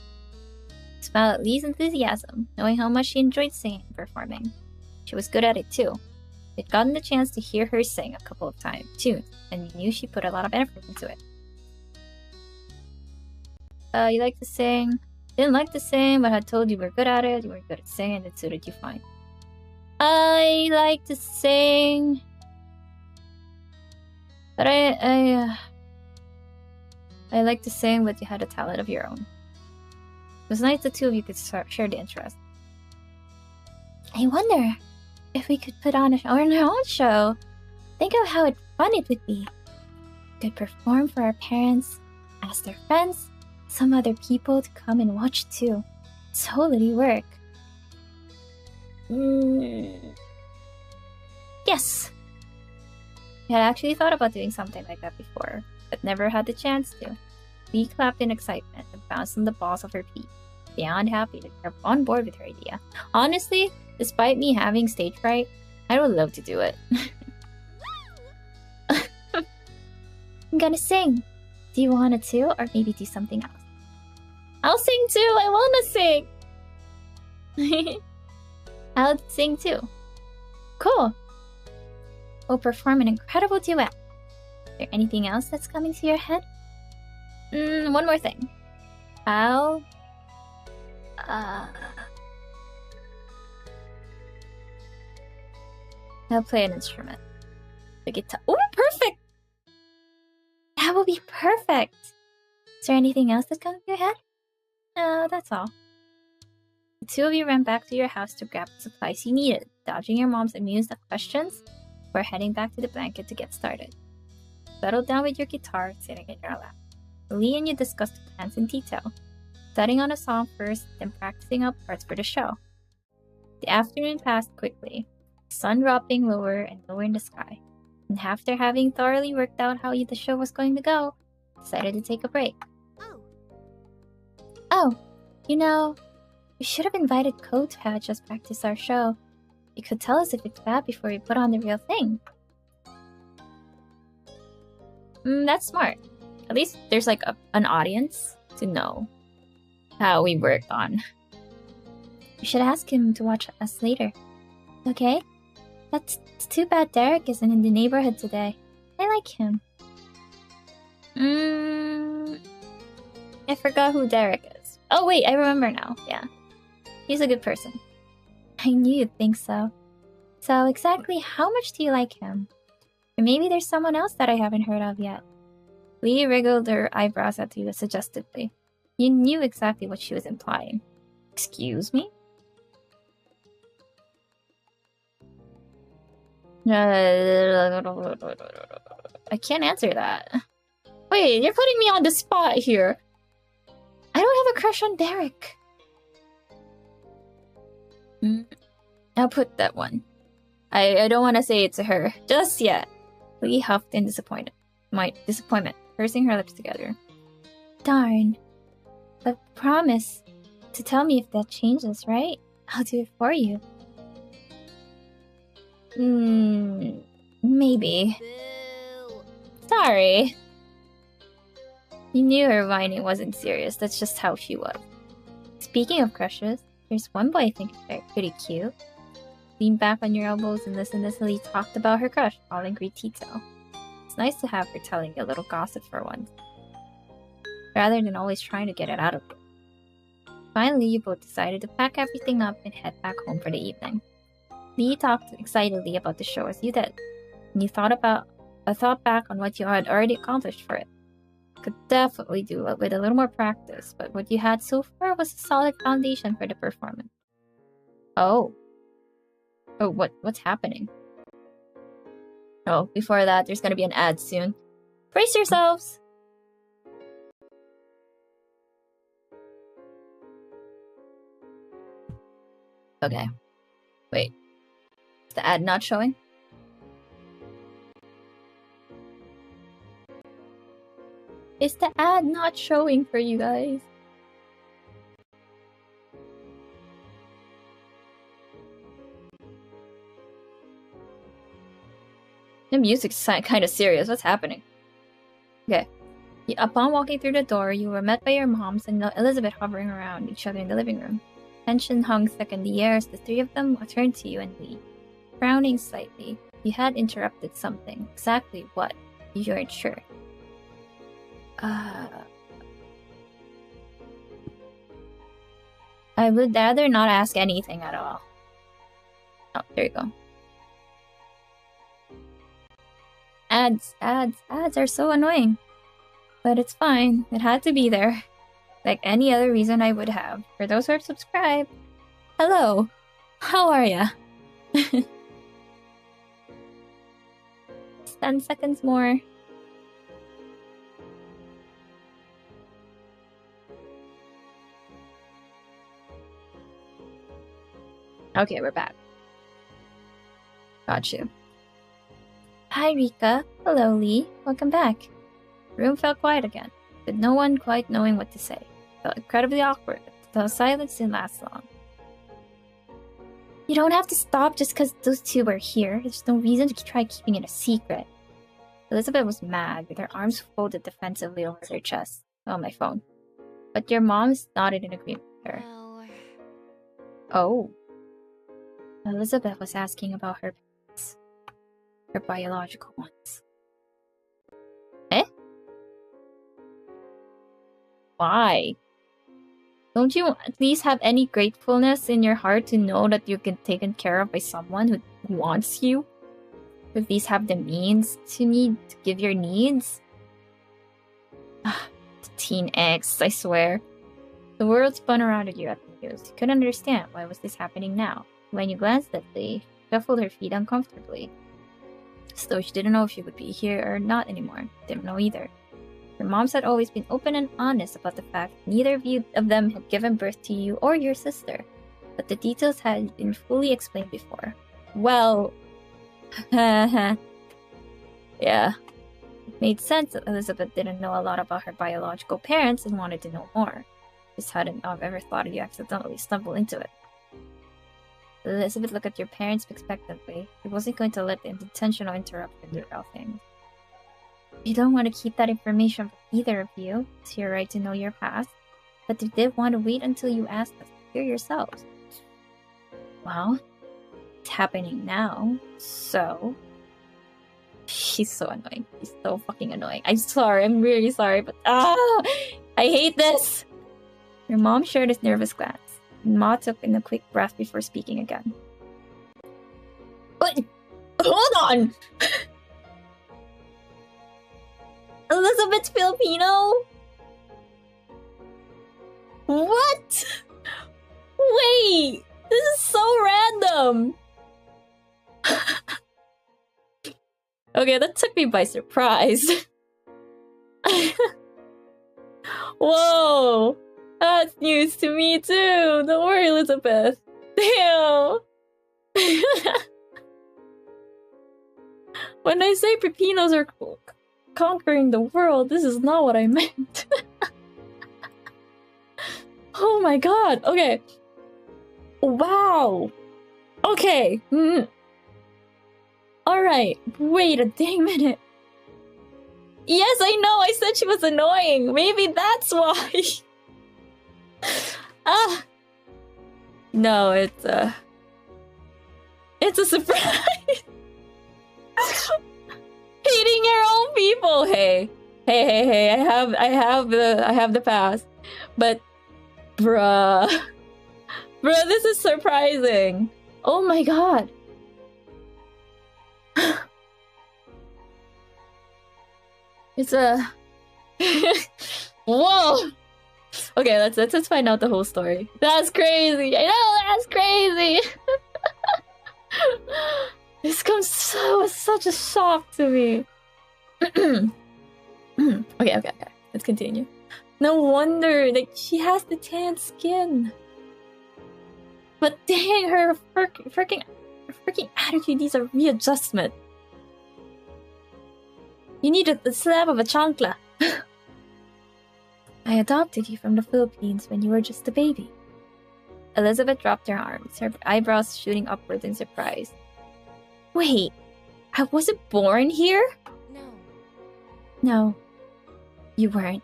Smiled at Lee's enthusiasm, knowing how much she enjoyed singing and performing. She was good at it too. They'd gotten the chance to hear her sing a couple of times too, and you knew she put a lot of effort into it. You like to sing? Didn't like to sing, but had told you were good at it. You were good at singing, and it suited you fine. I like to sing, but I like to sing, but you had a talent of your own. It was nice the two of you could share the interest. I wonder if we could put on our own show. Think of how fun it would be. We could perform for our parents, ask their friends, some other people to come and watch too. Totally work. Yes. I had actually thought about doing something like that before, but never had the chance to. Lee clapped in excitement and bounced on the balls of her feet, beyond happy that you're on board with her idea. Honestly, despite me having stage fright, I would love to do it. I'm gonna sing. Do you wanna too, or maybe do something else? I'll sing too! I wanna sing! I'll sing too. Cool. We'll perform an incredible duet. Is there anything else that's coming to your head? One more thing. I'll play an instrument. The guitar. Oh, perfect! That will be perfect! Is there anything else that comes to your head? No, that's all. The two of you ran back to your house to grab the supplies you needed, dodging your mom's amused questions before heading back to the blanket to get started. Settled down with your guitar sitting in your lap. Lee and you discussed the plans in detail, studying on a song first, then practicing out parts for the show. The afternoon passed quickly, the sun dropping lower and lower in the sky, and after having thoroughly worked out how the show was going to go, decided to take a break. Oh, you know, we should have invited Code to have just practice our show. You could tell us if it's bad before we put on the real thing. That's smart. At least there's like an audience to know how we worked on. We should ask him to watch us later. Okay? It's too bad Derek isn't in the neighborhood today. I like him. I forgot who Derek is. Oh wait, I remember now. Yeah. He's a good person. I knew you'd think so. So exactly how much do you like him? Or maybe there's someone else that I haven't heard of yet. Lee wriggled her eyebrows at you suggestively. You knew exactly what she was implying. Excuse me? I can't answer that. Wait, you're putting me on the spot here. I don't have a crush on Derek. I'll put that one. I don't want to say it to her just yet. Lee huffed in disappointment, pursing her lips together. Darn. But promise to tell me if that changes, right? I'll do it for you. Maybe. Boo. Sorry. You knew her whining wasn't serious. That's just how she was. Speaking of crushes, there's one boy I think is pretty cute. Lean back on your elbows and listen as Lee talked about her crush, all in great detail. It's nice to have her telling you a little gossip for once, rather than always trying to get it out of you. Finally, you both decided to pack everything up and head back home for the evening. Lee talked excitedly about the show as you did, and you thought back on what you had already accomplished for it. Could definitely do it with a little more practice, but what you had so far was a solid foundation for the performance. Oh, what's happening? Oh, before that, there's gonna be an ad soon. Brace yourselves! Okay. Wait. Is the ad not showing? Is the ad not showing for you guys? The music's kind of serious. What's happening? Okay. Upon walking through the door, you were met by your moms and Elizabeth hovering around each other in the living room. Tension hung thick in the air as the three of them turned to you and Lee. Frowning slightly, you had interrupted something. Exactly what? You weren't sure. I would rather not ask anything at all. Oh, there you go. Ads are so annoying. But it's fine. It had to be there. Like any other reason I would have. For those who are subscribed, hello. How are ya? 10 seconds more. Okay, we're back. Got you. Hi, Rikka. Hello, Lee. Welcome back. The room felt quiet again, with no one quite knowing what to say. It felt incredibly awkward, but the silence didn't last long. You don't have to stop just because those two were here. There's no reason to try keeping it a secret. Elizabeth was mad, with her arms folded defensively over her chest. Oh, my phone. But your mom nodded in agreement with her. Well... Oh. Elizabeth was asking about her parents. Her biological ones. Eh? Why? Don't you at least have any gratefulness in your heart to know that you've been taken care of by someone who wants you? To at least have the means to give your needs? The teen eggs, I swear. The world spun around at you at the news. You couldn't understand why was this happening now. When you glanced at Lee, she shuffled her feet uncomfortably. As though she didn't know if she would be here or not anymore. Didn't know either. Her moms had always been open and honest about the fact neither of them had given birth to you or your sister, but the details had been fully explained before. Well, Yeah. It made sense that Elizabeth didn't know a lot about her biological parents and wanted to know more. Just hadn't ever thought you accidentally stumbled into it. Elizabeth looked at your parents expectantly. She wasn't going to let the intentional interruption derail things. You don't want to keep that information from either of you. It's your right to know your past. But they did want to wait until you asked us to hear yourselves. Well, it's happening now, so... She's so annoying. She's so fucking annoying. I'm sorry, I'm really sorry, but I hate this! Your mom shared a nervous glance. Ma took in a quick breath before speaking again. Wait, hold on! Elizabeth's Filipino? What? Wait! This is so random! Okay, that took me by surprise. Whoa! That's news to me too! Don't worry, Elizabeth. Damn! When I say Pepinos are conquering the world, this is not what I meant. Oh my god, okay. Wow! Okay. Alright, wait a dang minute. Yes, I know, I said she was annoying. Maybe that's why. No, it's a surprise. Hating your own people. Hey, I have the past. But bruh, this is surprising. Oh my god. It's a whoa. Okay, let's find out the whole story. That's crazy. I know, that's crazy. This comes such a shock to me. Okay. Let's continue. No wonder, like, she has the tan skin. But dang, her freaking attitude needs a readjustment. You need a slap of a chancla. I adopted you from the Philippines when you were just a baby. Elizabeth dropped her arms, her eyebrows shooting upwards in surprise. Wait, I wasn't born here? No, you weren't.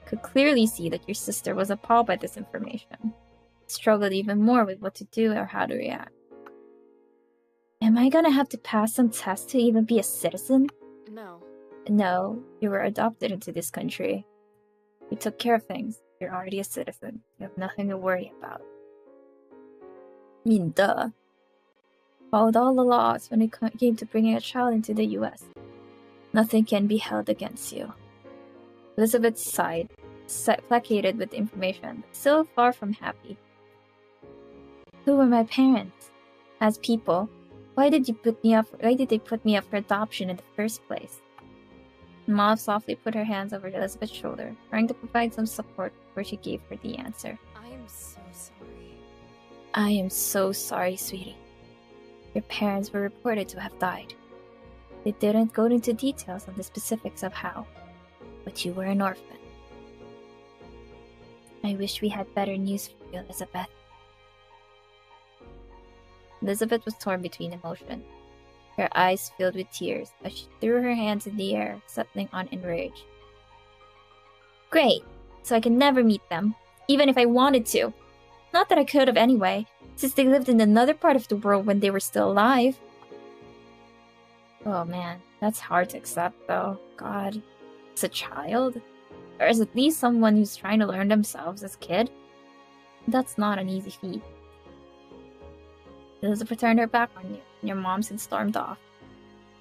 Could clearly see that your sister was appalled by this information. Struggled even more with what to do or how to react. Am I gonna have to pass some tests to even be a citizen? No, you were adopted into this country. We took care of things. You're already a citizen. You have nothing to worry about. I mean, duh. Followed all the laws when it came to bringing a child into the US. Nothing can be held against you. Elizabeth sighed, placated with information, but still far from happy. Who were my parents? As people, why did they put me up for adoption in the first place? Mom softly put her hands over Elizabeth's shoulder, trying to provide some support before she gave her the answer. I am so sorry. I am so sorry, sweetie. Your parents were reported to have died. They didn't go into details on the specifics of how, but you were an orphan. I wish we had better news for you, Elizabeth. Elizabeth was torn between emotion. Her eyes filled with tears as she threw her hands in the air, settling on enraged. Great! So I can never meet them, even if I wanted to. Not that I could have anyway, since they lived in another part of the world when they were still alive. Oh man, that's hard to accept though. God, as a child? Or as at least someone who's trying to learn themselves as a kid? That's not an easy feat. Elizabeth turned her back on you, and your mom had stormed off,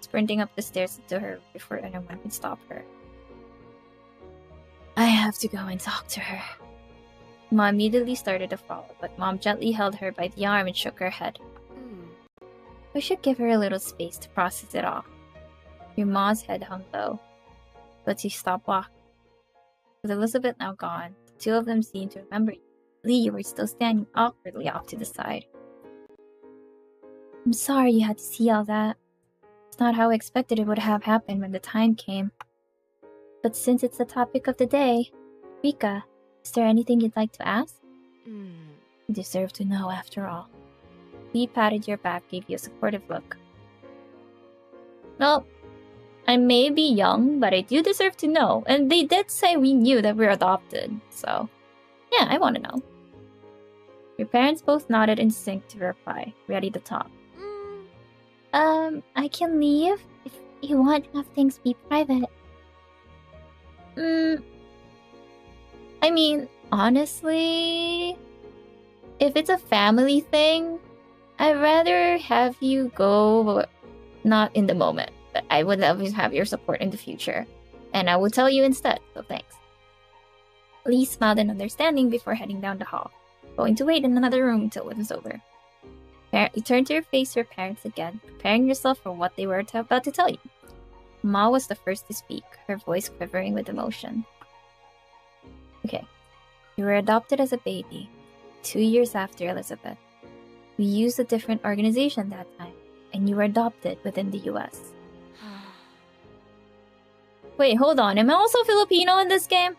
sprinting up the stairs to her before anyone could stop her. I have to go and talk to her. Mom immediately started to follow, but Mom gently held her by the arm and shook her head. We should give her a little space to process it all. Your mom's head hung low, but she stopped walking. With Elizabeth now gone, the two of them seemed to remember you were still standing awkwardly off to the side. I'm sorry you had to see all that. It's not how I expected it would have happened when the time came. But since it's the topic of the day, Rikka, is there anything you'd like to ask? You deserve to know after all. Lee patted your back, gave you a supportive look. Well, I may be young, but I do deserve to know. And they did say we knew that we're adopted, so... yeah, I want to know. Your parents both nodded in sync to reply, ready to talk. I can leave if you want to have things be private. I mean, honestly, if it's a family thing, I'd rather have you go not in the moment, but I would always have your support in the future. And I will tell you instead, so thanks. Lee smiled in understanding before heading down the hall, going to wait in another room until it was over. You turned to face your parents again, preparing yourself for what they were about to tell you. Ma was the first to speak, her voice quivering with emotion. Okay. You were adopted as a baby, 2 years after Elizabeth. We used a different organization that time, and you were adopted within the US. Wait, hold on. Am I also Filipino in this game?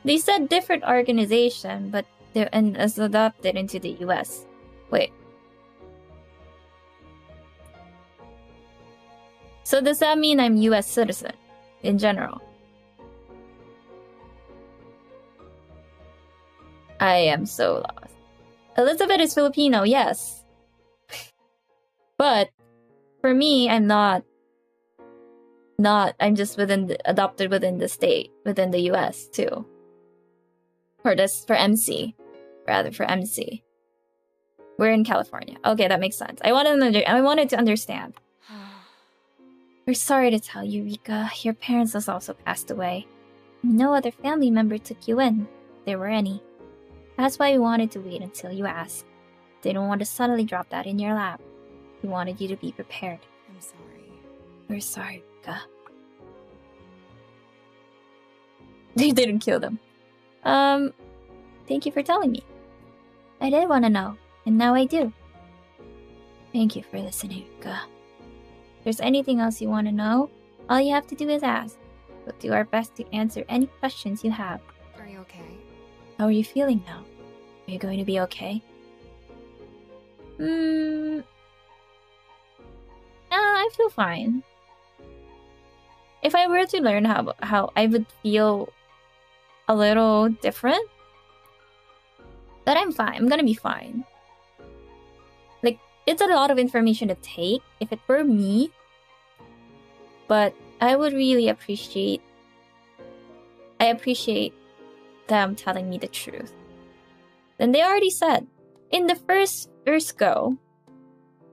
They said different organization, but they're as adopted into the US. Wait. So does that mean I'm US citizen in general? I am so lost. Elizabeth is Filipino, yes. But for me, I'm not. I'm just adopted within the state, within the US too. For MC. Rather, for MC. We're in California. Okay, that makes sense. I wanted to understand. We're sorry to tell you, Rikka. Your parents has also passed away. No other family member took you in, if there were any. That's why we wanted to wait until you asked. Didn't want to suddenly drop that in your lap. We wanted you to be prepared. I'm sorry. We're sorry, Rikka. They didn't kill them. Thank you for telling me. I did want to know, and now I do. Thank you for listening, Rikka. If there's anything else you want to know, all you have to do is ask. We'll do our best to answer any questions you have. Are you okay? How are you feeling now? Are you going to be okay? I feel fine. If I were to learn how I would feel a little different, but I'm fine. I'm gonna be fine. Like, it's a lot of information to take if it were me, but I would really appreciate them telling me the truth. And they already said, in the first go,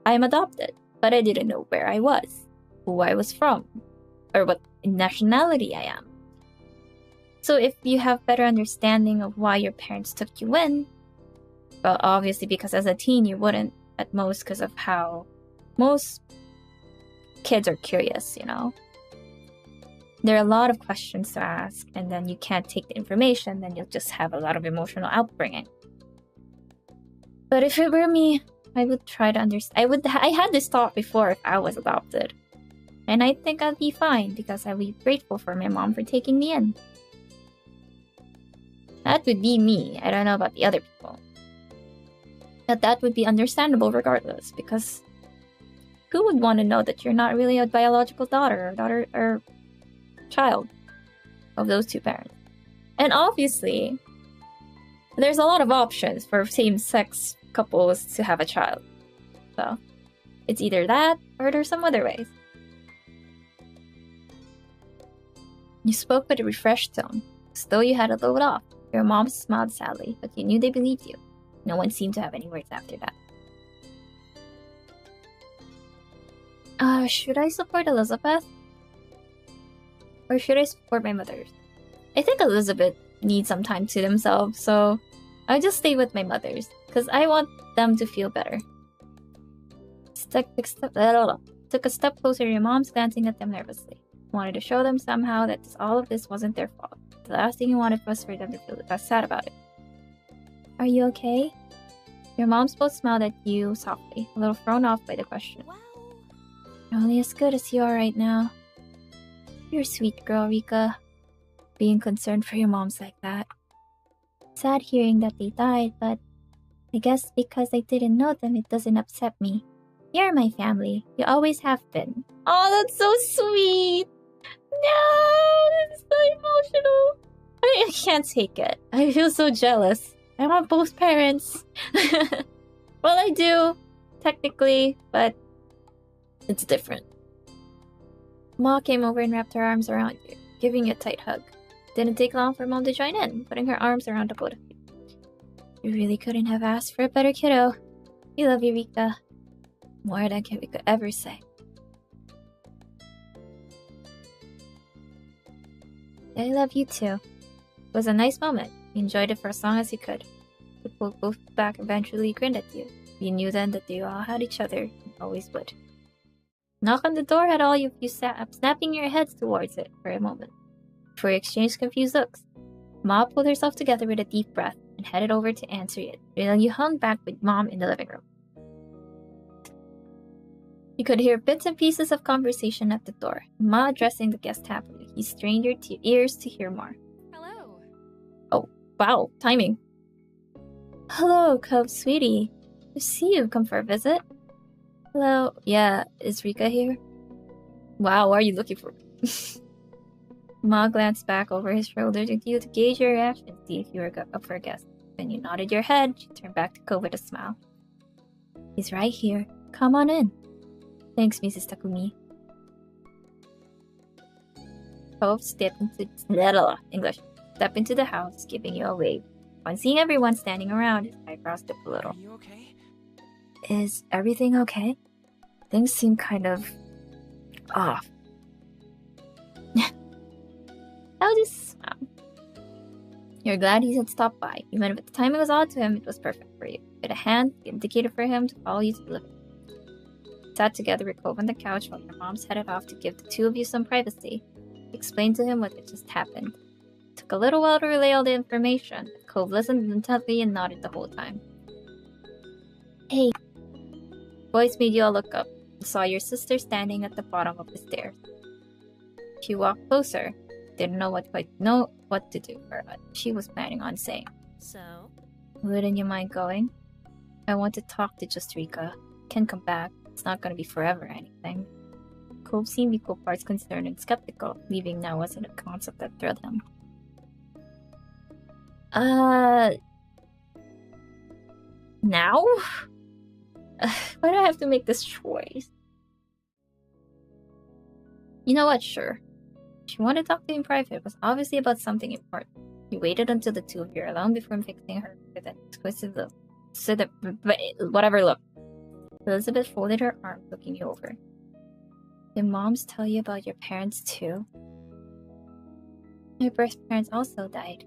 I'm adopted, but I didn't know where I was, who I was from, or what nationality I am. So if you have better understanding of why your parents took you in, well, obviously because as a teen you wouldn't at most because of how most kids are curious, you know? There are a lot of questions to ask, and then you can't take the information, then you'll just have a lot of emotional outbringing. But if it were me, I would try to understand. I had this thought before if I was adopted. And I think I'd be fine because I'd be grateful for my mom for taking me in. That would be me. I don't know about the other people. But that would be understandable regardless, because who would want to know that you're not really a biological daughter or child of those two parents? And obviously, there's a lot of options for same-sex couples to have a child. So, it's either that or there's some other ways. You spoke with a refreshed tone, as though you had a load off. Your mom smiled sadly, but you knew they believed you. No one seemed to have any words after that. Should I support Elizabeth? Or should I support my mothers? I think Elizabeth needs some time to themselves, so I'll just stay with my mothers, because I want them to feel better. Took a step closer to your mom's, glancing at them nervously. Wanted to show them somehow that all of this wasn't their fault. The last thing you wanted was for them to feel sad about it. Are you okay? Your moms both smiled at you softly, a little thrown off by the question. Wow. You're only as good as you are right now. You're a sweet girl, Rikka. Being concerned for your moms like that. Sad hearing that they died, but I guess because I didn't know them, it doesn't upset me. You're my family. You always have been. Oh, that's so sweet! No! This is so emotional! I can't take it. I feel so jealous. I want both parents. Well, I do, technically, but it's different. Ma came over and wrapped her arms around you, giving you a tight hug. Didn't take long for Mom to join in, putting her arms around the both of you. You really couldn't have asked for a better kiddo. We love you, Rikka. More than we could ever say. I love you too. It was a nice moment. You enjoyed it for as long as you could. You pulled both back eventually grinned at you. You knew then that you all had each other and always would. Knock on the door had all of you snapping your heads towards it for a moment. Before you exchanged confused looks, Ma pulled herself together with a deep breath and headed over to answer it, while you hung back with Mom in the living room. You could hear bits and pieces of conversation at the door, Ma addressing the guest happily. You strained your ears to hear more. Hello. Oh, wow, timing. Hello, Cove sweetie. I see you've come for a visit. Hello, yeah, is Rikka here? Wow, what are you looking for? Ma glanced back over his shoulder to you to gauge your reaction, see if you were up for a guest. When you nodded your head, she turned back to Cove with a smile. He's right here. Come on in. Thanks, Mrs. Takumi. Cove stepped into the house, giving you a wave. On seeing everyone standing around, his eyebrows dipped a little. Are you okay? Is everything okay? Things seem kind of off. I'll just smile. You're glad he had stopped by. Even if the timing was odd to him, it was perfect for you. With a hand, you indicated for him to follow you to the living room. Sat together with Cove on the couch while your moms headed off to give the two of you some privacy. Explained to him what had just happened. It took a little while to relay all the information, but Cove listened intently and nodded the whole time. Hey. Voice made you all look up and saw your sister standing at the bottom of the stairs. She walked closer. Didn't know what to do for what she was planning on saying. So? Wouldn't you mind going? I want to talk to just Rikka. Can come back. It's not gonna be forever or anything. Cove seemed equal parts concerned and skeptical. Leaving now wasn't a concept that thrilled him. Now? Why do I have to make this choice? You know what, sure. She wanted to talk to you in private. It was obviously about something important. You waited until the two of you were alone before fixing her with an exquisite look. Whatever look. Elizabeth folded her arms, looking you over. Did moms tell you about your parents too? My birth parents also died.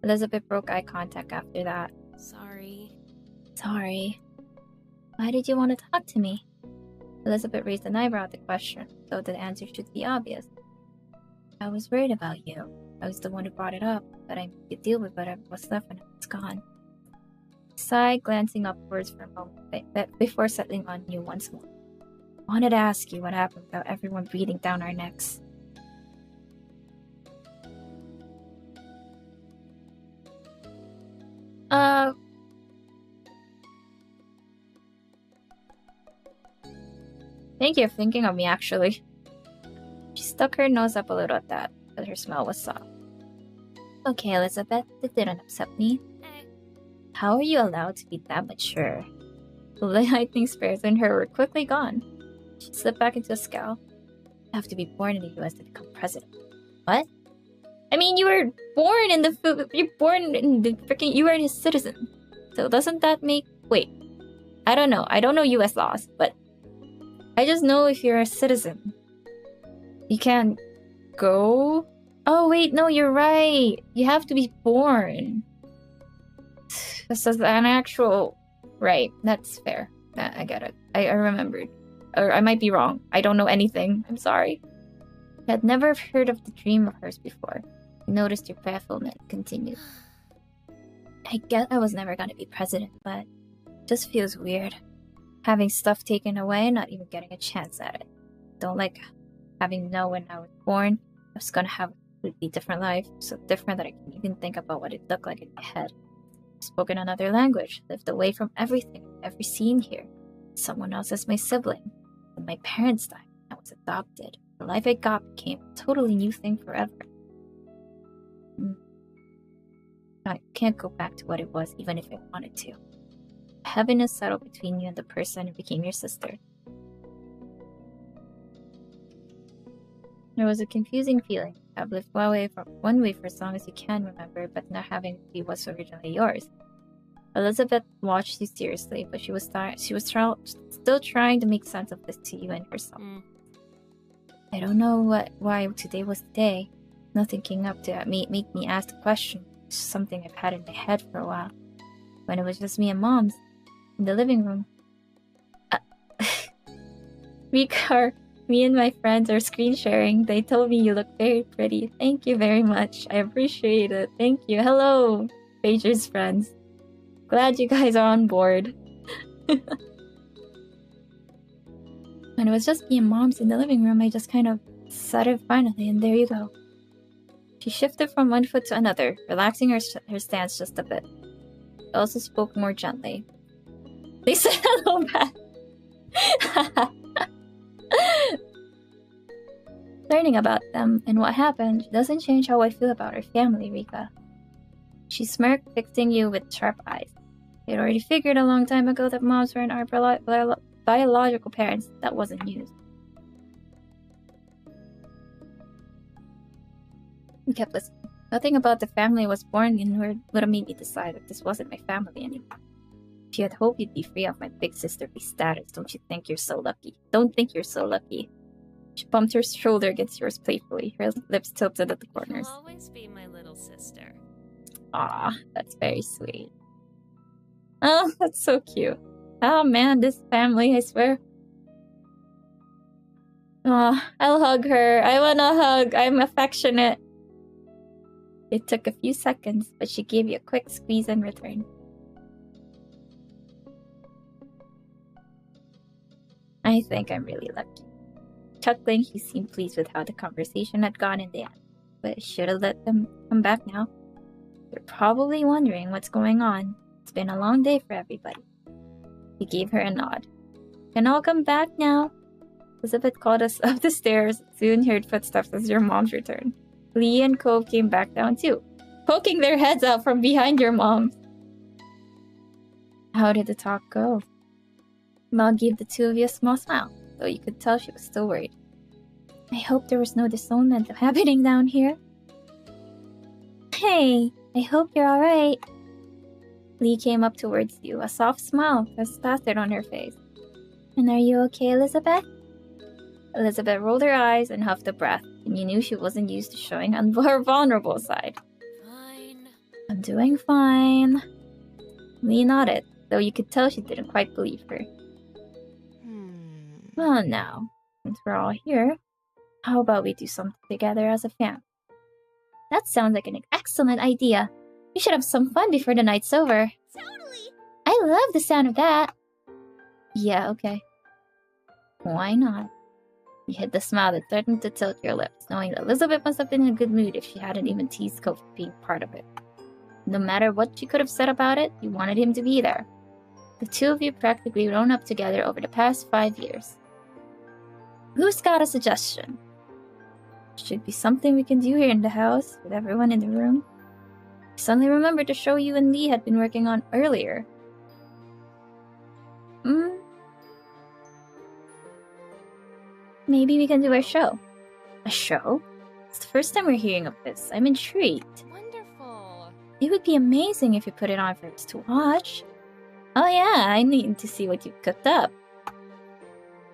Elizabeth broke eye contact after that. Sorry. Why did you want to talk to me? Elizabeth raised an eyebrow at the question, though the answer should be obvious. I was worried about you. I was the one who brought it up, but I could deal with whatever was left when it was gone. Sighed, glancing upwards for a moment before settling on you once more. I wanted to ask you what happened without everyone breathing down our necks. Thank you for thinking of me, actually. She stuck her nose up a little at that, but her smile was soft. Okay, Elizabeth, it didn't upset me. How are you allowed to be that mature? The lightning spares in her were quickly gone. She slipped back into a scowl. You have to be born in the US to become president. What? I mean, you were born in you were a citizen. So doesn't that make... Wait. I don't know. I don't know US laws, but I just know if you're a citizen, you can't go... Oh, wait, no, you're right. You have to be born. This is an actual... Right, that's fair. I get it. I remembered. Or I might be wrong. I don't know anything. I'm sorry. I had never heard of the dream of hers before. I noticed your bafflement continued. I get I was never gonna be president, but it just feels weird. Having stuff taken away and not even getting a chance at it. Don't like having known when I was born I was gonna have a completely different life, so different that I can't even think about what it looked like in my head. Spoken another language, lived away from everything I've ever seen here. Someone else as my sibling. When my parents died, I was adopted. The life I got became a totally new thing forever. I can't go back to what it was even if I wanted to. Heaviness settled between you and the person who became your sister. There was a confusing feeling. I've lived one way for as long as you can remember, but not having to be what's originally yours. Elizabeth watched you seriously, but she was still trying to make sense of this to you and herself. I don't know why today was the day. Nothing came up to make me ask the question. It's something I've had in my head for a while. When it was just me and Mom's in the living room. Rikka, me and my friends are screen sharing. They told me you look very pretty. Thank you very much. I appreciate it. Thank you. Hello, Pager's friends. Glad you guys are on board. When it was just me and Mom's in the living room, I just kind of said it finally, and there you go. She shifted from one foot to another, relaxing her stance just a bit. She also spoke more gently. They said hello back. Learning about them and what happened doesn't change how I feel about her family, Rikka. She smirked, fixing you with sharp eyes. They'd already figured a long time ago that moms weren't our biological parents. That wasn't news. We kept listening. Nothing about the family I was born in would have made me decide that this wasn't my family anymore. She had hoped you'd be free of my big sisterly status. Don't you think you're so lucky? Don't think you're so lucky. She bumped her shoulder against yours playfully, her lips tilted at the corners. You'll always be my little sister. Aw, that's very sweet. Oh, that's so cute. Oh man, this family, I swear. Aw, I'll hug her. I wanna hug. I'm affectionate. It took a few seconds, but she gave you a quick squeeze in return. I think I'm really lucky. Chuckling, he seemed pleased with how the conversation had gone in the end, but I should have let them come back now. They're probably wondering what's going on. It's been a long day for everybody. He gave her a nod. Can all come back now? Elizabeth called us up the stairs, soon heard footsteps as your mom's returned. Lee and Cove came back down too, poking their heads out from behind your moms. How did the talk go? Mel gave the two of you a small smile, though you could tell she was still worried. I hope there was no disownment happening down here. Hey, I hope you're alright. Lee came up towards you, a soft smile plastered on her face. And are you okay, Elizabeth? Elizabeth rolled her eyes and huffed a breath, and you knew she wasn't used to showing her vulnerable side. Fine. I'm doing fine. Lee nodded, though you could tell she didn't quite believe her. Well now, since we're all here, how about we do something together as a family? That sounds like an excellent idea. We should have some fun before the night's over. Totally. I love the sound of that. Yeah, okay. Why not? You hid the smile that threatened to tilt your lips, knowing that Elizabeth must have been in a good mood if she hadn't even teased Cove for being part of it. No matter what she could have said about it, you wanted him to be there. The two of you practically grown up together over the past 5 years. Who's got a suggestion? Should be something we can do here in the house, with everyone in the room. I suddenly remembered the show you and Lee had been working on earlier. Maybe we can do a show. A show? It's the first time we're hearing of this. I'm intrigued. Wonderful. It would be amazing if you put it on for us to watch. Oh yeah, I need to see what you've cooked up.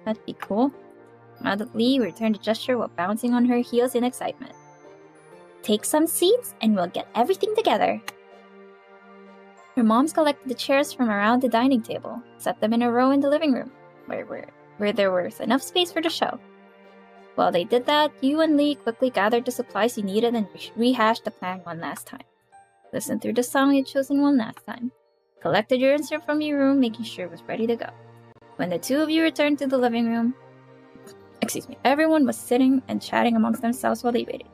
That'd be cool. Lee returned a gesture while bouncing on her heels in excitement. Take some seats and we'll get everything together. Her moms collected the chairs from around the dining table, set them in a row in the living room, where there was enough space for the show. While they did that, you and Lee quickly gathered the supplies you needed and rehashed the plan one last time. listened through the song you'd chosen one last time, collected your instrument from your room, making sure it was ready to go. When the two of you returned to the living room, everyone was sitting and chatting amongst themselves while they waited.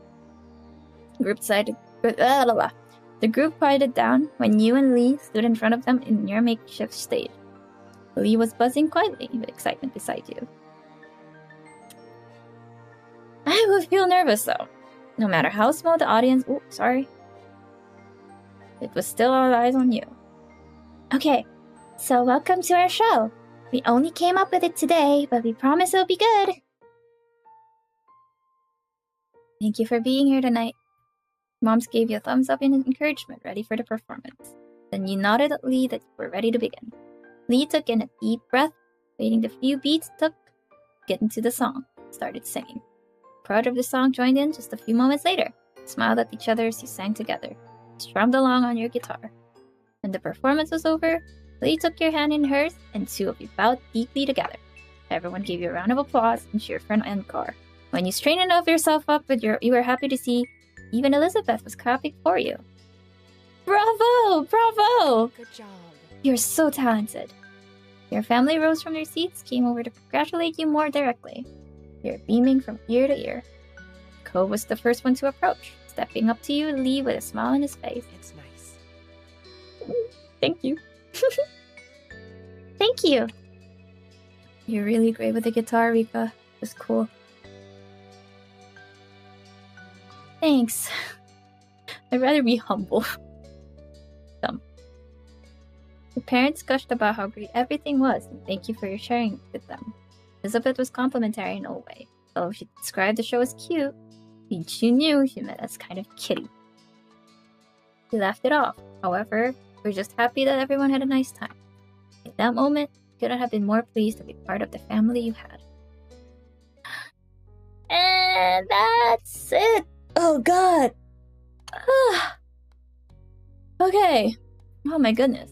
The group quieted down when you and Lee stood in front of them in your makeshift stage. Lee was buzzing quietly with excitement beside you. I would feel nervous though. No matter how small the audience... Oh, sorry. It was still all eyes on you. Okay, so welcome to our show. We only came up with it today, but we promise it'll be good. Thank you for being here tonight. Moms gave you a thumbs up in encouragement, ready for the performance. Then you nodded at Lee that you were ready to begin. Lee took in a deep breath, waiting the few beats it took to get into the song, started singing. Crowd of the song joined in just a few moments later, smiled at each other as you sang together, strummed along on your guitar. When the performance was over, Lee took your hand in hers, and two of you bowed deeply together. Everyone gave you a round of applause and cheered for an encore. When you straightened yourself up, you were happy to see even Elizabeth was clapping for you. Bravo! Bravo! Good job. You're so talented. Your family rose from their seats, came over to congratulate you more directly. You're beaming from ear to ear. Ko was the first one to approach, stepping up to you, Lee with a smile on his face. It's nice. Thank you. Thank you. You're really great with the guitar, Rikka. It's cool. Thanks. I'd rather be humble. Dumb. Your parents gushed about how great everything was, and thank you for your sharing with them. Elizabeth was complimentary in a way. Although she described the show as cute, you knew she meant as kind of kitty. You laughed it off. However, we're just happy that everyone had a nice time. In that moment, you couldn't have been more pleased to be part of the family you had. And that's it. Oh god! Okay. Oh my goodness.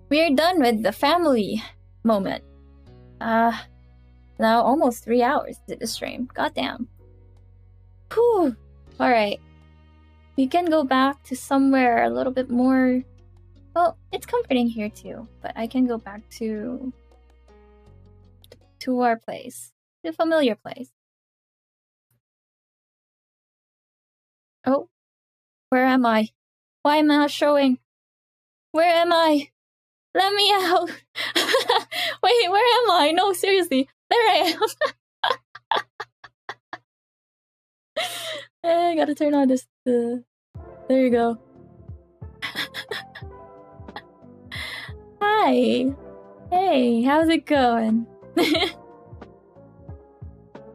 We're done with the family moment. Now almost 3 hours to the stream. Goddamn. Whew. Alright. We can go back to somewhere a little bit more... Well, it's comforting here too, but I can go back to our place. The familiar place. Oh. Where am I? Why am I not showing? Where am I? Let me out! Wait, where am I? No, seriously. There I am! I gotta turn on this... There you go. Hi! Hey, how's it going? Wait,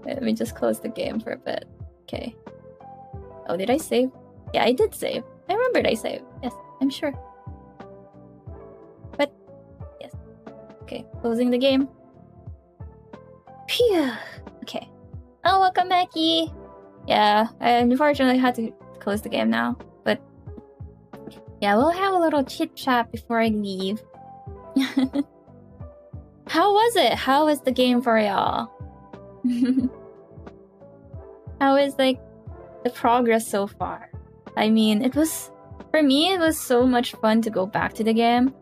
let me just close the game for a bit. Okay. Oh, did I save? Yeah, I did save. I remembered I saved. Yes, I'm sure. But, yes. Okay, closing the game. Phew. Okay. Oh, welcome back, E. Yeah, I unfortunately had to close the game now. But, yeah, we'll have a little chit-chat before I leave. How was it? How was the game for y'all? How is, like, the progress so far? I mean, it was... For me, it was so much fun to go back to the game.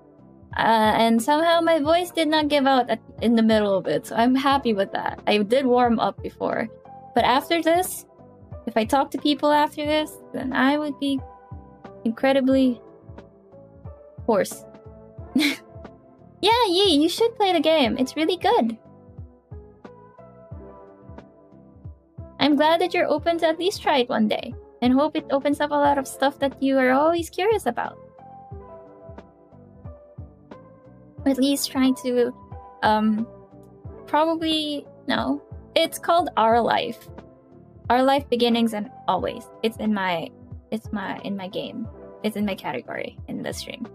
And somehow my voice did not give out in the middle of it, so I'm happy with that. I did warm up before. But after this, if I talk to people after this, then I would be incredibly hoarse. Yeah, Yi, you should play the game. It's really good. I'm glad that you're open to at least try it one day, and hope it opens up a lot of stuff that you are always curious about. At least trying to, probably, no. It's called Our Life. Our Life Beginnings and Always. It's in my game. It's in my category in the stream.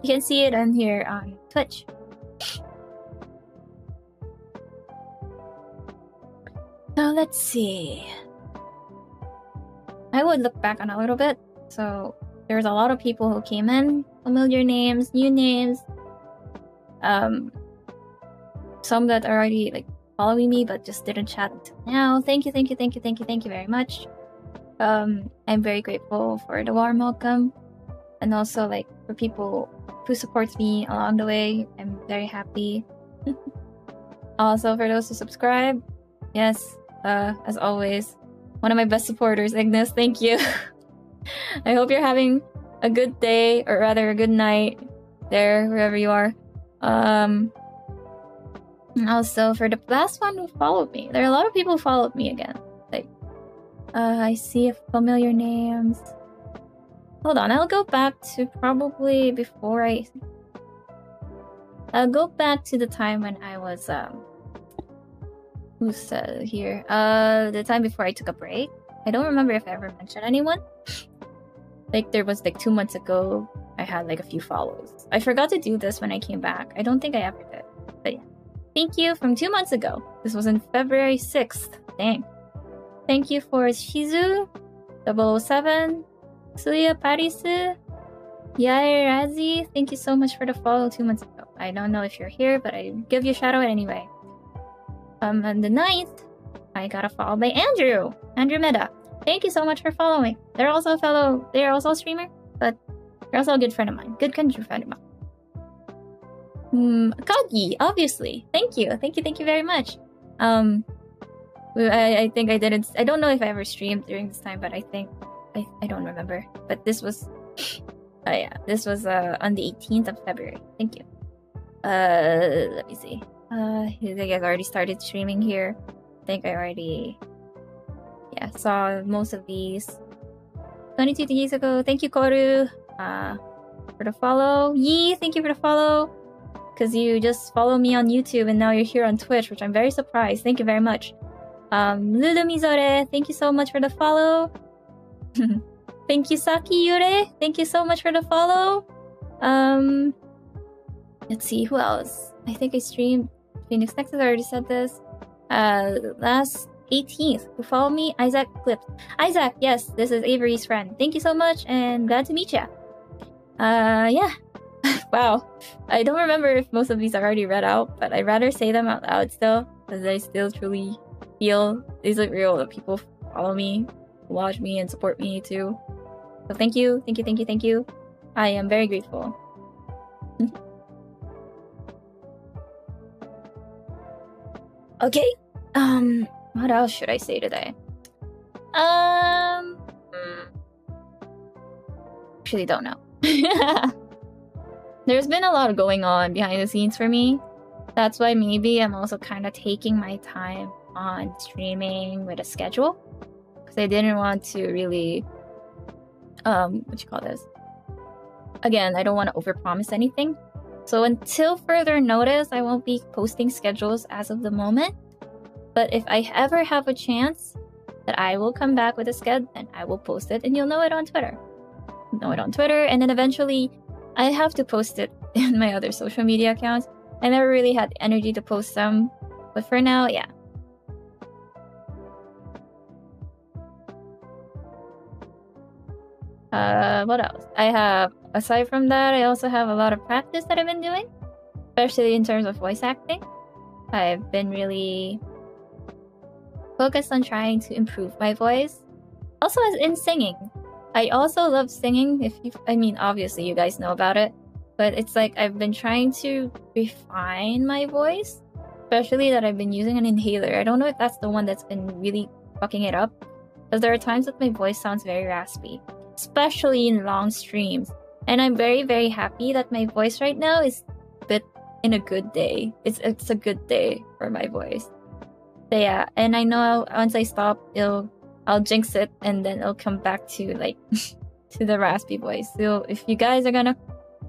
You can see it on here on Twitch. So let's see. I would look back on a little bit. So there's a lot of people who came in, familiar names, new names. Some that are already like following me but just didn't chat until now. Thank you very much. I'm very grateful for the warm welcome, and also like for people who supports me along the way. I'm very happy. Also for those who subscribe, yes, as always, one of my best supporters, Ignis. Thank you. I hope you're having a good day, or rather a good night there, wherever you are. Also for the last one who followed me, there are a lot of people who followed me again. Like, I see familiar names. Hold on, I'll go back to probably before I'll go back to the time when I was who's here? The time before I took a break. I don't remember if I ever mentioned anyone. Like there was like 2 months ago, I had like a few follows. I forgot to do this when I came back. I don't think I ever did. But yeah. Thank you from 2 months ago. This was on February 6th. Dang. Thank you for Shizu, 007, Suya Parisu, Yair Razi. Thank you so much for the follow 2 months ago. I don't know if you're here, but I give you a shout out anyway. On the 9th, I got a follow by Andrew Meda. Thank you so much for following. They're also a streamer, but they're also a good friend of mine. Good country friend of mine. Kagi, obviously. Thank you very much. I think I didn't. I don't know if I ever streamed during this time, but I think I don't remember. But this was, this was on the 18th of February. Thank you. Let me see. I think I've already started streaming here. I think I already, saw most of these 22 days ago. Thank you, Koru, for the follow. Yee, thank you for the follow. Because you just follow me on YouTube and now you're here on Twitch, which I'm very surprised. Thank you very much. Lulu Mizore, thank you so much for the follow. Thank you, Saki Yure. Thank you so much for the follow. Let's see, who else? I think I streamed Phoenix Nexus, I already said this. Last 18th, who followed me? Isaac Clips. Isaac, yes, this is Avery's friend. Thank you so much and glad to meet ya. Yeah. Wow. I don't remember if most of these are already read out, but I'd rather say them out loud still, because I still truly feel these are real, that people follow me, watch me, and support me too. So thank you. I am very grateful. Okay. What else should I say today? Actually don't know. There's been a lot going on behind the scenes for me. That's why maybe I'm also kind of taking my time on streaming with a schedule. Because I didn't want to really... Again, I don't want to overpromise anything. So until further notice, I won't be posting schedules as of the moment. But if I ever have a chance that I will come back with a sched, then I will post it and you'll know it on Twitter. And then eventually I have to post it in my other social media accounts. I never really had the energy to post them. But for now, yeah. What else? Aside from that, I also have a lot of practice that I've been doing, especially in terms of voice acting. I've been really focused on trying to improve my voice. Also, as in singing. I also love singing. Obviously you guys know about it, but it's like I've been trying to refine my voice, especially that I've been using an inhaler. I don't know if that's the one that's been really fucking it up, because there are times that my voice sounds very raspy, especially in long streams. And I'm very, very happy that my voice right now is a bit in a good day. It's a good day for my voice. So yeah, and I know once I stop, I'll jinx it and then it'll come back to like to the raspy voice. So if you guys are gonna,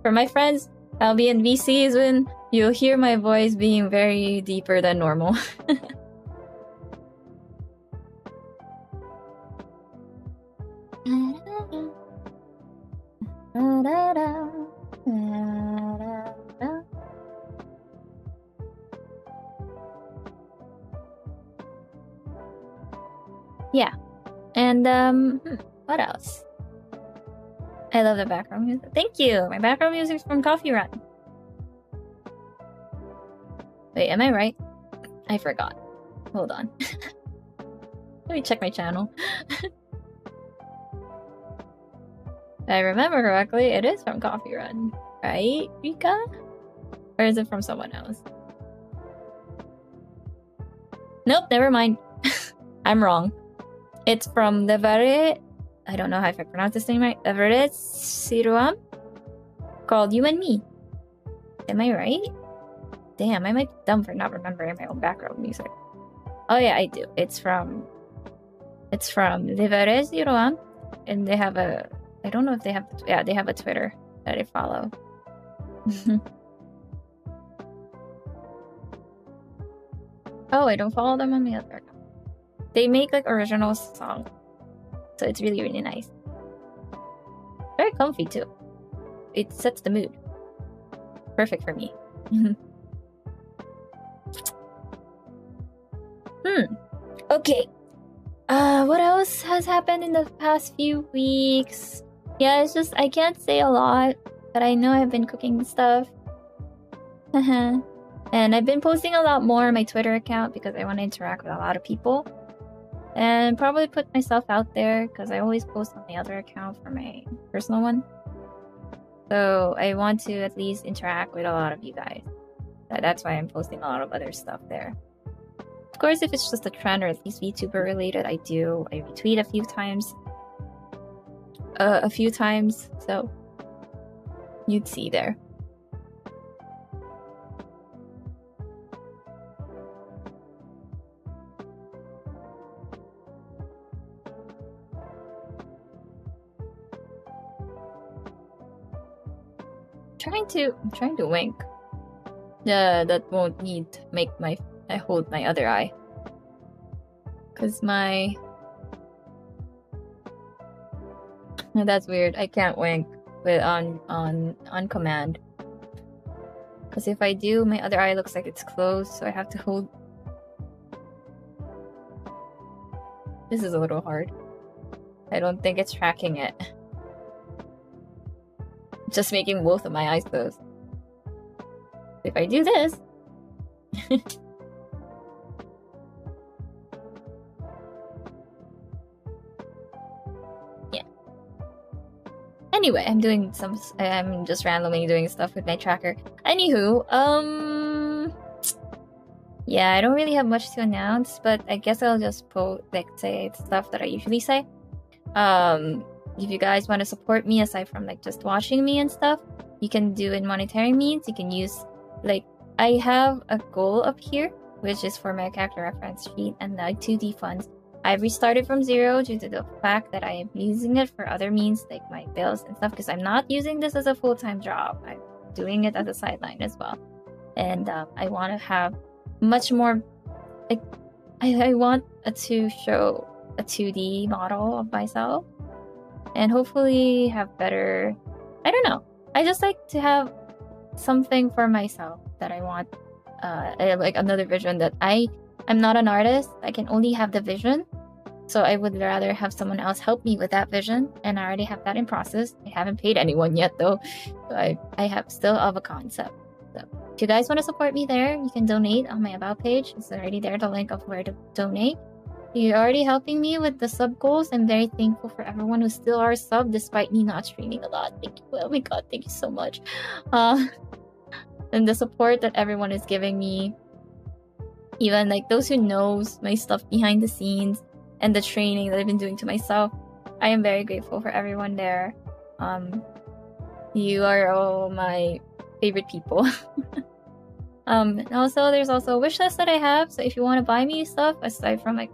for my friends, I'll be in VCs when you'll hear my voice being very deeper than normal. Yeah. And what else? I love the background music. Thank you. My background music is from Coffee Run. Wait, am I right? I forgot. Hold on. Let me check my channel. I remember correctly, it is from Coffee Run, right, Rikka? Or is it from someone else? Nope, never mind. I'm wrong. It's from Levere. I don't know how if I pronounce this name right. Levere Siruam, called You and Me. Am I right? Damn, I might be dumb for not remembering my own background music. Oh yeah, I do. It's from Livere Siruam, and they have a. I don't know if they have. Yeah, they have a Twitter that I follow. Oh, I don't follow them on the other account. They make like original songs, so it's really really nice. Very comfy too. It sets the mood. Perfect for me. Okay. What else has happened in the past few weeks? Yeah, it's just I can't say a lot, but I know I've been cooking stuff. And I've been posting a lot more on my Twitter account because I want to interact with a lot of people. And probably put myself out there because I always post on the other account for my personal one. So I want to at least interact with a lot of you guys. That's why I'm posting a lot of other stuff there. Of course, if it's just a trend or at least VTuber related, I retweet a few times. So you'd see there. I'm trying to wink. That won't need to make I hold my other eye. Cause no, that's weird. I can't wink with on command. Cause if I do, my other eye looks like it's closed, so I have to hold. This is a little hard. I don't think it's tracking it. Just making both of my eyes closed. If I do this... yeah. Anyway, I'm just randomly doing stuff with my tracker. Anywho, yeah, I don't really have much to announce, but I guess I'll just say stuff that I usually say. If you guys want to support me aside from like just watching me and stuff, you can do in monetary means. You can use I have a goal up here, which is for my character reference sheet and the 2D funds. I've restarted from 0 due to the fact that I am using it for other means like my bills and stuff because I'm not using this as a full-time job. I'm doing it as a sideline as well. And I want to have much more I want to show a 2D model of myself. And hopefully have better... I don't know. I just like to have something for myself that I want. Like another vision that I'm not an artist. I can only have the vision. So I would rather have someone else help me with that vision. And I already have that in process. I haven't paid anyone yet though. So I have still have a concept. So if you guys want to support me there, you can donate on my About page. It's already there, the link of where to donate. You're already helping me with the sub goals. I'm very thankful for everyone who still are sub despite me not streaming a lot. Thank you. Oh my god, thank you so much. And the support that everyone is giving me. Even like those who knows my stuff behind the scenes and the training that I've been doing to myself. I am very grateful for everyone there. You are all my favorite people. Also there's also a wish list that I have. So if you want to buy me stuff aside from like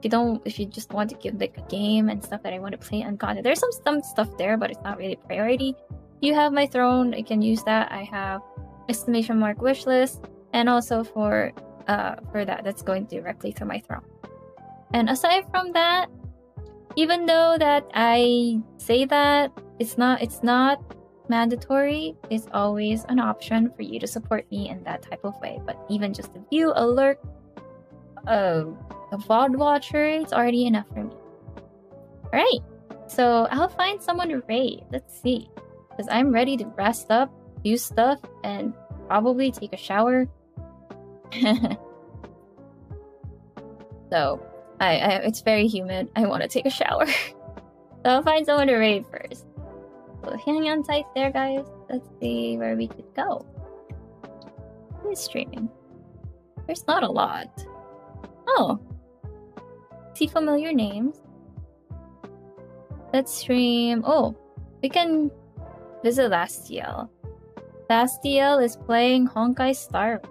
if you just want to give like a game and stuff that I want to play on content, there's some stuff there, but it's not really a priority. You have my throne, I can use that. I have exclamation mark wish list, and also for that's going directly to my throne. And aside from that, even though that I say that it's not mandatory, it's always an option for you to support me in that type of way. But even just a view, a lurk, a VOD watcher, it's already enough for me. Alright, so I'll find someone to raid. Let's see. Because I'm ready to rest up, do stuff, and probably take a shower. So, it's very humid. I want to take a shower. So I'll find someone to raid first. So hang on tight there, guys. Let's see where we could go. Who's streaming? There's not a lot. Oh. See familiar names. Let's stream. Oh, we can visit Lastiel. Lastiel is playing Honkai Star.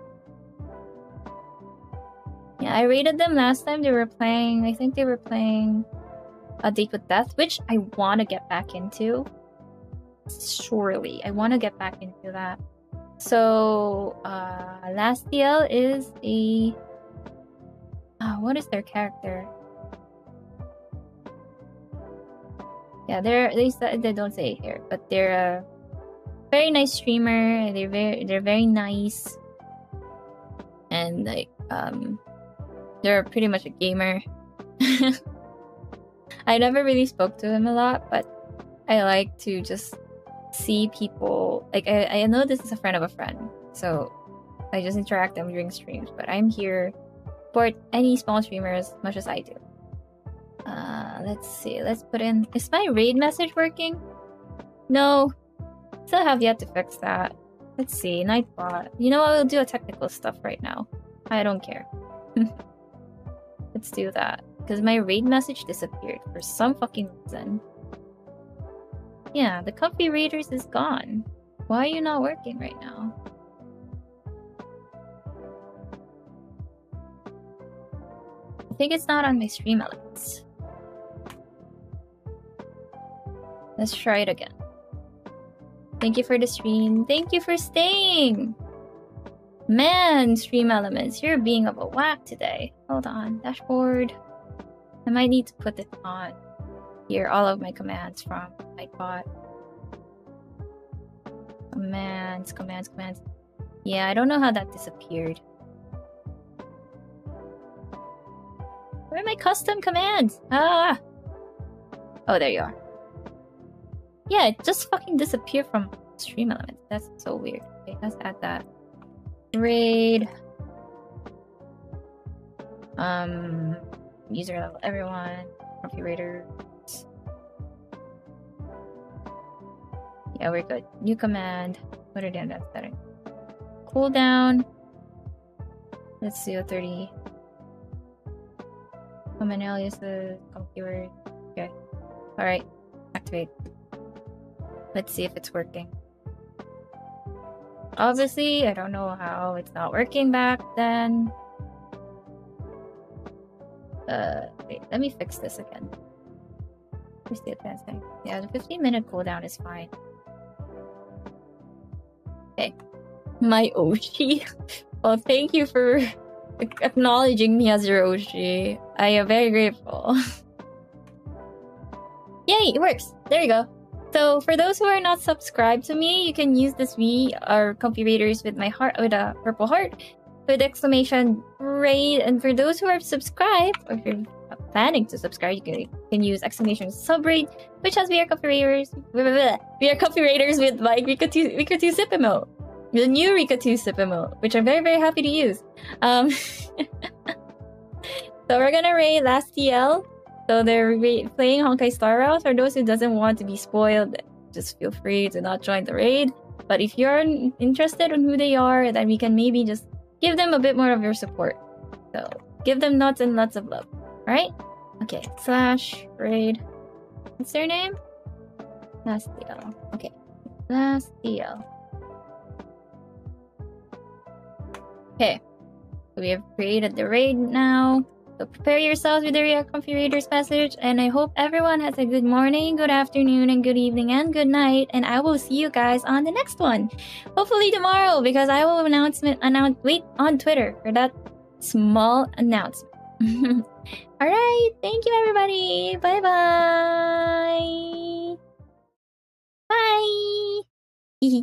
Yeah, I rated them last time. They were playing, I think they were playing A Date with Death, which I want to get back into. Surely. I want to get back into that. So, Lastiel is a... what is their character? Yeah, they don't say it here, but they're a very nice streamer. They're very nice, and like they're pretty much a gamer. I never really spoke to him a lot, but I like to just see people. Like I know this is a friend of a friend, so I just interact them during streams. But I'm here for any small streamer as much as I do. Let's see. Let's put in. Is my raid message working? No. Still have yet to fix that. Let's see. Nightbot. You know, I will do a technical stuff right now. I don't care. Let's do that. Because my raid message disappeared for some fucking reason. Yeah, the comfy raiders is gone. Why are you not working right now? I think it's not on my stream elements. Let's try it again. Thank you for the stream. Thank you for staying. Man, stream elements, you're being of a whack today. Hold on, dashboard. I might need to put it on here. All of my commands from Nightbot. Commands. Yeah, I don't know how that disappeared. Where are my custom commands? Ah! Oh, there you are. Yeah, it just fucking disappeared from stream elements. That's so weird. Okay, let's add that. Raid. User level everyone. Configurators. Yeah, we're good. New command. Put it in that setting. Cooldown. Let's do a 30. Common aliases. Computer. Okay. Alright. Activate. Let's see if it's working. Obviously, I don't know how it's not working back then. Wait, let me fix this again. Where's the advanced thing? Yeah, the 15-minute cooldown is fine. Okay. My Oshi. Well, thank you for acknowledging me as your Oshi. I am very grateful. Yay, it works. There you go. So for those who are not subscribed to me, you can use this V or configurators with my heart, with a purple heart, with exclamation raid. And for those who are subscribed, or if you're planning to subscribe, you can use exclamation sub raid, which has VR configurators. VR configurators with like Rikka 2 sip emote, the new Rikka 2 sip emote, which I'm very happy to use. So we're gonna raid Lastiel. So they're playing Honkai Star Rail. For those who doesn't want to be spoiled, just feel free to not join the raid. But if you're interested in who they are, then we can maybe just give them a bit more of your support. So give them lots and lots of love. Alright? Okay. /raid. What's their name? Lastiel. Okay. Lastiel. Okay. So we have created the raid now. So prepare yourselves with the React configurators message, and I hope everyone has a good morning, good afternoon, and good evening, and good night. And I will see you guys on the next one, hopefully tomorrow, because I will wait on Twitter for that small announcement. All right, thank you, everybody. Bye. Bye.